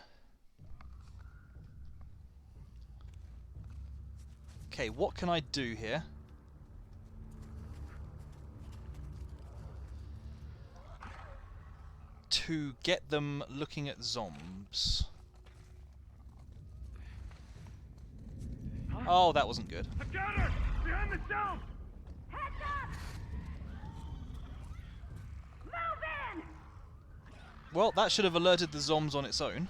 Speaker 1: Okay, what can I do here? To get them looking at zombies. Oh, that wasn't good.
Speaker 6: I got her! Behind the stone!
Speaker 4: Heads up! Move in!
Speaker 1: Well, that should have alerted the zombies on its own.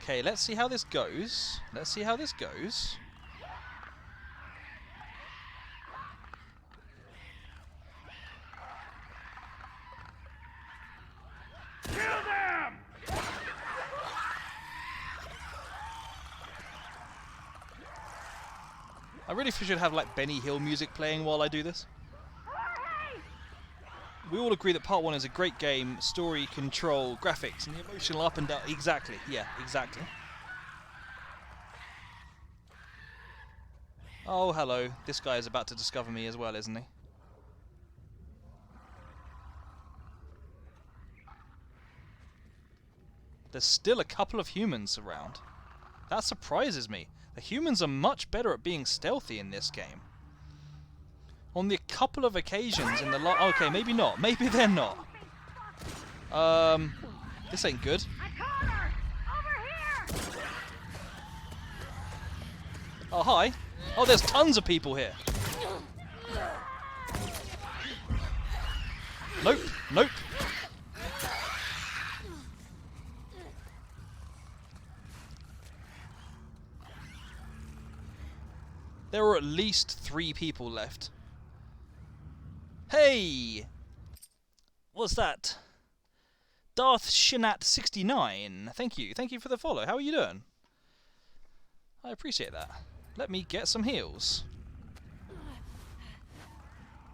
Speaker 1: Okay, let's see how this goes. Let's see how this goes.
Speaker 6: Kill them!
Speaker 1: I really should have like Benny Hill music playing while I do this. We all agree that part 1 is a great game, story, control, graphics, and the emotional up and down. Exactly, yeah, exactly. Oh, hello. This guy is about to discover me as well, isn't he? There's still a couple of humans around. That surprises me. The humans are much better at being stealthy in this game. On the couple of occasions in the okay, maybe not. Maybe they're not. This ain't good.
Speaker 4: I caught her! Over here!
Speaker 1: Oh, hi. Oh, there's tons of people here. Nope, nope. There are at least 3 people left. Hey! What's that? Darth Shinat69. Thank you. Thank you for the follow. How are you doing? I appreciate that. Let me get some heals.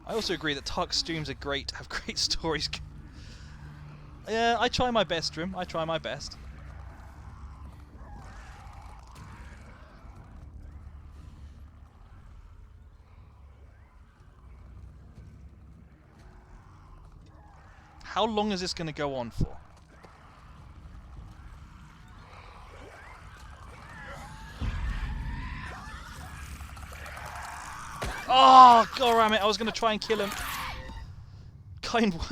Speaker 1: I also agree that Tark streams are great, have great stories. Yeah, I try my best, Drim. I try my best. How long is this going to go on for? Oh, god damn it, I was going to try and kill him.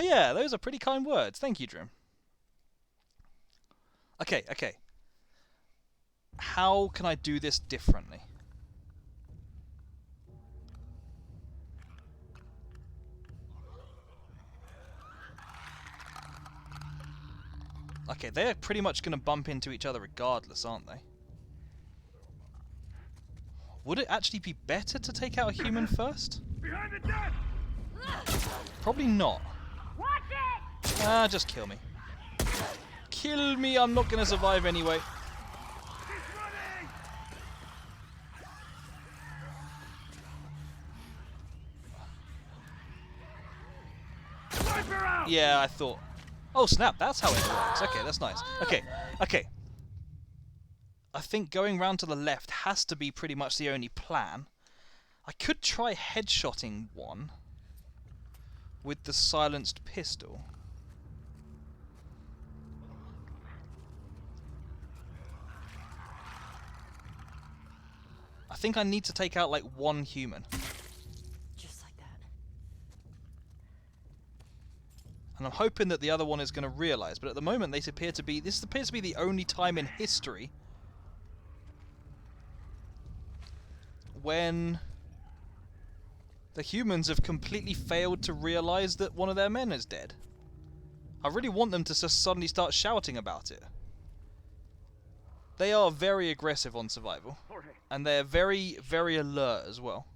Speaker 1: Yeah, those are pretty kind words. Thank you, Drim. Okay, okay. How can I do this differently? Okay, they're pretty much going to bump into each other regardless, aren't they? Would it actually be better to take out a human first?
Speaker 6: Behind the desk!
Speaker 1: Probably not.
Speaker 4: Watch it!
Speaker 1: Ah, just kill me. Kill me, I'm not going to survive anyway.
Speaker 6: He's running! Sniper out!
Speaker 1: Yeah, I thought. Oh snap, that's how it works. Okay, that's nice. Okay, okay. I think going round to the left has to be pretty much the only plan. I could try headshotting one with the silenced pistol. I think I need to take out like one human.
Speaker 5: Just like that.
Speaker 1: And I'm hoping that the other one is going to realise, but at the moment this appears to be the only time in history when the humans have completely failed to realise that one of their men is dead. I really want them to just suddenly start shouting about it. They are very aggressive on survival, and they're very, very alert as well.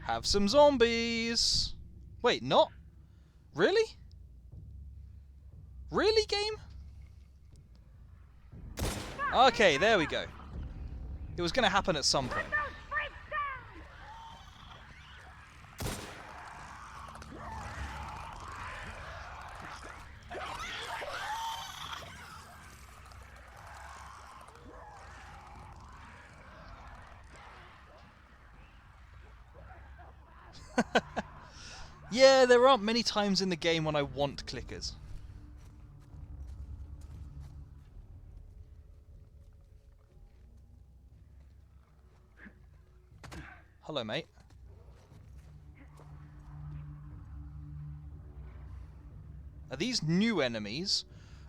Speaker 1: Have some zombies! Wait, not? Really? Really, game? Okay, there we go. It was going to happen at some point.
Speaker 4: Those
Speaker 1: Yeah, there aren't many times in the game when I want clickers. Hello, mate. Are these new enemies,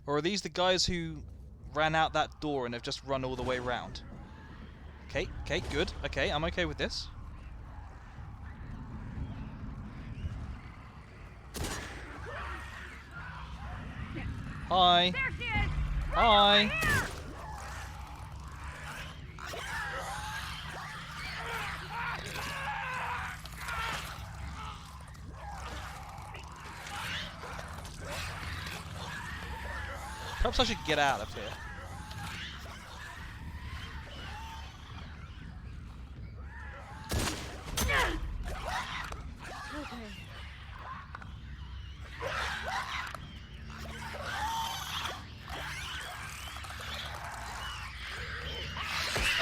Speaker 1: or are these the guys who ran out that door and have just run all the way round? Okay, okay, good. Okay, I'm okay with this. Hi.
Speaker 4: There she is!
Speaker 1: Hi. Perhaps I should get out of here.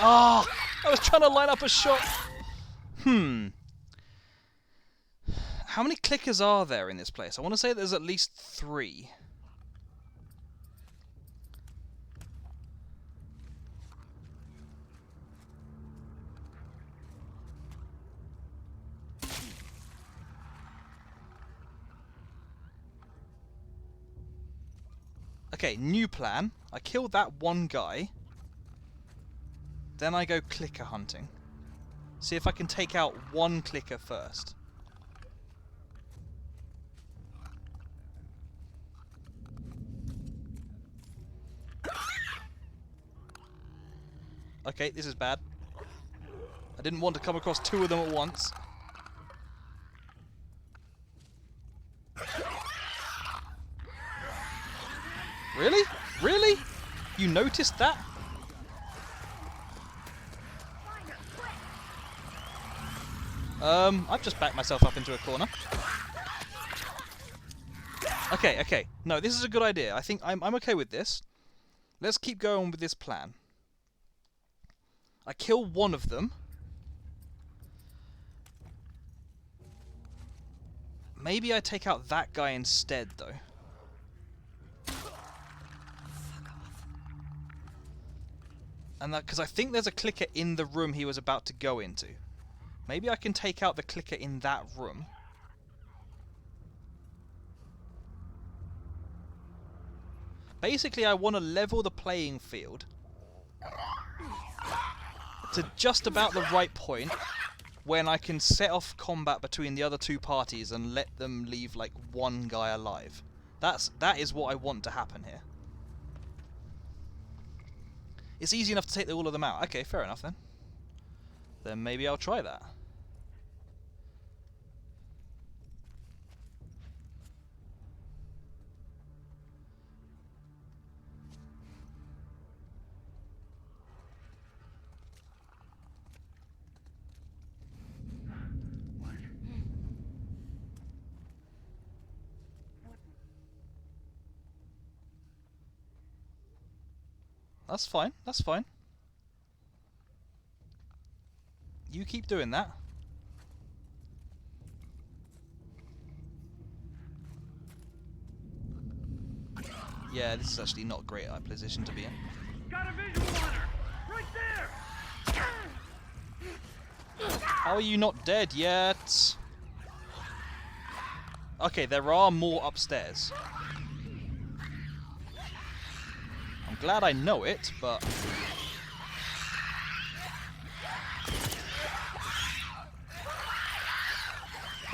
Speaker 1: Ah! I was trying to line up a shot. How many clickers are there in this place? I want to say there's at least 3. Okay, new plan. I kill that one guy. Then I go clicker hunting. See if I can take out one clicker first. Okay, this is bad. I didn't want to come across 2 of them at once. Really? Really? You noticed that? I've just backed myself up into a corner. Okay, okay. No, this is a good idea. I think I'm okay with this. Let's keep going with this plan. I kill one of them. Maybe I take out that guy instead, though. And that, because I think there's a clicker in the room he was about to go into. Maybe I can take out the clicker in that room. Basically, I want to level the playing field to just about the right point when I can set off combat between the other 2 parties and let them leave like one guy alive. That is what I want to happen here. It's easy enough to take all of them out. Okay, fair enough then. Then maybe I'll try that. That's fine, that's fine. You keep doing that. Yeah, this is actually not a great position to be in.
Speaker 6: Got a visual on her! Right there!
Speaker 1: How are you not dead yet? Okay, there are more upstairs. I'm glad I know it, but...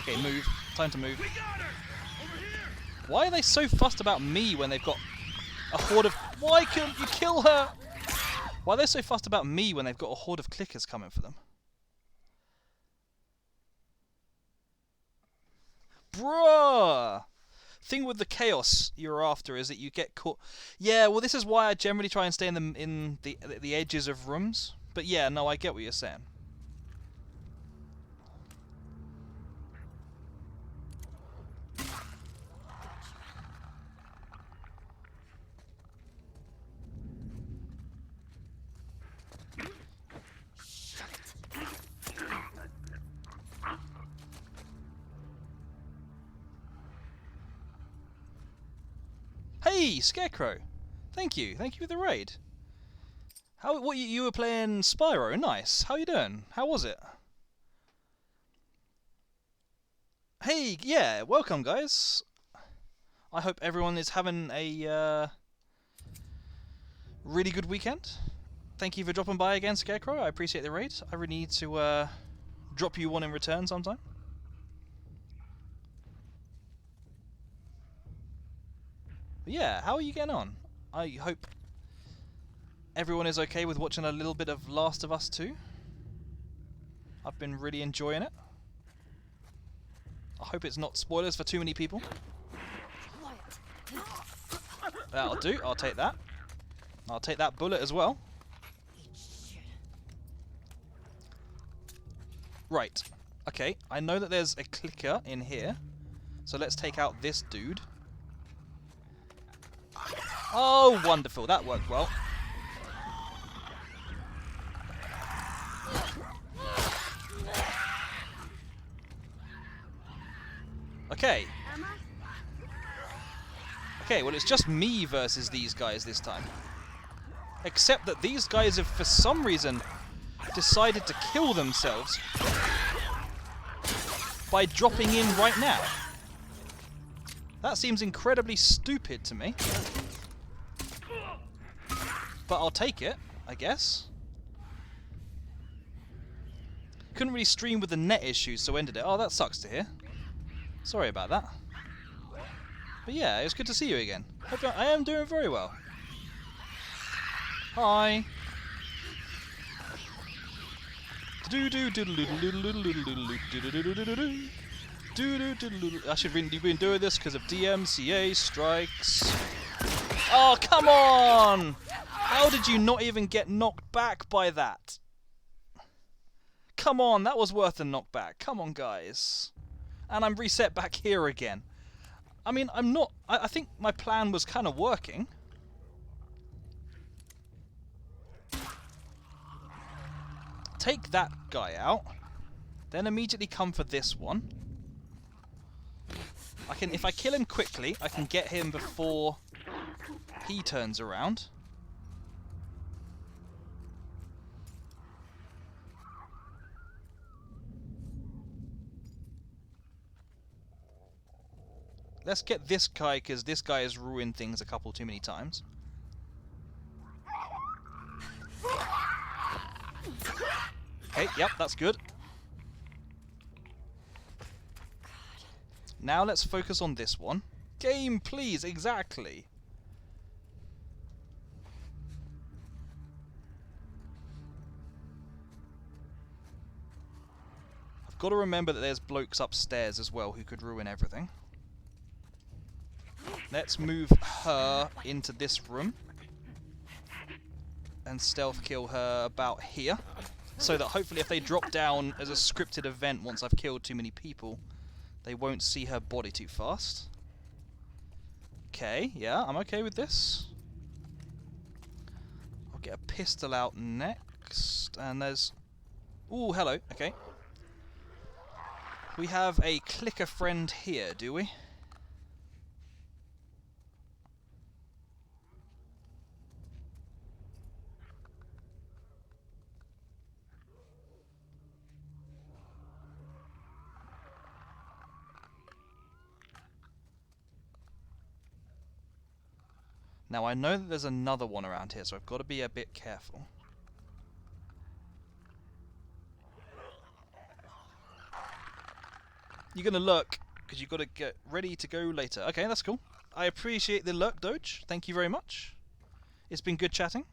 Speaker 1: Okay, move. Time to move.
Speaker 6: We got her! Over here!
Speaker 1: Why are they so fussed about me when they've got a horde of... Why couldn't you kill her? Why are they so fussed about me when they've got a horde of clickers coming for them? Bruh! Thing with the chaos you're after is that you get caught. Yeah, well, this is why I generally try and stay in the edges of rooms. But yeah, no, I get what you're saying. Hey, Scarecrow. Thank you for the raid. You were playing Spyro? Nice. How you doing? How was it? Hey, yeah, welcome guys. I hope everyone is having a really good weekend. Thank you for dropping by again, Scarecrow. I appreciate the raid. I really need to drop you one in return sometime. But yeah, how are you getting on? I hope everyone is okay with watching a little bit of Last of Us 2. I've been really enjoying it. I hope it's not spoilers for too many people. That'll do. I'll take that. I'll take that bullet as well. Right. Okay. I know that there's a clicker in here. So let's take out this dude. Oh, wonderful. That worked well. Okay. Okay, well it's just me versus these guys this time. Except that these guys have, for some reason, decided to kill themselves by dropping in right now. That seems incredibly stupid to me. But I'll take it, I guess. Couldn't really stream with the net issues, so ended it. Oh, that sucks to hear. Sorry about that. But yeah, it was good to see you again. I am doing very well. Hi. I should really been doing this because of DMCA strikes. Oh, come on! How did you not even get knocked back by that? Come on, that was worth a knockback. Come on, guys. And I'm reset back here again. I mean, I think my plan was kind of working. Take that guy out. Then immediately come for this one. If I kill him quickly, I can get him before he turns around. Let's get this guy, because this guy has ruined things a couple too many times. Okay, yep, that's good. Now let's focus on this one. Game, please, exactly. I've got to remember that there's blokes upstairs as well who could ruin everything. Let's move her into this room and stealth kill her about here, so that hopefully if they drop down as a scripted event once I've killed too many people, they won't see her body too fast. Okay, yeah, I'm okay with this. I'll get a pistol out next, and there's... Ooh, hello, okay. We have a clicker friend here, do we? Now I know that there's another one around here, so I've got to be a bit careful. You're going to lurk, because you've got to get ready to go later. Okay, that's cool. I appreciate the lurk, Doge. Thank you very much. It's been good chatting.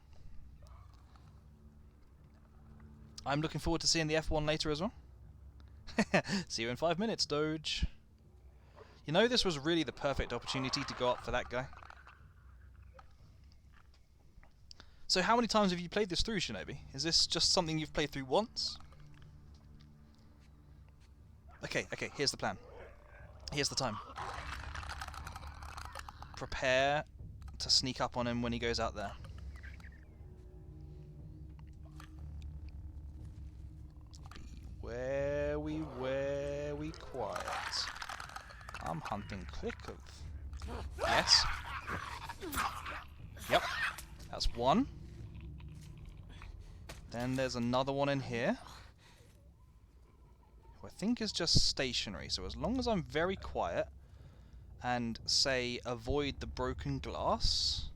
Speaker 1: I'm looking forward to seeing the F1 later as well. See you in 5 minutes, Doge. You know, this was really the perfect opportunity to go up for that guy. So how many times have you played this through, Shinobi? Is this just something you've played through once? Okay, here's the plan. Here's the time. Prepare to sneak up on him when he goes out there. Be wary, quiet. I'm hunting clickers. Yes? Yep, that's one. Then there's another one in here, who I think is just stationary. So as long as I'm very quiet and say avoid the broken glass.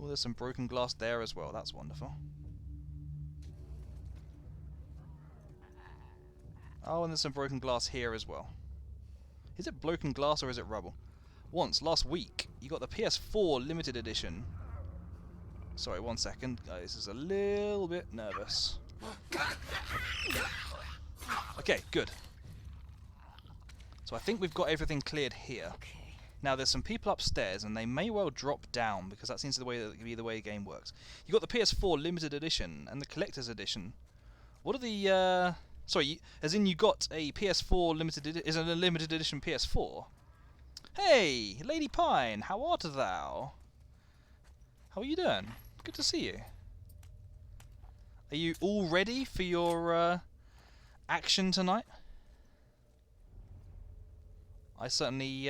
Speaker 1: Oh, there's some broken glass there as well. That's wonderful. Oh, and there's some broken glass here as well. Is it broken glass or is it rubble? Last week, you got the PS4 limited edition. Sorry, 1 second. This is a little bit nervous. Okay, good. So I think we've got everything cleared here.
Speaker 5: Okay.
Speaker 1: Now there's some people upstairs, and they may well drop down because that seems to be the way the game works. You got the PS4 limited edition and the collector's edition. What are the sorry, as in you got a PS4 is it a limited edition PS4? Hey, Lady Pine, how art thou? How are you doing? Good to see you. Are you all ready for your action tonight? I certainly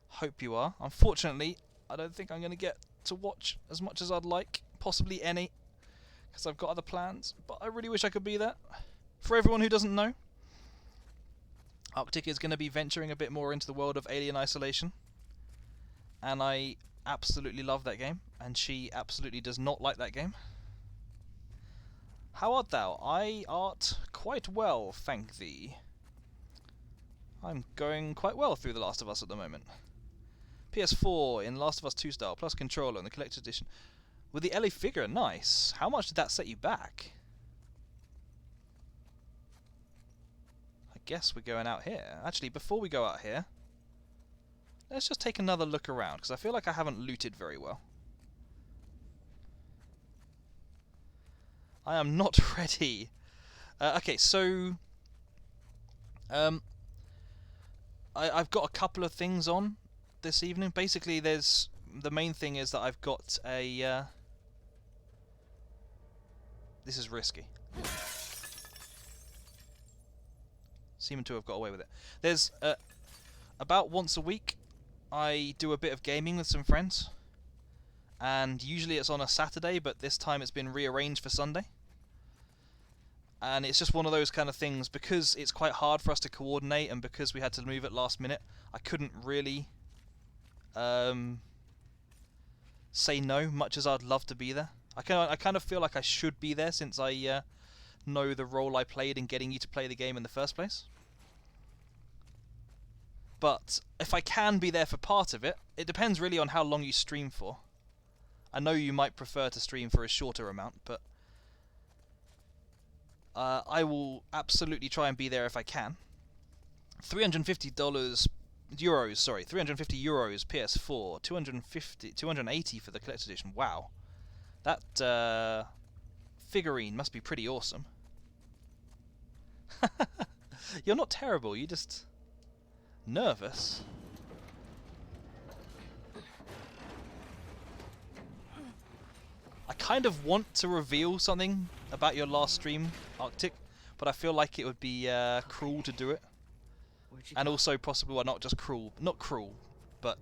Speaker 1: hope you are. Unfortunately, I don't think I'm going to get to watch as much as I'd like, possibly any, because I've got other plans, but I really wish I could be there. For everyone who doesn't know, Arctic is going to be venturing a bit more into the world of Alien Isolation, and I absolutely love that game, and she absolutely does not like that game. How art thou? I art quite well, thank thee. I'm going quite well through The Last of Us at the moment. PS4 in Last of Us 2 style, plus controller in the collector's edition. With the LA figure, nice. How much did that set you back? I guess we're going out here. Actually, before we go out here, let's just take another look around, because I feel like I haven't looted very well. I am not ready. Okay, so I've got a couple of things on this evening. Basically, the main thing is that I've got a this is risky. Seem to have got away with it. There's about once a week I do a bit of gaming with some friends, and usually it's on a Saturday, but this time it's been rearranged for Sunday. And it's just one of those kind of things, because it's quite hard for us to coordinate, and because we had to move it last minute, I couldn't really say no, much as I'd love to be there. I kind of feel like I should be there, since I know the role I played in getting you to play the game in the first place. But if I can be there for part of it, it depends really on how long you stream for. I know you might prefer to stream for a shorter amount, but I will absolutely try and be there if I can. €350 PS4, 280 for the collector's edition. Wow, that figurine must be pretty awesome. You're not terrible. You're just nervous. I kind of want to reveal something about your last stream, Arctic, but I feel like it would be cruel to do it. And also possibly, well, not just cruel, not cruel, but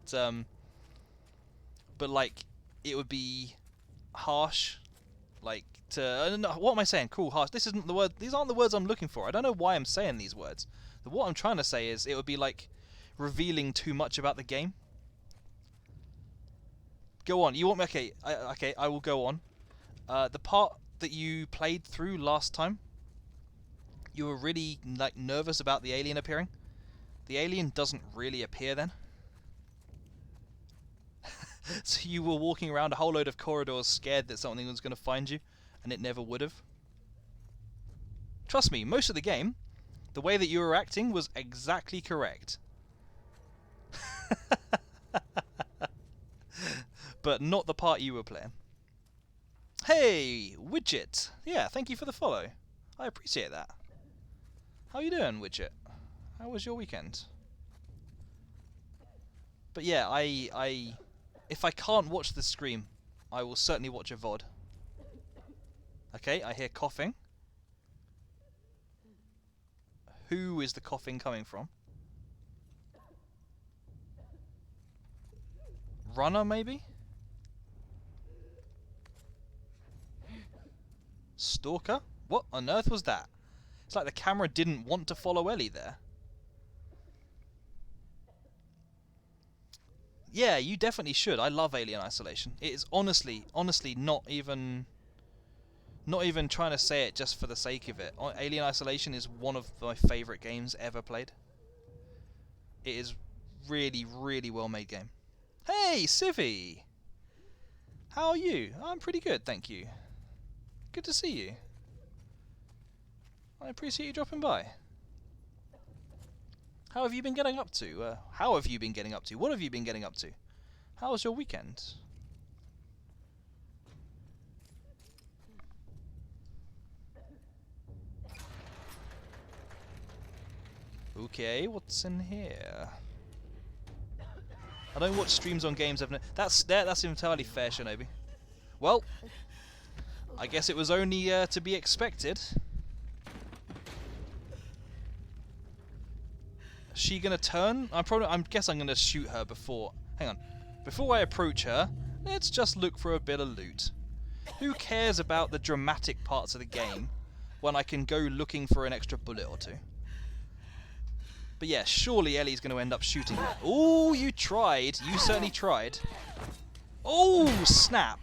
Speaker 1: like it would be harsh, like to what am I saying? Cruel, harsh. This isn't the word. These aren't the words I'm looking for. I don't know why I'm saying these words. What I'm trying to say is it would be like revealing too much about the game. Go on. You want me? Okay. Okay. I will go on. The part that you played through last time, you were really like nervous about the alien appearing. The alien doesn't really appear then. So you were walking around a whole load of corridors scared that something was going to find you, and it never would have. Trust me, most of the game, the way that you were acting was exactly correct. But not the part you were playing. Hey, Widget! Yeah, thank you for the follow. I appreciate that. How you doing, Widget? How was your weekend? But yeah, if I can't watch the stream, I will certainly watch a VOD. Okay, I hear coughing. Who is the coughing coming from? Runner, maybe? Stalker? What on earth was that? It's like the camera didn't want to follow Ellie there. Yeah, you definitely should. I love Alien Isolation. It is honestly not even trying to say it just for the sake of it. Alien Isolation is one of my favourite games ever played. It is really, really well made game. Hey, Civvy! How are you? I'm pretty good, thank you. Good to see you. I appreciate you dropping by. How have you been getting up to? How have you been getting up to? What have you been getting up to? How was your weekend? Okay, what's in here? I don't watch streams on games. That's entirely fair, Shinobi. Well, I guess it was only to be expected. Is she gonna turn? I guess I'm gonna shoot her before. Hang on. Before I approach her, let's just look for a bit of loot. Who cares about the dramatic parts of the game when I can go looking for an extra bullet or two? But yeah, surely Ellie's going to end up shooting her. Oh, you tried. You certainly tried. Oh, snap.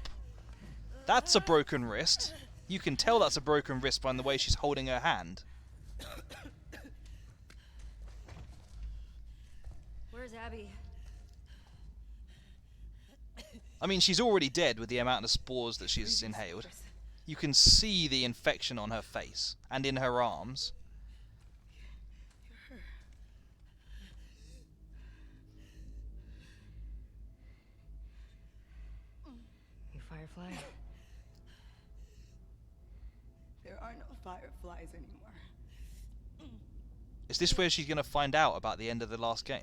Speaker 1: That's a broken wrist. You can tell that's a broken wrist by the way she's holding her hand.
Speaker 5: Where's Abby?
Speaker 1: I mean, she's already dead with the amount of spores that she's inhaled. You can see the infection on her face and in her arms.
Speaker 5: You Firefly?
Speaker 7: There are no fireflies anymore.
Speaker 1: Is this where she's going to find out about the end of the last game?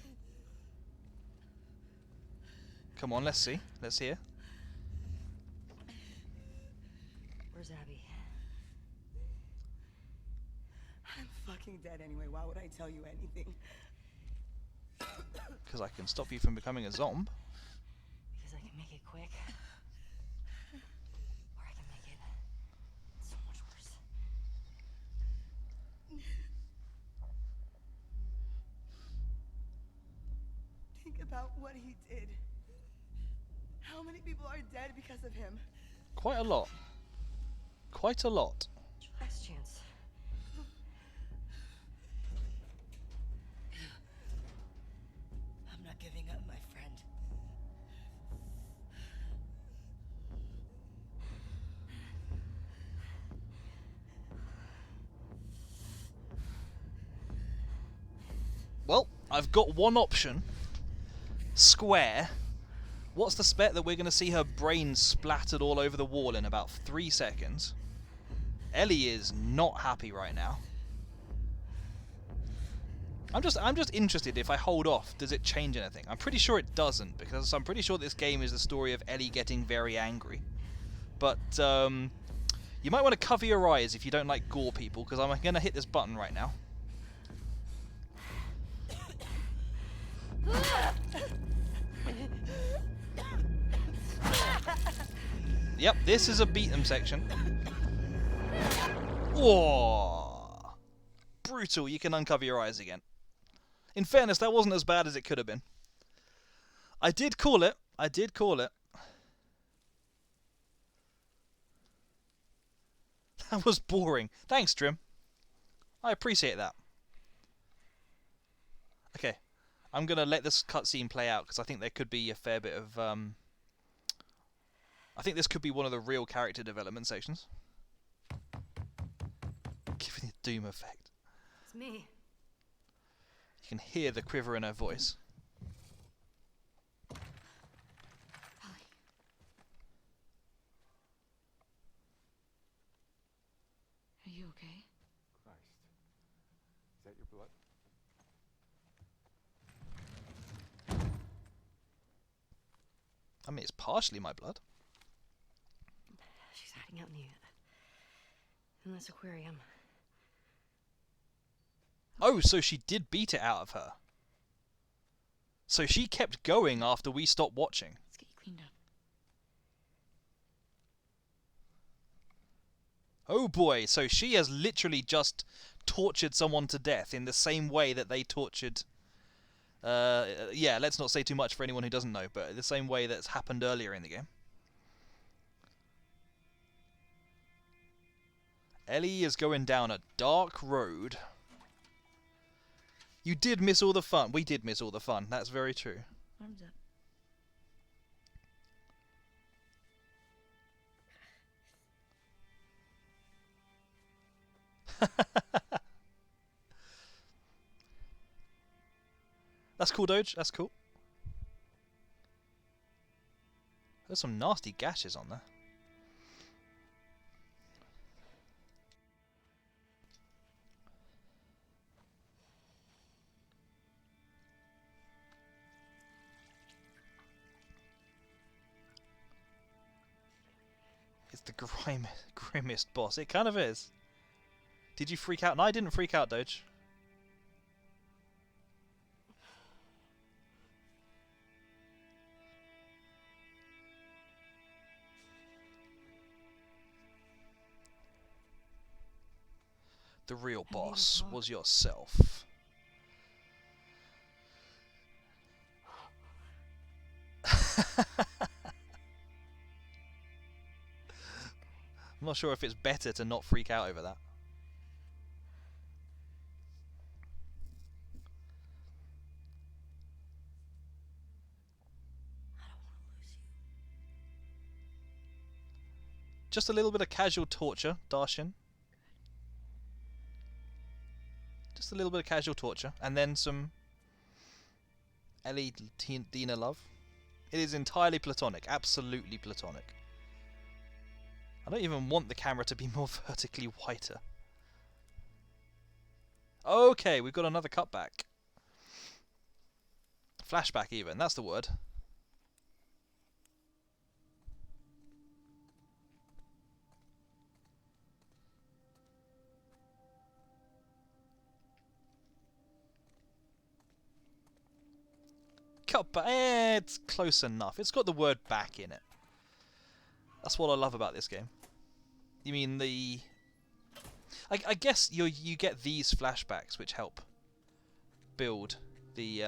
Speaker 1: Come on, let's see. Let's hear.
Speaker 5: Where's Abby?
Speaker 7: I'm fucking dead anyway. Why would I tell you anything?
Speaker 1: Because I can stop you from becoming a zombie.
Speaker 5: Because I can make it quick. Or I can make it so much worse.
Speaker 7: Think about what he did. How many people are dead because of him?
Speaker 1: Quite a lot. Quite a lot.
Speaker 5: Last chance.
Speaker 7: I'm not giving up, my friend.
Speaker 1: Well, I've got one option. Square. What's the bet that we're going to see her brain splattered all over the wall in about 3 seconds? Ellie is not happy right now. I'm just interested if I hold off, does it change anything? I'm pretty sure it doesn't, because I'm pretty sure this game is the story of Ellie getting very angry. But you might want to cover your eyes if you don't like gore people, because I'm going to hit this button right now. Yep, this is a beat 'em section. Whoa! Brutal, you can uncover your eyes again. In fairness, that wasn't as bad as it could have been. I did call it. I did call it. That was boring. Thanks, Trim. I appreciate that. Okay. I'm going to let this cutscene play out, because I think there could be a fair bit of... I think this could be one of the real character development sections. Giving the Doom effect.
Speaker 5: It's me.
Speaker 1: You can hear the quiver in her voice.
Speaker 5: Ellie. Are you okay?
Speaker 6: Christ. Is that your blood?
Speaker 1: I mean, it's partially my blood.
Speaker 5: She's hiding out in this aquarium.
Speaker 1: Oh, so she did beat it out of her. So she kept going after we stopped watching.
Speaker 5: Let's get you cleaned up.
Speaker 1: Oh boy, so she has literally just tortured someone to death in the same way that they tortured... yeah, let's not say too much for anyone who doesn't know, but the same way that's happened earlier in the game. Ellie is going down a dark road. You did miss all the fun. We did miss all the fun. That's very true.
Speaker 5: Arms up.
Speaker 1: That's cool, Doge. That's cool. There's some nasty gashes on there. It's the grimmest boss. It kind of is. Did you freak out? No, I didn't freak out, Doge. The real boss was yourself. I'm not sure if it's better to not freak out over that.
Speaker 5: I don't want to lose you.
Speaker 1: Just a little bit of casual torture, Darshan. Just a little bit of casual torture, and then some Ellie Dina love. It is entirely platonic, absolutely platonic. I don't even want the camera to be more vertically whiter. Okay, we've got another cutback. Flashback even, that's the word. Cutback, it's close enough. It's got the word back in it. That's what I love about this game. You mean the... I guess you get these flashbacks which help build the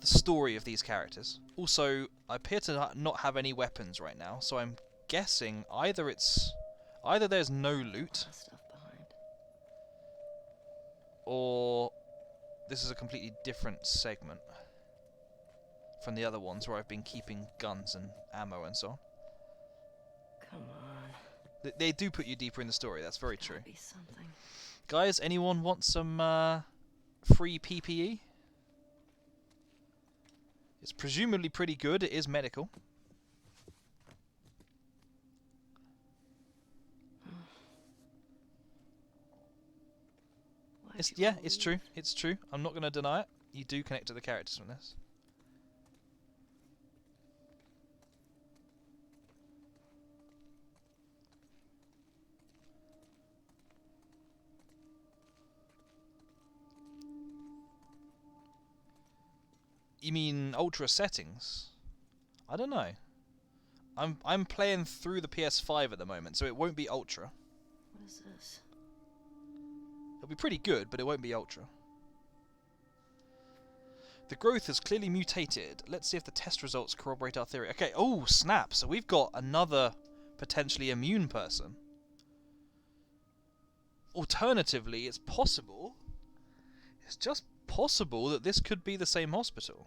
Speaker 1: story of these characters. Also, I appear to not have any weapons right now, so I'm guessing either there's no loot,
Speaker 5: Stuff behind.
Speaker 1: or this is a completely different segment from the other ones where I've been keeping guns and ammo and so on.
Speaker 5: Come on.
Speaker 1: They do put you deeper in the story, that's very true.
Speaker 5: Gotta be something.
Speaker 1: Guys, anyone want some free PPE? It's presumably pretty good, it is medical. Yeah, it's true, it's true. I'm not going to deny it. You do connect to the characters from this. You mean ultra settings? I don't know. I'm playing through the PS5 at the moment, so it won't be ultra.
Speaker 5: What is this?
Speaker 1: It'll be pretty good, but it won't be ultra. The growth has clearly mutated. Let's see if the test results corroborate our theory. Okay, oh snap! So we've got another potentially immune person. Alternatively, it's possible. It's just possible that this could be the same hospital.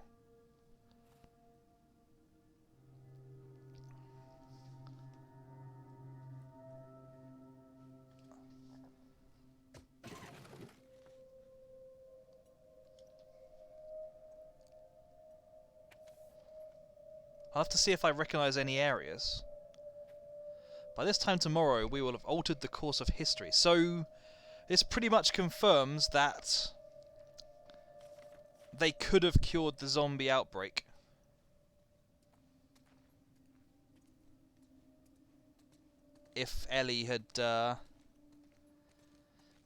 Speaker 1: I'll have to see if I recognise any areas. By this time tomorrow, we will have altered the course of history. So, this pretty much confirms that they could have cured the zombie outbreak. If Ellie had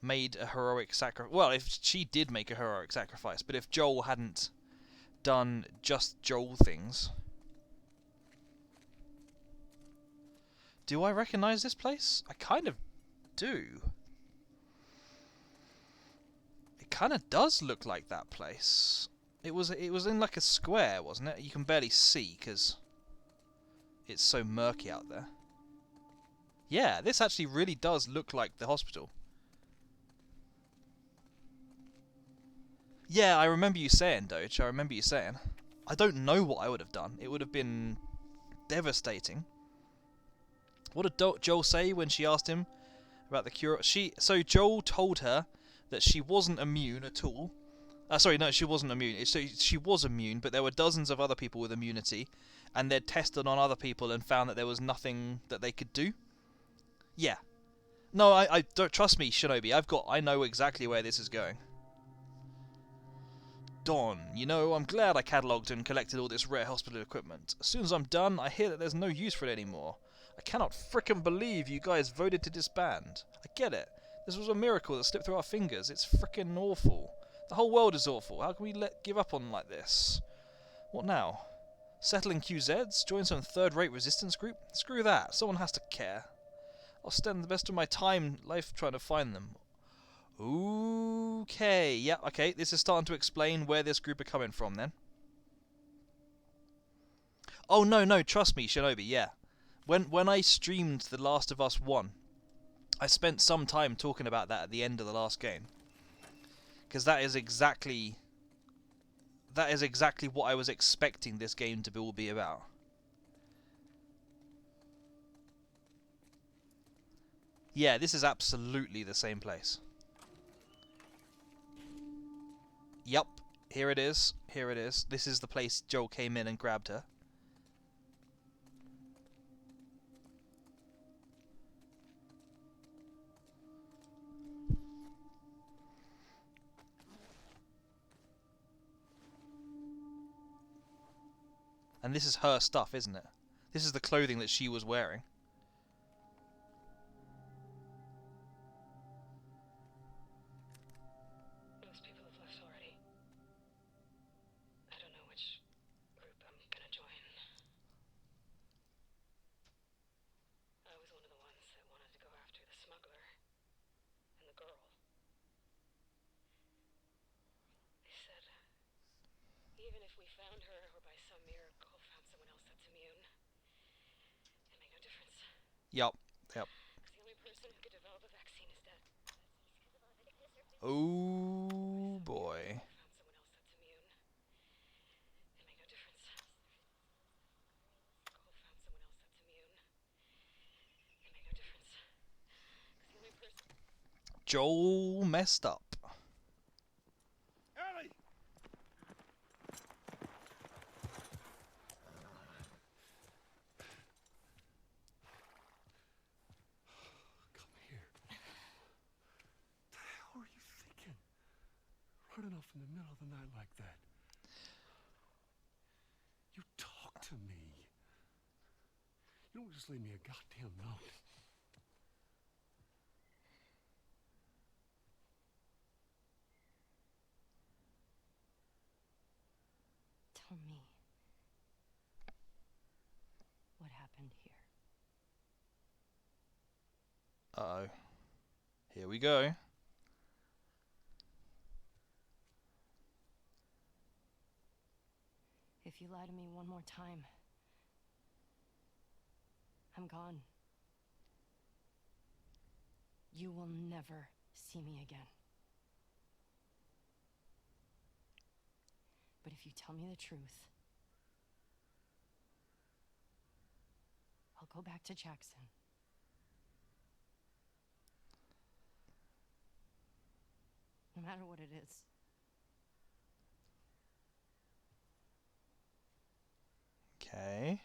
Speaker 1: made a heroic sacrifice. Well, if she did make a heroic sacrifice, but if Joel hadn't done just Joel things. Do I recognize this place? I kind of do. It kind of does look like that place. It was in like a square, wasn't it? You can barely see because it's so murky out there. Yeah, this actually really does look like the hospital. Yeah, I remember you saying, Doge. I remember you saying. I don't know what I would have done. It would have been devastating. What did Joel say when she asked him about the cure? So Joel told her that she wasn't immune at all. Sorry, no, she wasn't immune. So she was immune, but there were dozens of other people with immunity, and they'd tested on other people and found that there was nothing that they could do. Yeah. No, I don't trust me, Shinobi. I know exactly where this is going. Dawn, you know, I'm glad I catalogued and collected all this rare hospital equipment. As soon as I'm done, I hear that there's no use for it anymore. I cannot frickin' believe you guys voted to disband. I get it. This was a miracle that slipped through our fingers. It's frickin' awful. The whole world is awful. How can we give up on like this? What now? Settle in QZs? Join some third-rate resistance group? Screw that. Someone has to care. I'll spend the best of my life trying to find them. Okay. Yeah, okay. This is starting to explain where this group are coming from then. Oh, no. Trust me, Shinobi. Yeah. When I streamed The Last of Us 1, I spent some time talking about that at the end of the last game. Because that is exactly what I was expecting this game to all be about. Yeah, this is absolutely the same place. Yup, here it is. Here it is. This is the place Joel came in and grabbed her. And this is her stuff, isn't it? This is the clothing that she was wearing.
Speaker 5: Most people have left already. I don't know which group I'm gonna join. I was one of the ones that wanted to go after the smuggler and the girl. They said, even if we found her or by some miracle found someone else that's immune, it made no difference.
Speaker 1: Yup.
Speaker 5: Because the only person who could develop a vaccine is dead.
Speaker 1: Oh boy.
Speaker 5: Found someone else that's immune. It made no difference. Cole found someone else that's immune. It made no difference. Because the only person.
Speaker 1: Joel messed up.
Speaker 3: Ellie!
Speaker 6: Come here. The hell are you thinking? Running off in the middle of the night like that. You talk to me. You don't just leave me a goddamn note.
Speaker 5: Tell me. What happened here?
Speaker 1: Uh-oh. Here we go.
Speaker 5: If you lie to me one more time, I'm gone. You will never see me again. But if you tell me the truth, I'll go back to Jackson. No matter what it is.
Speaker 1: Okay.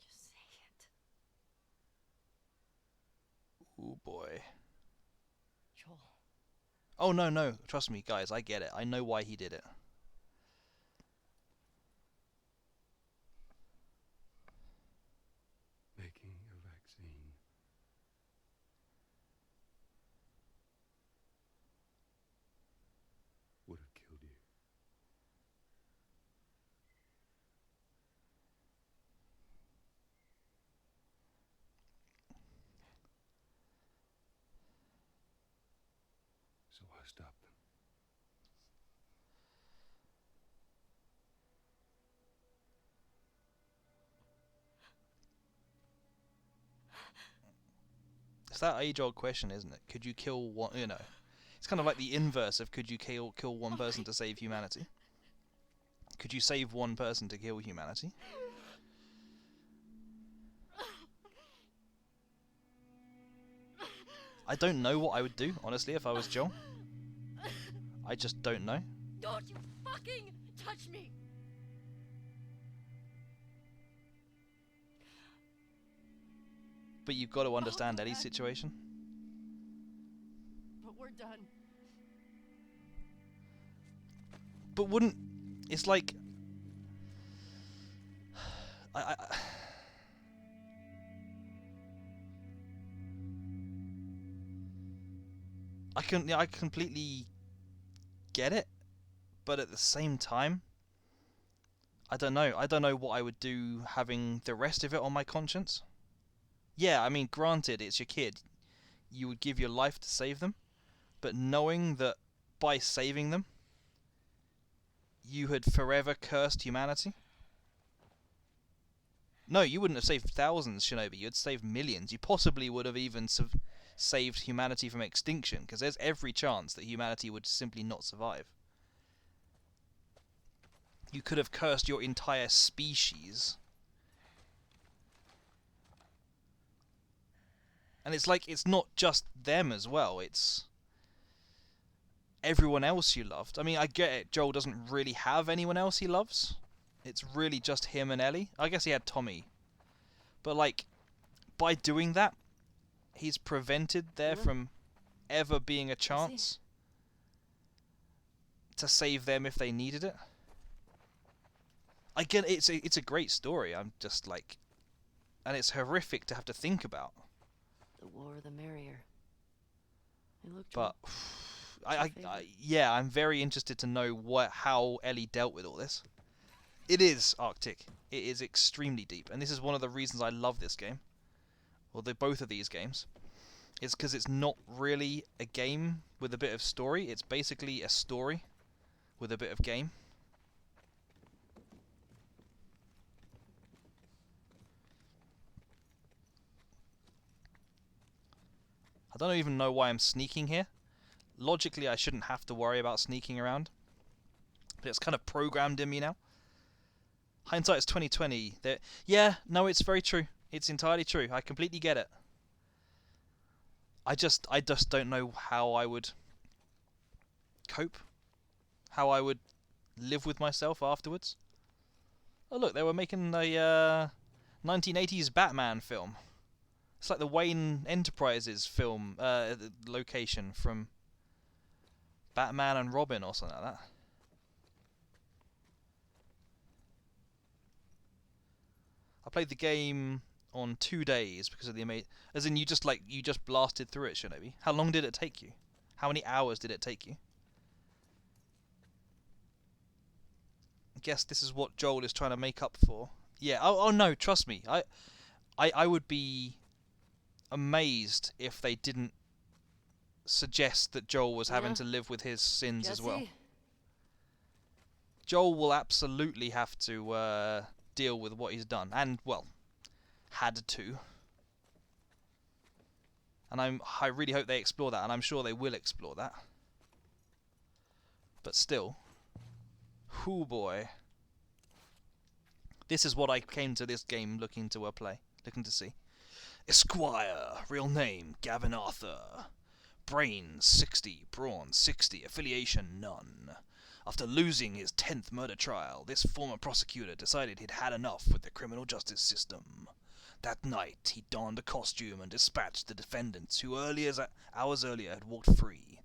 Speaker 5: Just say it.
Speaker 1: Oh boy.
Speaker 5: Joel.
Speaker 1: Oh no. Trust me, guys. I get it. I know why he did it.
Speaker 6: bust up.
Speaker 1: It's that age-old question, isn't it? Could you kill one? You know, it's kind of like the inverse of could you kill one person to save humanity? Could you save one person to kill humanity? I don't know what I would do, honestly, if I was Joel. I just don't know.
Speaker 5: Don't you fucking touch me!
Speaker 1: But you've got to understand Ellie's situation.
Speaker 5: But we're done.
Speaker 1: But wouldn't... It's like... I I completely get it, but at the same time, I don't know. I don't know what I would do having the rest of it on my conscience. Yeah, I mean, granted, it's your kid. You would give your life to save them, but knowing that by saving them, you had forever cursed humanity. No, you wouldn't have saved thousands, Shinobi. You'd saved millions. You possibly would have even saved humanity from extinction, because there's every chance that humanity would simply not survive. You could have cursed your entire species. And it's like, it's not just them as well, it's everyone else you loved. I mean, I get it, Joel doesn't really have anyone else he loves. It's really just him and Ellie. I guess he had Tommy. But like, by doing that, he's prevented there from ever being a chance to save them if they needed it. I get it, it's a great story. I'm just like, and it's horrific to have to think about.
Speaker 5: The more the merrier. Hey, look,
Speaker 1: But
Speaker 5: Joel.
Speaker 1: yeah, I'm very interested to know how Ellie dealt with all this. It is Arctic. It is extremely deep, and this is one of the reasons I love this game. Well, both of these games. It's because it's not really a game with a bit of story. It's basically a story with a bit of game. I don't even know why I'm sneaking here. Logically, I shouldn't have to worry about sneaking around, but it's kind of programmed in me now. Hindsight is 2020. Yeah, no, it's very true. It's entirely true. I completely get it. I just don't know how I would cope, how I would live with myself afterwards. Oh look, they were making a 1980s Batman film. It's like the Wayne Enterprises film location from Batman and Robin or something like that. I played the game on 2 days because of the amazing... As in, you just blasted through it, Shinobi. How long did it take you? How many hours did it take you? I guess this is what Joel is trying to make up for. Yeah, oh no, trust me. I would be amazed if they didn't suggest that Joel was having to live with his sins as well. Joel will absolutely have to deal with what he's done, and well, had to. And I really hope they explore that, and I'm sure they will explore that. But still, hoo boy, this is what I came to this game looking to see. Esquire, real name Gavin Arthur, brains 60, brawn 60, affiliation none. After losing his 10th murder trial, this former prosecutor decided he'd had enough with the criminal justice system. That night, he donned a costume and dispatched the defendants who hours earlier had walked free.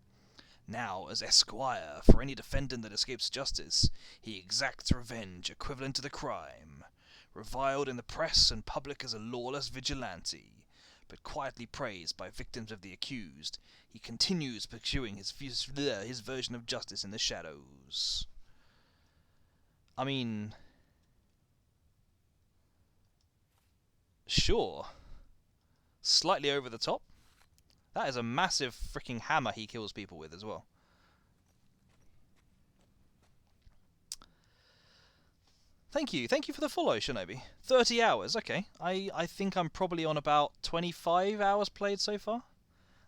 Speaker 1: Now, as Esquire, for any defendant that escapes justice, he exacts revenge equivalent to the crime. Reviled in the press and public as a lawless vigilante, but quietly praised by victims of the accused, he continues pursuing his version of justice in the shadows. I mean... sure. Slightly over the top. That is a massive freaking hammer he kills people with as well. Thank you for the follow, Shinobi. 30 hours, okay. I think I'm probably on about 25 hours played so far.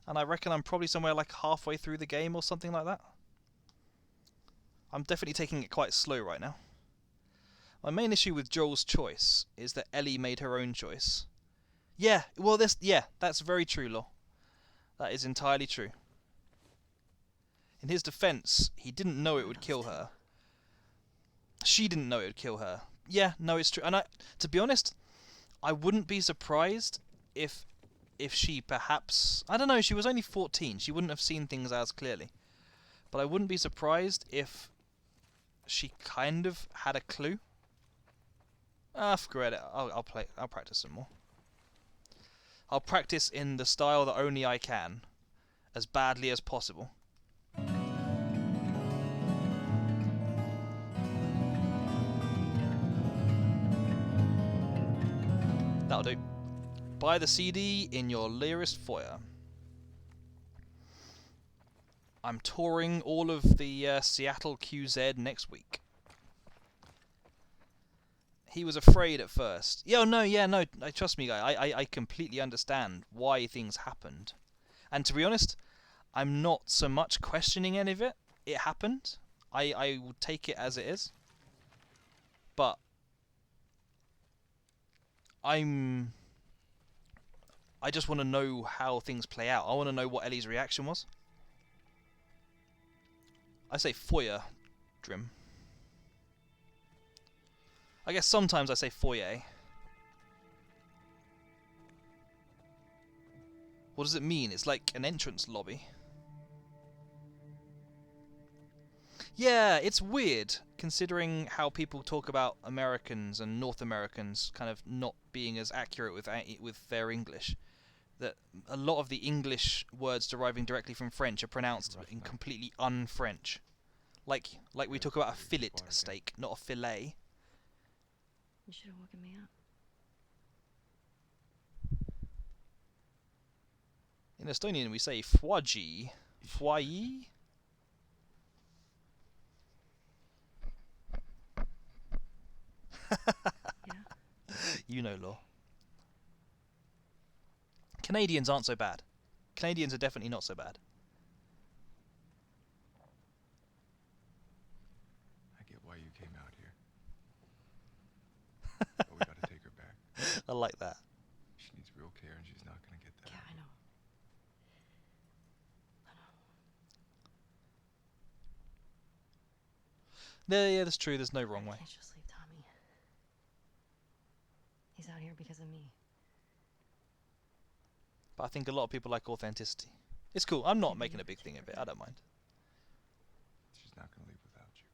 Speaker 1: And I reckon I'm probably somewhere like halfway through the game or something like that. I'm definitely taking it quite slow right now. My main issue with Joel's choice is that Ellie made her own choice. Yeah, well, that's very true, Law. That is entirely true. In his defense, he didn't know it would kill her. She didn't know it would kill her. Yeah, no, it's true. And to be honest, I wouldn't be surprised if she perhaps... I don't know, she was only 14. She wouldn't have seen things as clearly. But I wouldn't be surprised if she kind of had a clue. Forget it. I'll practice some more. I'll practice in the style that only I can, as badly as possible. That'll do. Buy the CD in your Lyrist foyer. I'm touring all of the Seattle QZ next week. He was afraid at first. No, trust me, guy. I completely understand why things happened. And to be honest, I'm not so much questioning any of it. It happened. I will take it as it is. But I just want to know how things play out. I want to know what Ellie's reaction was. I say foyer, Drim. I guess sometimes I say foyer. What does it mean? It's like an entrance lobby. Yeah, it's weird, considering how people talk about Americans and North Americans kind of not being as accurate with their English. That a lot of the English words deriving directly from French are pronounced in completely un-French. Like we talk about a fillet steak, not a fillet.
Speaker 8: You should have woken me up.
Speaker 1: In Estonian we say foaji. Foyer?
Speaker 8: Yeah.
Speaker 1: You know, Law. Canadians aren't so bad. Canadians are definitely not so bad.
Speaker 6: I get why you came out here. But we gotta take her back.
Speaker 1: I like that.
Speaker 6: She needs real care and she's not gonna get that.
Speaker 8: Yeah, I know.
Speaker 1: Yeah, that's true. There's no wrong way.
Speaker 8: I can't just leave Tommy. He's out here because of me.
Speaker 1: But I think a lot of people like authenticity. It's cool. I'm not making a big thing of it. I don't mind.
Speaker 6: She's not gonna leave without you.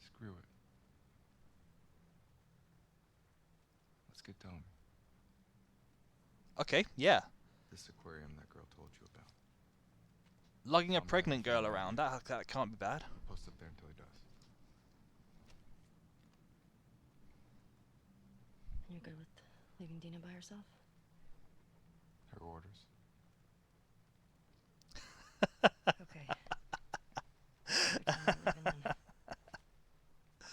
Speaker 6: Screw it. Let's get Tommy.
Speaker 1: Okay, yeah.
Speaker 6: This aquarium that girl told you about.
Speaker 1: Lugging a pregnant girl around, that can't be bad.
Speaker 6: Post up there until he does.
Speaker 8: And you're good with leaving Dina by herself?
Speaker 6: Her orders.
Speaker 8: Okay. What time are you leaving then?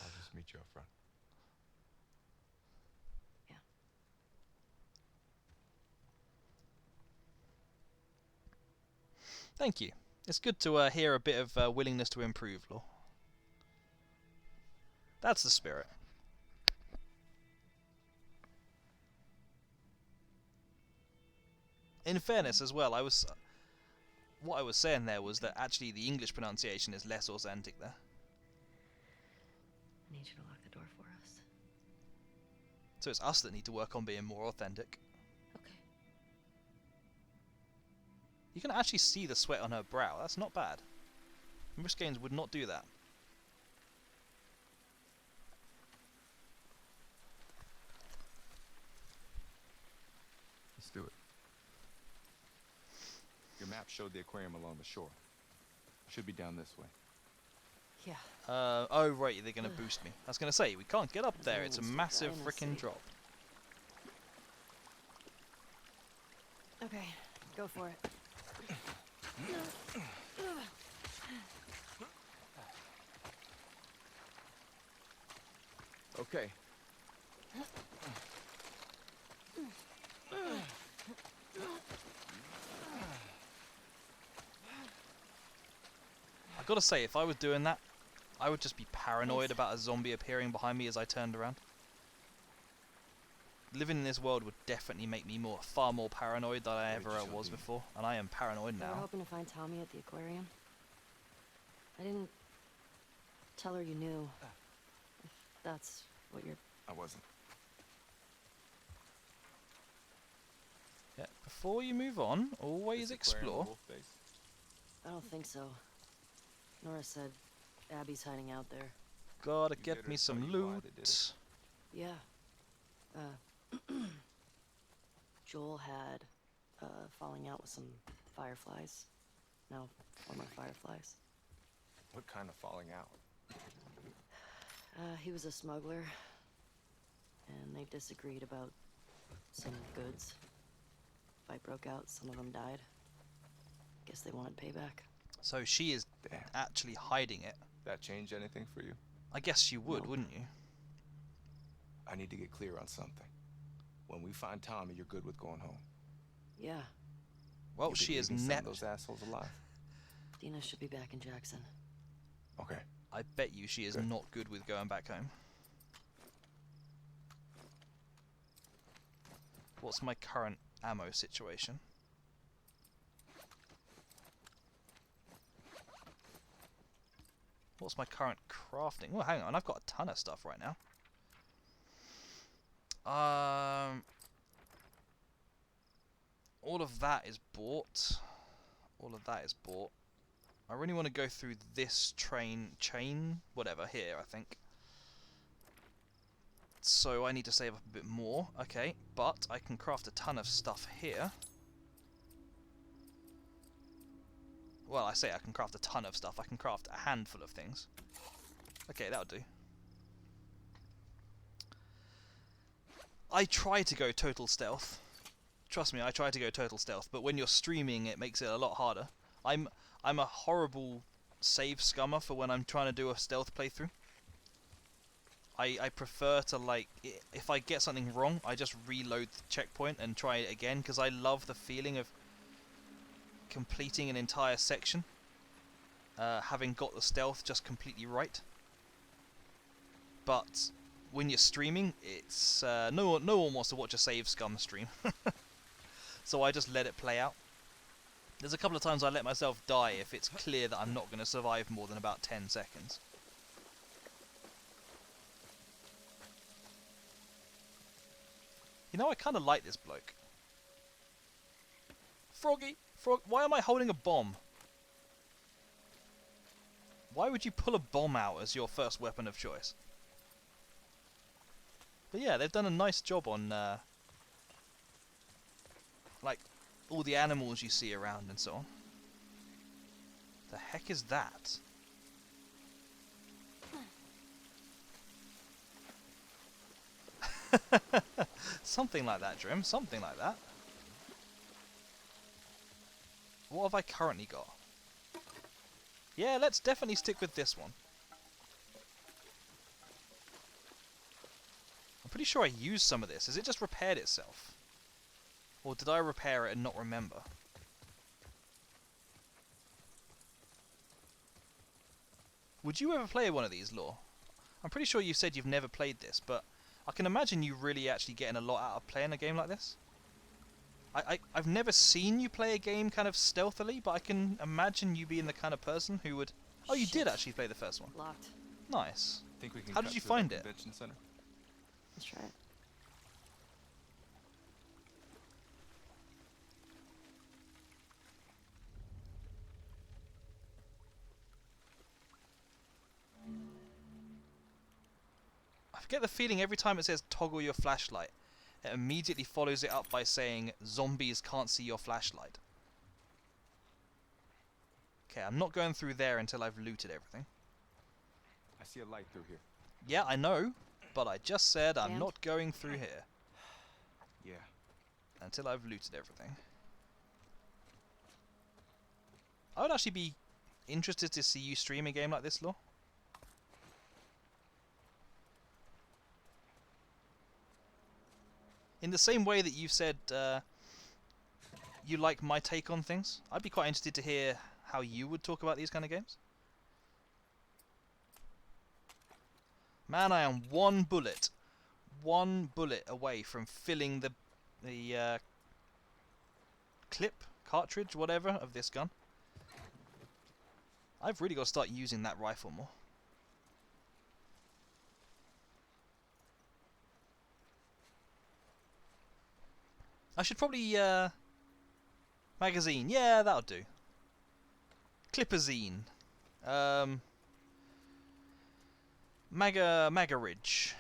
Speaker 6: I'll just meet you up front.
Speaker 8: Yeah.
Speaker 1: Thank you. It's good to hear a bit of willingness to improve, Law. That's the spirit. In fairness as well, what I was saying there was that actually the English pronunciation is less authentic there.
Speaker 8: I need you to lock the door for us.
Speaker 1: So it's us that need to work on being more authentic.
Speaker 8: Okay.
Speaker 1: You can actually see the sweat on her brow. That's not bad. Most games would not do that.
Speaker 6: Let's do it. Your map showed the aquarium along the shore. Should be down this way.
Speaker 8: Yeah.
Speaker 1: Oh right, they're gonna boost me. I was gonna say, we can't get up there. It's a massive freaking drop.
Speaker 8: Okay.
Speaker 2: Go for it.
Speaker 3: Okay.
Speaker 1: I gotta say, if I was doing that, I would just be paranoid about a zombie appearing behind me as I turned around. Living in this world would definitely make me far more paranoid than I ever was before, and I am paranoid
Speaker 8: You were
Speaker 1: now.
Speaker 8: hoping to find Tommy at the aquarium? I didn't tell her you knew. If that's what you're...
Speaker 3: I wasn't.
Speaker 1: Yeah, before you move on, always explore.
Speaker 8: I don't think so. Nora said Abby's hiding out there.
Speaker 1: Gotta
Speaker 3: You
Speaker 1: get
Speaker 3: did
Speaker 1: me
Speaker 3: or
Speaker 1: some
Speaker 3: tell you why they did it?
Speaker 1: loot.
Speaker 8: Yeah. Joel had falling out with some fireflies. No, former fireflies.
Speaker 3: What kind of falling out?
Speaker 8: He was a smuggler, and they disagreed about some goods. Fight broke out, some of them died. Guess they wanted payback.
Speaker 1: So she is
Speaker 3: Damn.
Speaker 1: actually hiding it.
Speaker 3: That change anything for you?
Speaker 1: I guess you would,
Speaker 3: No.
Speaker 1: wouldn't you?
Speaker 3: I need to get clear on something. When we find Tommy, you're good with going home.
Speaker 8: Yeah,
Speaker 1: Well,
Speaker 3: You
Speaker 1: she
Speaker 3: think
Speaker 1: is
Speaker 3: we can send
Speaker 1: net.
Speaker 3: those assholes alive.
Speaker 8: Dina should be back in Jackson.
Speaker 3: Okay.
Speaker 1: I bet you she is
Speaker 3: Good.
Speaker 1: not good with going back home. What's my current ammo situation? What's my current crafting? Well, hang on, I've got a ton of stuff right now. All of that is bought. All of that is bought. I really want to go through this chain, whatever, here, I think. So I need to save up a bit more, okay, but I can craft a ton of stuff here. Well, I say I can craft a ton of stuff, I can craft a handful of things. Okay, that'll do. I try to go total stealth. Trust me, I try to go total stealth, but when you're streaming it makes it a lot harder. I'm a horrible save scummer for when I'm trying to do a stealth playthrough. I prefer to, like, if I get something wrong, I just reload the checkpoint and try it again, because I love the feeling of completing an entire section, having got the stealth just completely right. But when you're streaming, it's no one wants to watch a save scum stream, so I just let it play out. There's a couple of times I let myself die if it's clear that I'm not going to survive more than about 10 seconds. You know, I kind of like this bloke. Froggy! Why am I holding a bomb? Why would you pull a bomb out as your first weapon of choice? But yeah, they've done a nice job on, like, all the animals you see around and so on. The heck is that? Something like that, Drim. Something like that. What have I currently got? Yeah, let's definitely stick with this one. I'm pretty sure I used some of this. Has it just repaired itself? Or did I repair it and not remember? Would you ever play one of these, Law? I'm pretty sure you said you've never played this, but I can imagine you really actually getting a lot out of playing a game like this. I've never seen you play a game kind of stealthily, but I can imagine you being the kind of person who would... Oh, you did
Speaker 8: Shit.
Speaker 1: actually play the first one.
Speaker 8: Locked.
Speaker 1: Nice.
Speaker 3: Think we can
Speaker 1: How
Speaker 3: cut
Speaker 1: did you
Speaker 3: to the
Speaker 1: find it?
Speaker 3: convention center?
Speaker 8: Let's try it.
Speaker 1: I get the feeling every time it says toggle your flashlight, it immediately follows it up by saying zombies can't see your flashlight. Okay, I'm not going through there until I've looted everything.
Speaker 3: I see a light through here.
Speaker 1: Yeah, I know, but I just said I'm
Speaker 8: And?
Speaker 1: not going through here
Speaker 3: Yeah.
Speaker 1: until I've looted everything. I would actually be interested to see you stream a game like this, Law. In the same way that you said you like my take on things, I'd be quite interested to hear how you would talk about these kind of games. Man, I am one bullet away from filling the clip, cartridge, whatever, of this gun. I've really got to start using that rifle more. I should probably, magazine, yeah, that'll do. Clipperzine. Magaridge.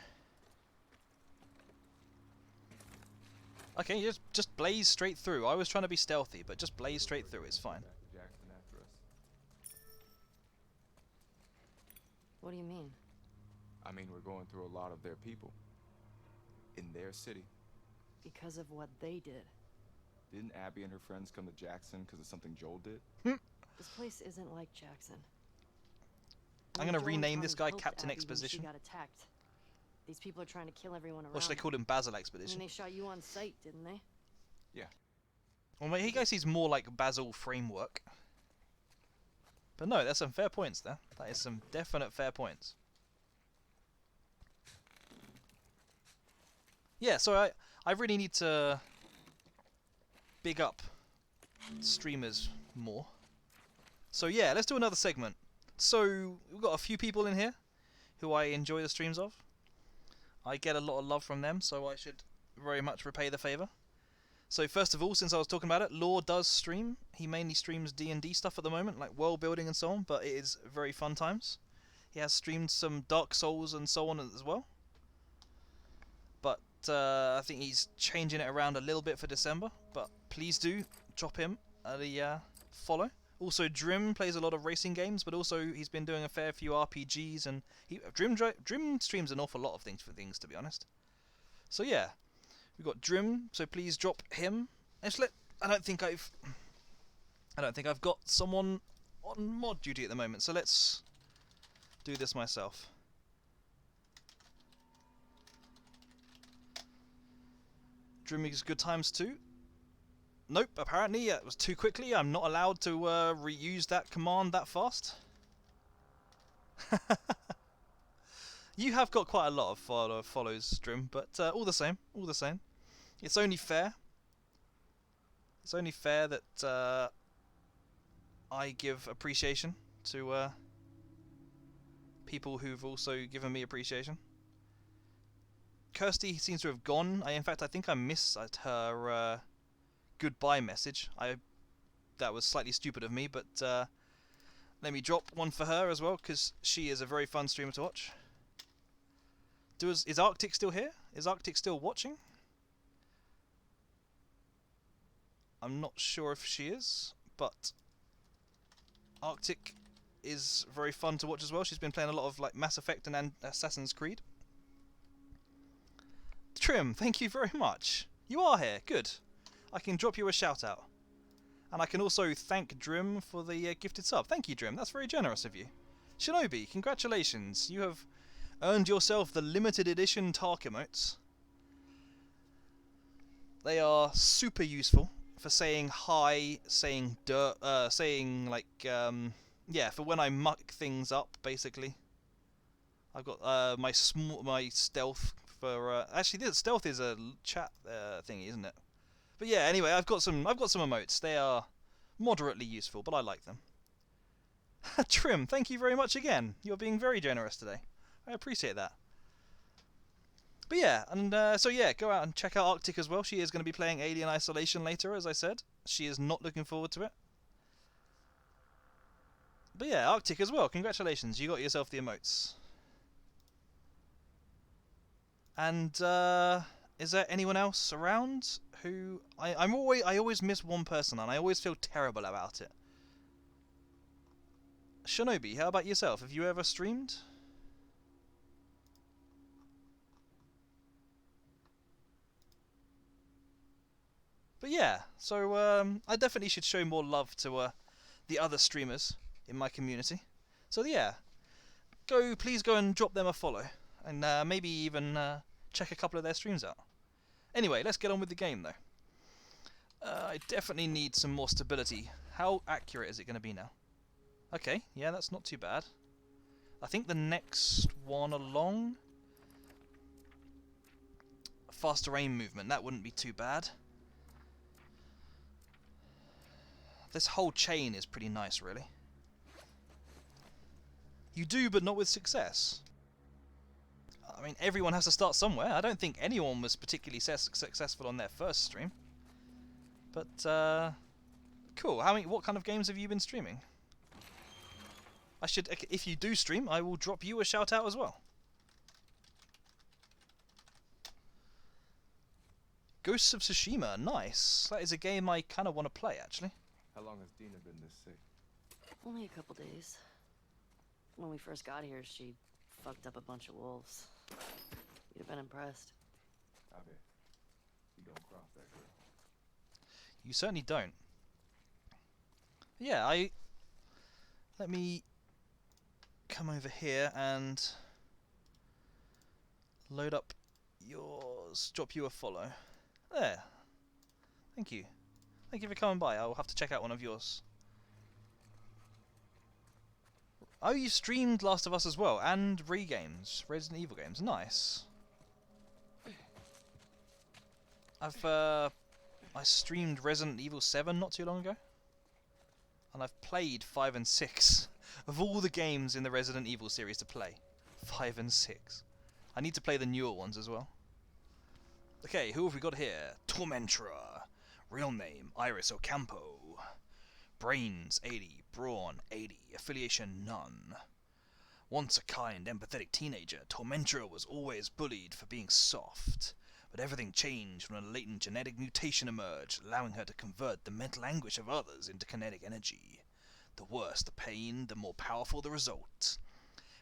Speaker 1: Okay, just blaze straight through. I was trying to be stealthy, but just blaze straight through, it's fine.
Speaker 9: Jackson after us.
Speaker 8: What do you mean?
Speaker 9: I mean, we're going through a lot of their people. In their city.
Speaker 8: Because of what they did.
Speaker 9: Didn't Abby and her friends come to Jackson because of something Joel did?
Speaker 8: This place isn't like Jackson.
Speaker 1: I'm
Speaker 8: When
Speaker 1: gonna
Speaker 8: Joel and
Speaker 1: rename this
Speaker 8: Tommy
Speaker 1: guy
Speaker 8: helped
Speaker 1: Captain
Speaker 8: Abby when
Speaker 1: Exposition.
Speaker 8: She got attacked. These people are trying to kill everyone around.
Speaker 1: Or should I call him Basil
Speaker 8: And
Speaker 1: Expedition?
Speaker 8: they shot you on sight, didn't they?
Speaker 1: Well, I guess he's more like Basil Framework. But no, there's some fair points there. That is some definite fair points. Yeah, so I really need to big up streamers more. So yeah, let's do another segment. So we've got a few people in here who I enjoy the streams of. I get a lot of love from them, so I should very much repay the favour. So first of all, since I was talking about it, Law does stream. He mainly streams D&D stuff at the moment, like world building and so on, but it is very fun times. He has streamed some Dark Souls and so on as well. But I think he's changing it around a little bit for December, but please do drop him a follow. Also, Drim plays a lot of racing games, but also he's been doing a fair few RPGs, and Drim streams an awful lot of things, to be honest. So yeah, we've got Drim, so please drop him. I don't think I've got someone on mod duty at the moment, so let's do this myself. Drim makes good times too. Nope, apparently it was too quickly. I'm not allowed to reuse that command that fast. You have got quite a lot of follows, Drim, but all the same. It's only fair. It's only fair that I give appreciation to people who've also given me appreciation. Kirsty seems to have gone. In fact, I think I missed her goodbye message. That was slightly stupid of me, but let me drop one for her as well, because she is a very fun streamer to watch. Is Arctic still here? Is Arctic still watching? I'm not sure if she is, but Arctic is very fun to watch as well. She's been playing a lot of like Mass Effect and Assassin's Creed. Trim, thank you very much. You are here, good. I can drop you a shout out. And I can also thank Drim for the gifted sub. Thank you, Drim, that's very generous of you. Shinobi, congratulations. You have earned yourself the limited edition Tark emotes. They are super useful for saying hi, saying dirt, saying like, yeah, for when I muck things up, basically. I've got my stealth for, actually this stealth is a chat thingy, isn't it? But yeah, anyway, I've got some emotes. They are moderately useful, but I like them. Trim, thank you very much again. You're being very generous today. I appreciate that. But yeah, and so yeah, go out and check out Arctic as well. She is going to be playing Alien Isolation later, as I said. She is not looking forward to it. But yeah, Arctic as well. Congratulations, you got yourself the emotes. And is there anyone else around who I always miss one person, and I always feel terrible about it. Shinobi, how about yourself? Have you ever streamed? But yeah, so I definitely should show more love to the other streamers in my community. So yeah, please go and drop them a follow, and maybe even check a couple of their streams out. Anyway, let's get on with the game though. I definitely need some more stability. How accurate is it going to be now? Okay, yeah, that's not too bad. I think the next one along, faster aim movement, that wouldn't be too bad. This whole chain is pretty nice, really. You do, but not with success. I mean, everyone has to start somewhere. I don't think anyone was particularly successful on their first stream. But, cool. What kind of games have you been streaming? If you do stream, I will drop you a shout out as well. Ghosts of Tsushima, nice. That is a game I kind of want to play, actually.
Speaker 9: How long has Dina been this sick?
Speaker 8: Only a couple days. When we first got here, she fucked up a bunch of wolves. You'd have been impressed.
Speaker 9: I bet. You don't cross that girl.
Speaker 1: You certainly don't. Yeah, let me come over here and load up yours, drop you a follow. There. Thank you. Thank you for coming by. I'll have to check out one of yours. Oh, you streamed Last of Us as well, and Resident Evil games. Nice. I streamed Resident Evil 7 not too long ago, and I've played 5 and 6. Of all the games in the Resident Evil series to play, 5 and 6. I need to play the newer ones as well. Okay, who have we got here? Tormentra. Real name, Iris Ocampo. Brains, 80. Brawn, 80. Affiliation, none. Once a kind, empathetic teenager, Tormentra was always bullied for being soft. But everything changed when a latent genetic mutation emerged, allowing her to convert the mental anguish of others into kinetic energy. The worse the pain, the more powerful the result.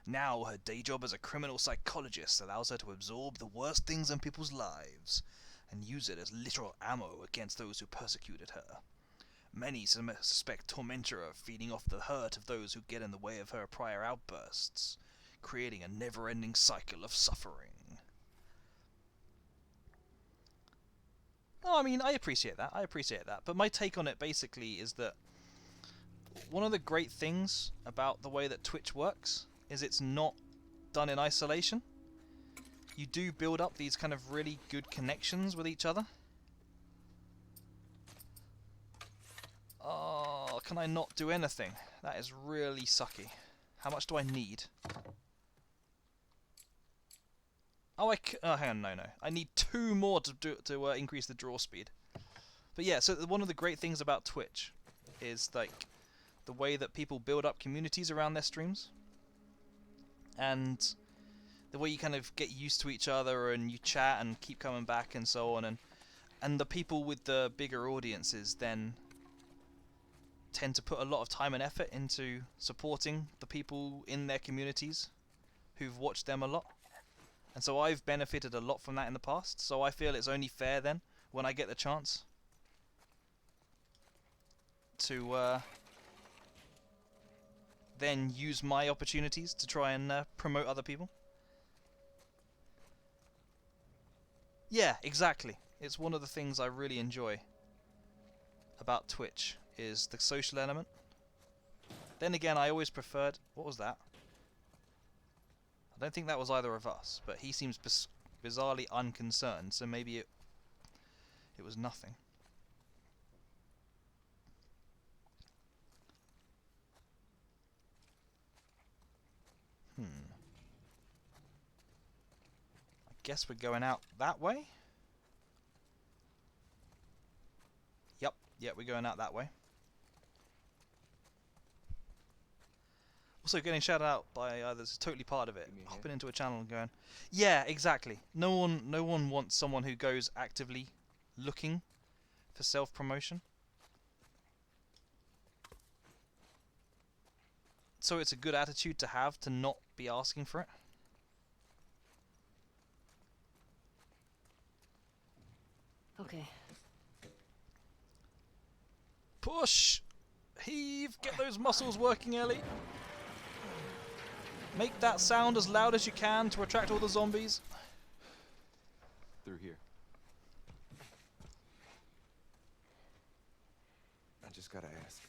Speaker 1: Now her day job as a criminal psychologist allows her to absorb the worst things in people's lives and use it as literal ammo against those who persecuted her. Many suspect Tormentor of feeding off the hurt of those who get in the way of her prior outbursts, creating a never-ending cycle of suffering. Oh, I mean, I appreciate that. But my take on it basically is that one of the great things about the way that Twitch works is it's not done in isolation. You do build up these kind of really good connections with each other. Oh, can I not do anything? That is really sucky. How much do I need? Oh, hang on, no. I need 2 more to increase the draw speed. But yeah, so one of the great things about Twitch is like the way that people build up communities around their streams, and the way you kind of get used to each other and you chat and keep coming back and so on, and the people with the bigger audiences then tend to put a lot of time and effort into supporting the people in their communities who've watched them a lot. And so I've benefited a lot from that in the past, so I feel it's only fair then, when I get the chance, to then use my opportunities to try and promote other people. Yeah, exactly. It's one of the things I really enjoy about Twitch, is the social element. Then again, I always preferred... What was that? I don't think that was either of us, but he seems bizarrely unconcerned, so maybe it was nothing. I guess we're going out that way? Yep, we're going out that way. Also getting shouted out by others is totally part of it. Hopping into a channel and going, yeah, exactly. No one wants someone who goes actively looking for self-promotion. So it's a good attitude to have, to not be asking for it.
Speaker 8: Okay.
Speaker 1: Push! Heave! Get those muscles working, Ellie! Make that sound as loud as you can to attract all the zombies.
Speaker 9: Through here. I just gotta ask.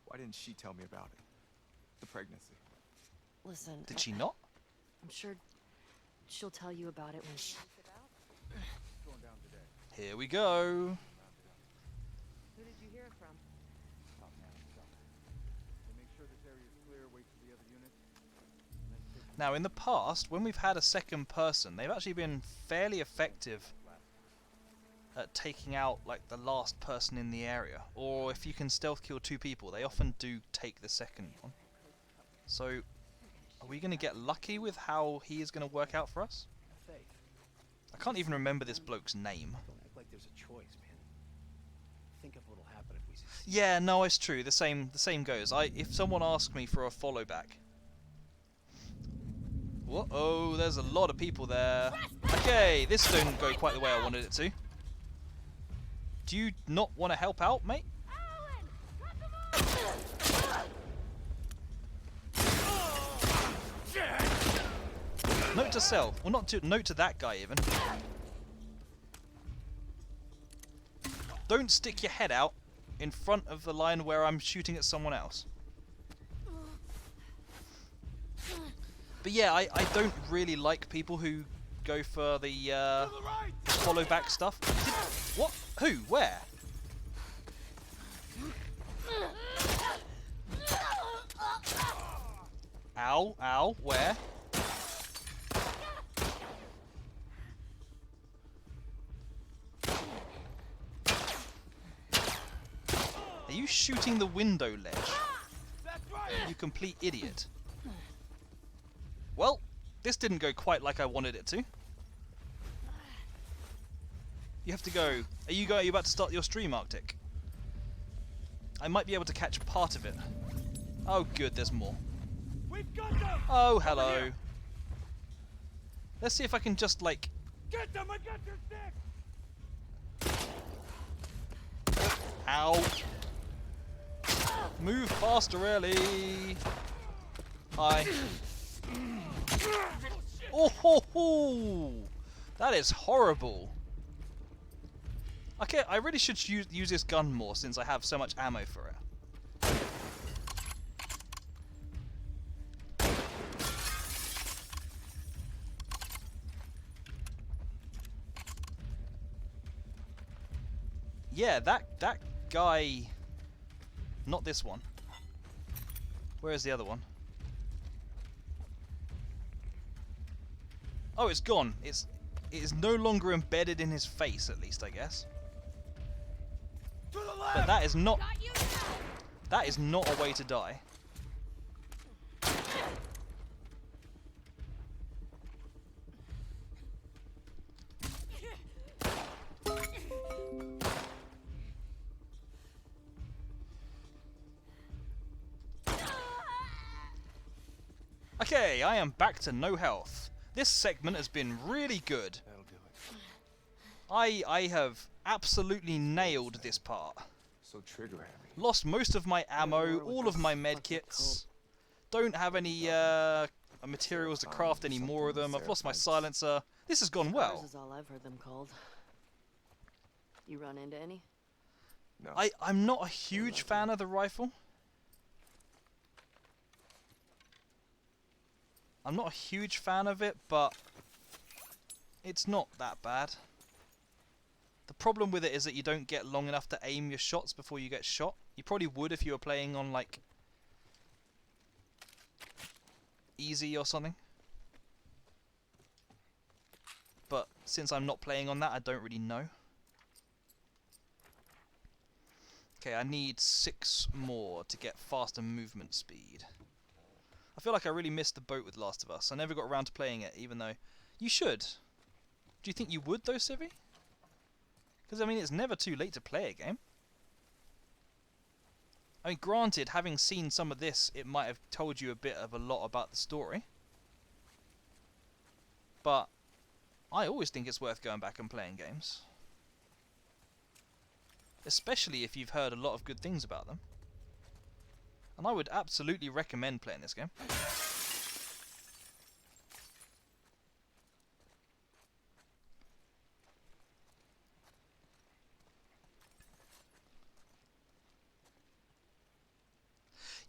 Speaker 9: Why didn't she tell me about it? The pregnancy.
Speaker 8: Listen,
Speaker 1: Did she not?
Speaker 8: I'm sure she'll tell you about it when she...
Speaker 1: Here we go.
Speaker 4: Who did you hear it from?
Speaker 1: Now, in the past, when we've had a second person, they've actually been fairly effective at taking out, like, the last person in the area. Or if you can stealth kill 2 people, they often do take the second one. So, are we going to get lucky with how he is going to work out for us? I can't even remember this bloke's name.
Speaker 3: Don't act like there's a choice, man. Think of what'll happen if we succeed.
Speaker 1: Yeah, no, it's true. The same goes. If someone asks me for a follow back. Whoa, there's a lot of people there. Okay, this didn't go quite the way I wanted it to. Do you not want to help out, mate? Note to self. Well, not to note to that guy even. Don't stick your head out in front of the line where I'm shooting at someone else. But yeah, I don't really like people who go for the follow back stuff. What? Who? Where? Ow, ow, where? Are you shooting the window ledge? You complete idiot. Well, this didn't go quite like I wanted it to. You have to go. Are you about to start your stream, Arctic? I might be able to catch part of it. Oh good, there's more.
Speaker 3: We've got them!
Speaker 1: Oh, hello. Let's see if I can just, like...
Speaker 3: Get them! I got your stick!
Speaker 1: Ow. Move faster, Ellie. Hi. Oh ho ho! That is horrible. Okay, I really should use this gun more since I have so much ammo for it. Yeah, that guy... Not this one. Where is the other one? Oh, it's gone. It is no longer embedded in his face, at least, I guess. But that is not... That is not a way to die. Okay, I am back to no health. This segment has been really good.
Speaker 9: That'll do it.
Speaker 1: I have absolutely nailed this part.
Speaker 9: So trigger happy.
Speaker 1: Lost most of my ammo, all of my medkits. Don't have any materials to craft any more of them. I've lost my silencer. This has gone well.
Speaker 8: This is all I've heard them called. You run into any?
Speaker 9: No.
Speaker 1: I'm not a huge fan of the rifle. I'm not a huge fan of it, but it's not that bad. The problem with it is that you don't get long enough to aim your shots before you get shot. You probably would if you were playing on, like, easy or something. But since I'm not playing on that, I don't really know. Okay, I need 6 more to get faster movement speed. I feel like I really missed the boat with Last of Us. I never got around to playing it, even though... You should. Do you think you would, though, Civi? Because, I mean, it's never too late to play a game. I mean, granted, having seen some of this, it might have told you a lot about the story. But I always think it's worth going back and playing games. especially if you've heard a lot of good things about them. And I would absolutely recommend playing this game.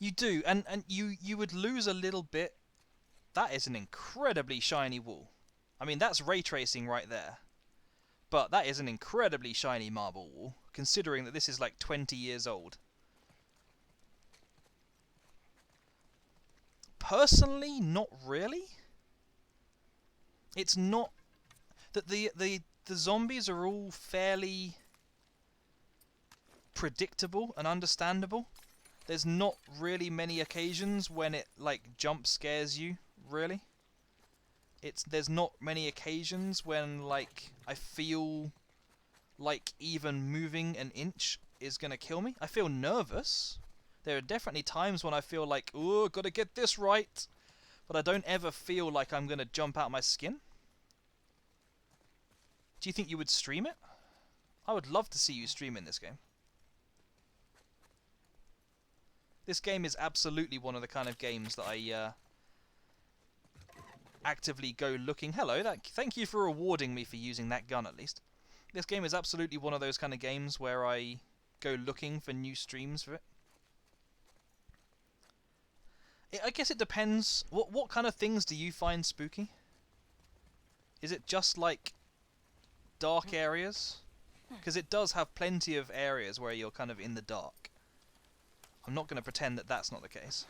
Speaker 1: You do, and you would lose a little bit. That is an incredibly shiny wall. I mean, that's ray tracing right there. But that is an incredibly shiny marble wall, considering that this is like 20 years old. Personally, not really. It's not that the zombies are all fairly predictable and understandable. There's not really many occasions when it like jump scares you, really. There's not many occasions when like I feel like even moving an inch is gonna kill me. I feel nervous. There are definitely times when I feel like, ooh, gotta get this right. But I don't ever feel like I'm gonna jump out my skin. Do you think you would stream it? I would love to see you stream in this game. This game is absolutely one of the kind of games that I actively go looking. Hello, thank you for rewarding me for using that gun at least. This game is absolutely one of those kind of games where I go looking for new streams for it. I guess it depends. What kind of things do you find spooky? Is it just like dark areas? Because it does have plenty of areas where you're kind of in the dark. I'm not going to pretend that that's not the case.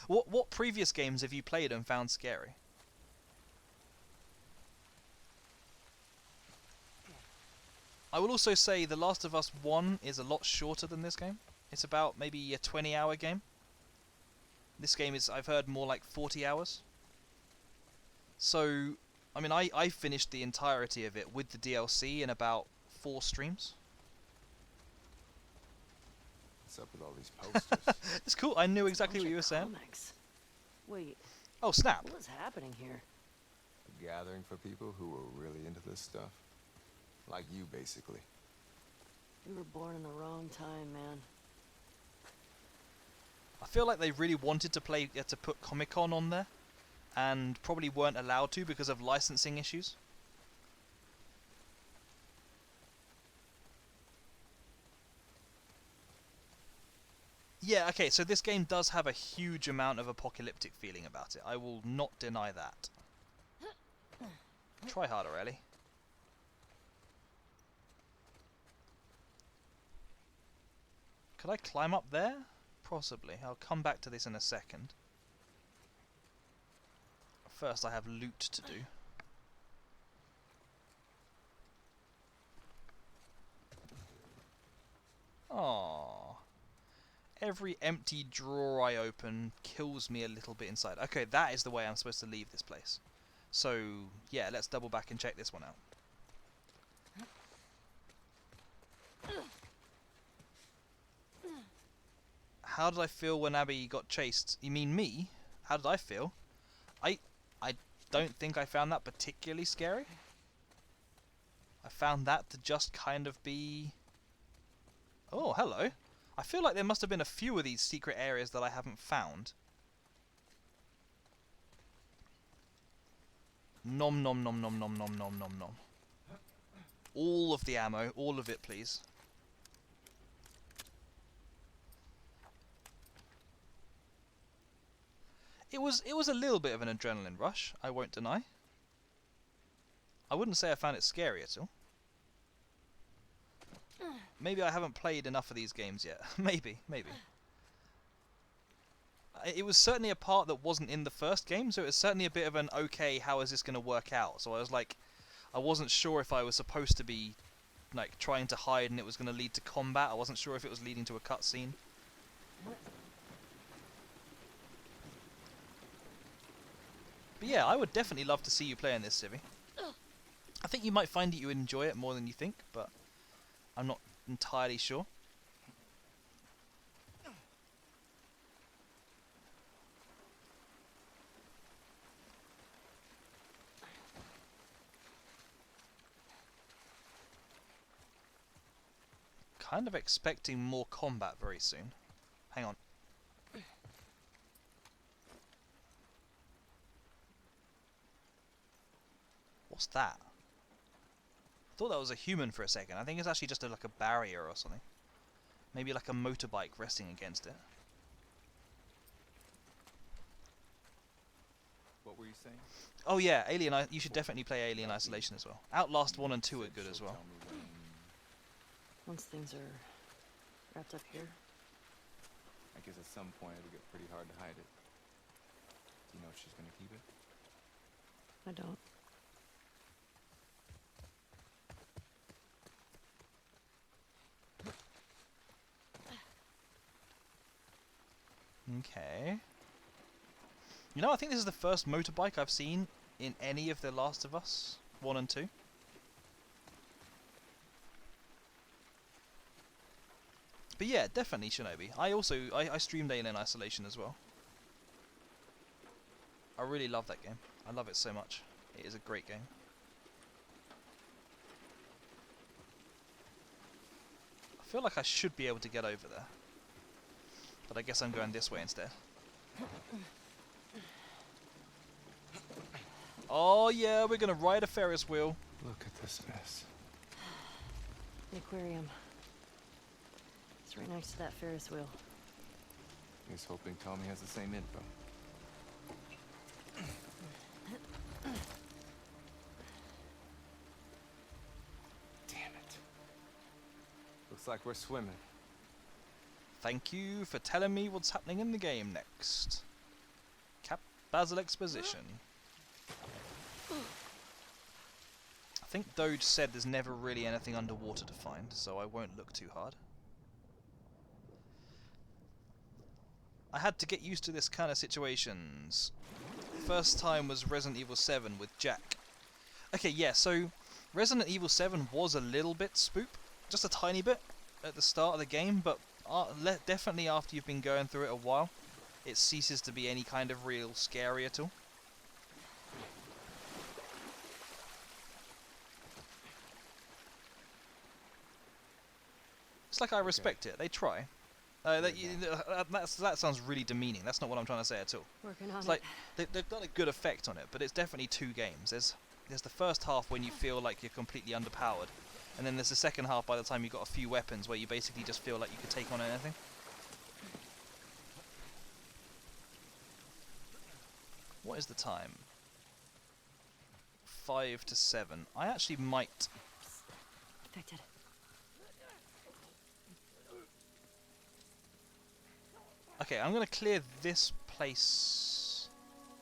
Speaker 1: What previous games have you played and found scary? I will also say The Last of Us 1 is a lot shorter than this game. It's about maybe a 20-hour game. This game is, I've heard, more like 40 hours. So, I mean, I finished the entirety of it with the DLC in about 4 streams.
Speaker 9: What's up with all these posters?
Speaker 1: It's cool. I knew exactly what you were saying.
Speaker 8: Comics. Wait,
Speaker 1: Oh, snap.
Speaker 8: what is happening here?
Speaker 9: A gathering for people who were really into this stuff. Like you, basically.
Speaker 8: We were born in the wrong time, man.
Speaker 1: I feel like they really wanted to put Comic-Con on there, and probably weren't allowed to because of licensing issues. Yeah, okay, so this game does have a huge amount of apocalyptic feeling about it. I will not deny that. Try harder, Ellie. Could I climb up there? Possibly. I'll come back to this in a second. First, I have loot to do. Aww. Every empty drawer I open kills me a little bit inside. Okay, that is the way I'm supposed to leave this place. So, yeah, let's double back and check this one out. How did I feel when Abby got chased? You mean me? How did I feel? I don't think I found that particularly scary. I found that to just kind of be... Oh, hello. I feel like there must have been a few of these secret areas that I haven't found. Nom nom nom nom nom nom nom nom nom. All of the ammo, all of it, please. It was a little bit of an adrenaline rush, I won't deny. I wouldn't say I found it scary at all. Maybe I haven't played enough of these games yet. maybe. It was certainly a part that wasn't in the first game, so it was certainly a bit of an, okay, how is this going to work out? So I was like, I wasn't sure if I was supposed to be like trying to hide and it was going to lead to combat. I wasn't sure if it was leading to a cutscene. But yeah, I would definitely love to see you playing this, Civvy. I think you might find that you would enjoy it more than you think, but I'm not entirely sure. kind of expecting more combat very soon. Hang on. What's that? I thought that was a human for a second. I think it's actually just like a barrier or something. Maybe like a motorbike resting against it.
Speaker 9: What were you saying?
Speaker 1: Oh yeah, you should definitely play Alien Isolation as well. Outlast 1 and 2 are good as well.
Speaker 8: Once things are wrapped up here,
Speaker 9: I guess at some point it'll get pretty hard to hide it. Do you know if she's gonna keep it?
Speaker 8: I don't.
Speaker 1: Okay. You know, I think this is the first motorbike I've seen in any of The Last of Us 1 and 2. But yeah, definitely Shinobi. I streamed Alien Isolation as well. I really love that game. I love it so much. It is a great game. I feel like I should be able to get over there. But I guess I'm going this way instead. Oh yeah, we're gonna ride a Ferris wheel.
Speaker 9: Look at this mess.
Speaker 8: The aquarium. It's right next to that Ferris wheel.
Speaker 9: He's hoping Tommy has the same info. Damn it. Looks like we're swimming.
Speaker 1: Thank you for telling me what's happening in the game next. Cap Basil Exposition. I think Doge said there's never really anything underwater to find, so I won't look too hard. I had to get used to this kind of situations. First time was Resident Evil 7 with Jack. Okay, yeah, so Resident Evil 7 was a little bit spook, just a tiny bit at the start of the game, but definitely after you've been going through it a while, it ceases to be any kind of real scary at all. It's like I respect it. They try. That sounds really demeaning. That's not what I'm trying to say at all.
Speaker 8: Working on
Speaker 1: It's
Speaker 8: it.
Speaker 1: like they've done a good effect on it, but it's definitely two games. There's the first half when you feel like you're completely underpowered, and then there's the second half by the time you've got a few weapons where you basically just feel like you could take on anything. What is the time? 5 to 7. I actually might...
Speaker 8: Affected.
Speaker 1: Okay, I'm going to clear this place...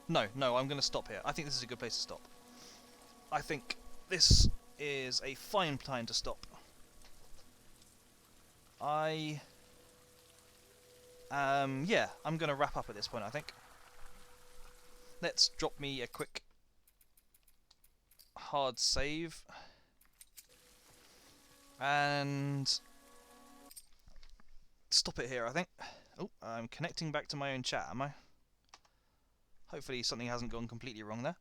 Speaker 1: No, I'm going to stop here. I think this is a good place to stop. I think this is a fine time to stop. Yeah, I'm going to wrap up at this point, I think. Let's drop me a quick hard save. And stop it here, I think. Oh, I'm connecting back to my own chat, am I? Hopefully something hasn't gone completely wrong there.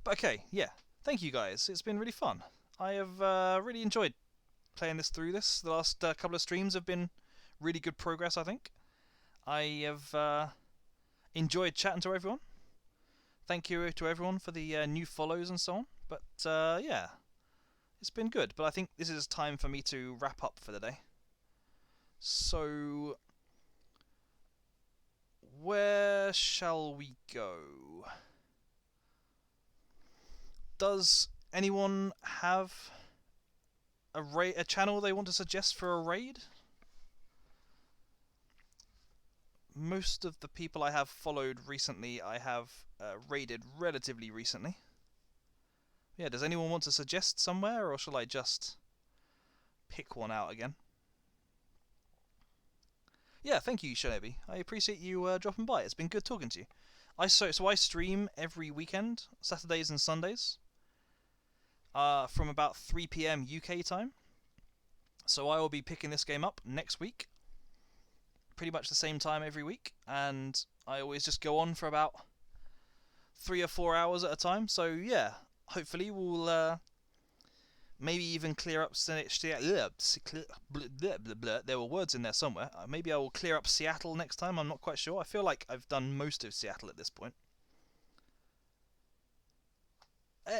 Speaker 1: But okay, yeah. Thank you guys. It's been really fun. I have really enjoyed playing this through this. The last couple of streams have been really good progress, I think. I have enjoyed chatting to everyone. Thank you to everyone for the new follows and so on. But yeah, it's been good. But I think this is time for me to wrap up for the day. So, where shall we go? Does anyone have a channel they want to suggest for a raid? Most of the people I have followed recently, I have raided relatively recently. Yeah, does anyone want to suggest somewhere, or shall I just pick one out again? Yeah, thank you, Shinobi. I appreciate you dropping by. It's been good talking to you. I stream every weekend, Saturdays and Sundays, from about 3 PM UK time. So I will be picking this game up next week, pretty much the same time every week, and I always just go on for about 3 or 4 hours at a time. So yeah, hopefully we'll maybe even clear up there were words in there somewhere. Maybe I will clear up Seattle next time. I'm not quite sure. I feel like I've done most of Seattle at this point.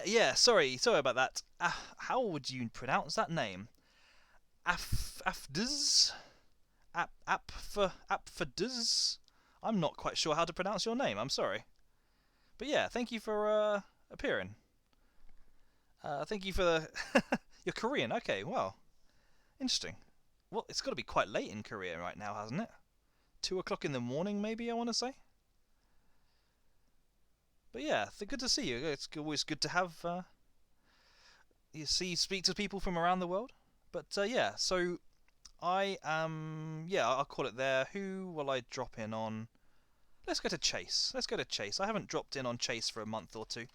Speaker 1: Yeah, sorry about that. How would you pronounce that name? Afduz? Apfaduz? I'm not quite sure how to pronounce your name. I'm sorry. But yeah, thank you for appearing. Thank you for the... You're Korean, okay, well. Interesting. Well, it's got to be quite late in Korea right now, hasn't it? 2 o'clock in the morning, maybe, I want to say? But yeah, good to see you. It's always good to have... speak to people from around the world. But yeah, so I am... yeah, I'll call it there. Who will I drop in on? Let's go to Chase. I haven't dropped in on Chase for a month or two.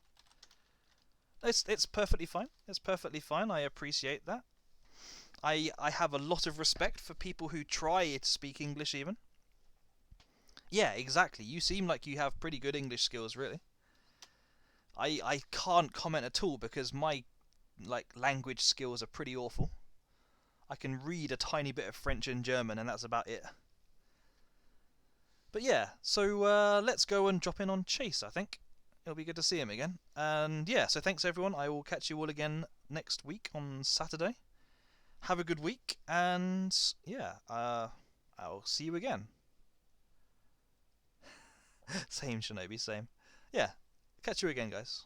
Speaker 1: It's perfectly fine. It's perfectly fine. I appreciate that. I have a lot of respect for people who try to speak English even. Yeah, exactly. You seem like you have pretty good English skills, really. I can't comment at all because my language skills are pretty awful. I can read a tiny bit of French and German and that's about it. But yeah, so let's go and drop in on Chase, I think. It'll be good to see him again. And yeah, so thanks everyone. I will catch you all again next week on Saturday. Have a good week, and yeah, I'll see you again. Same, Shinobi, same. Yeah, catch you again, guys.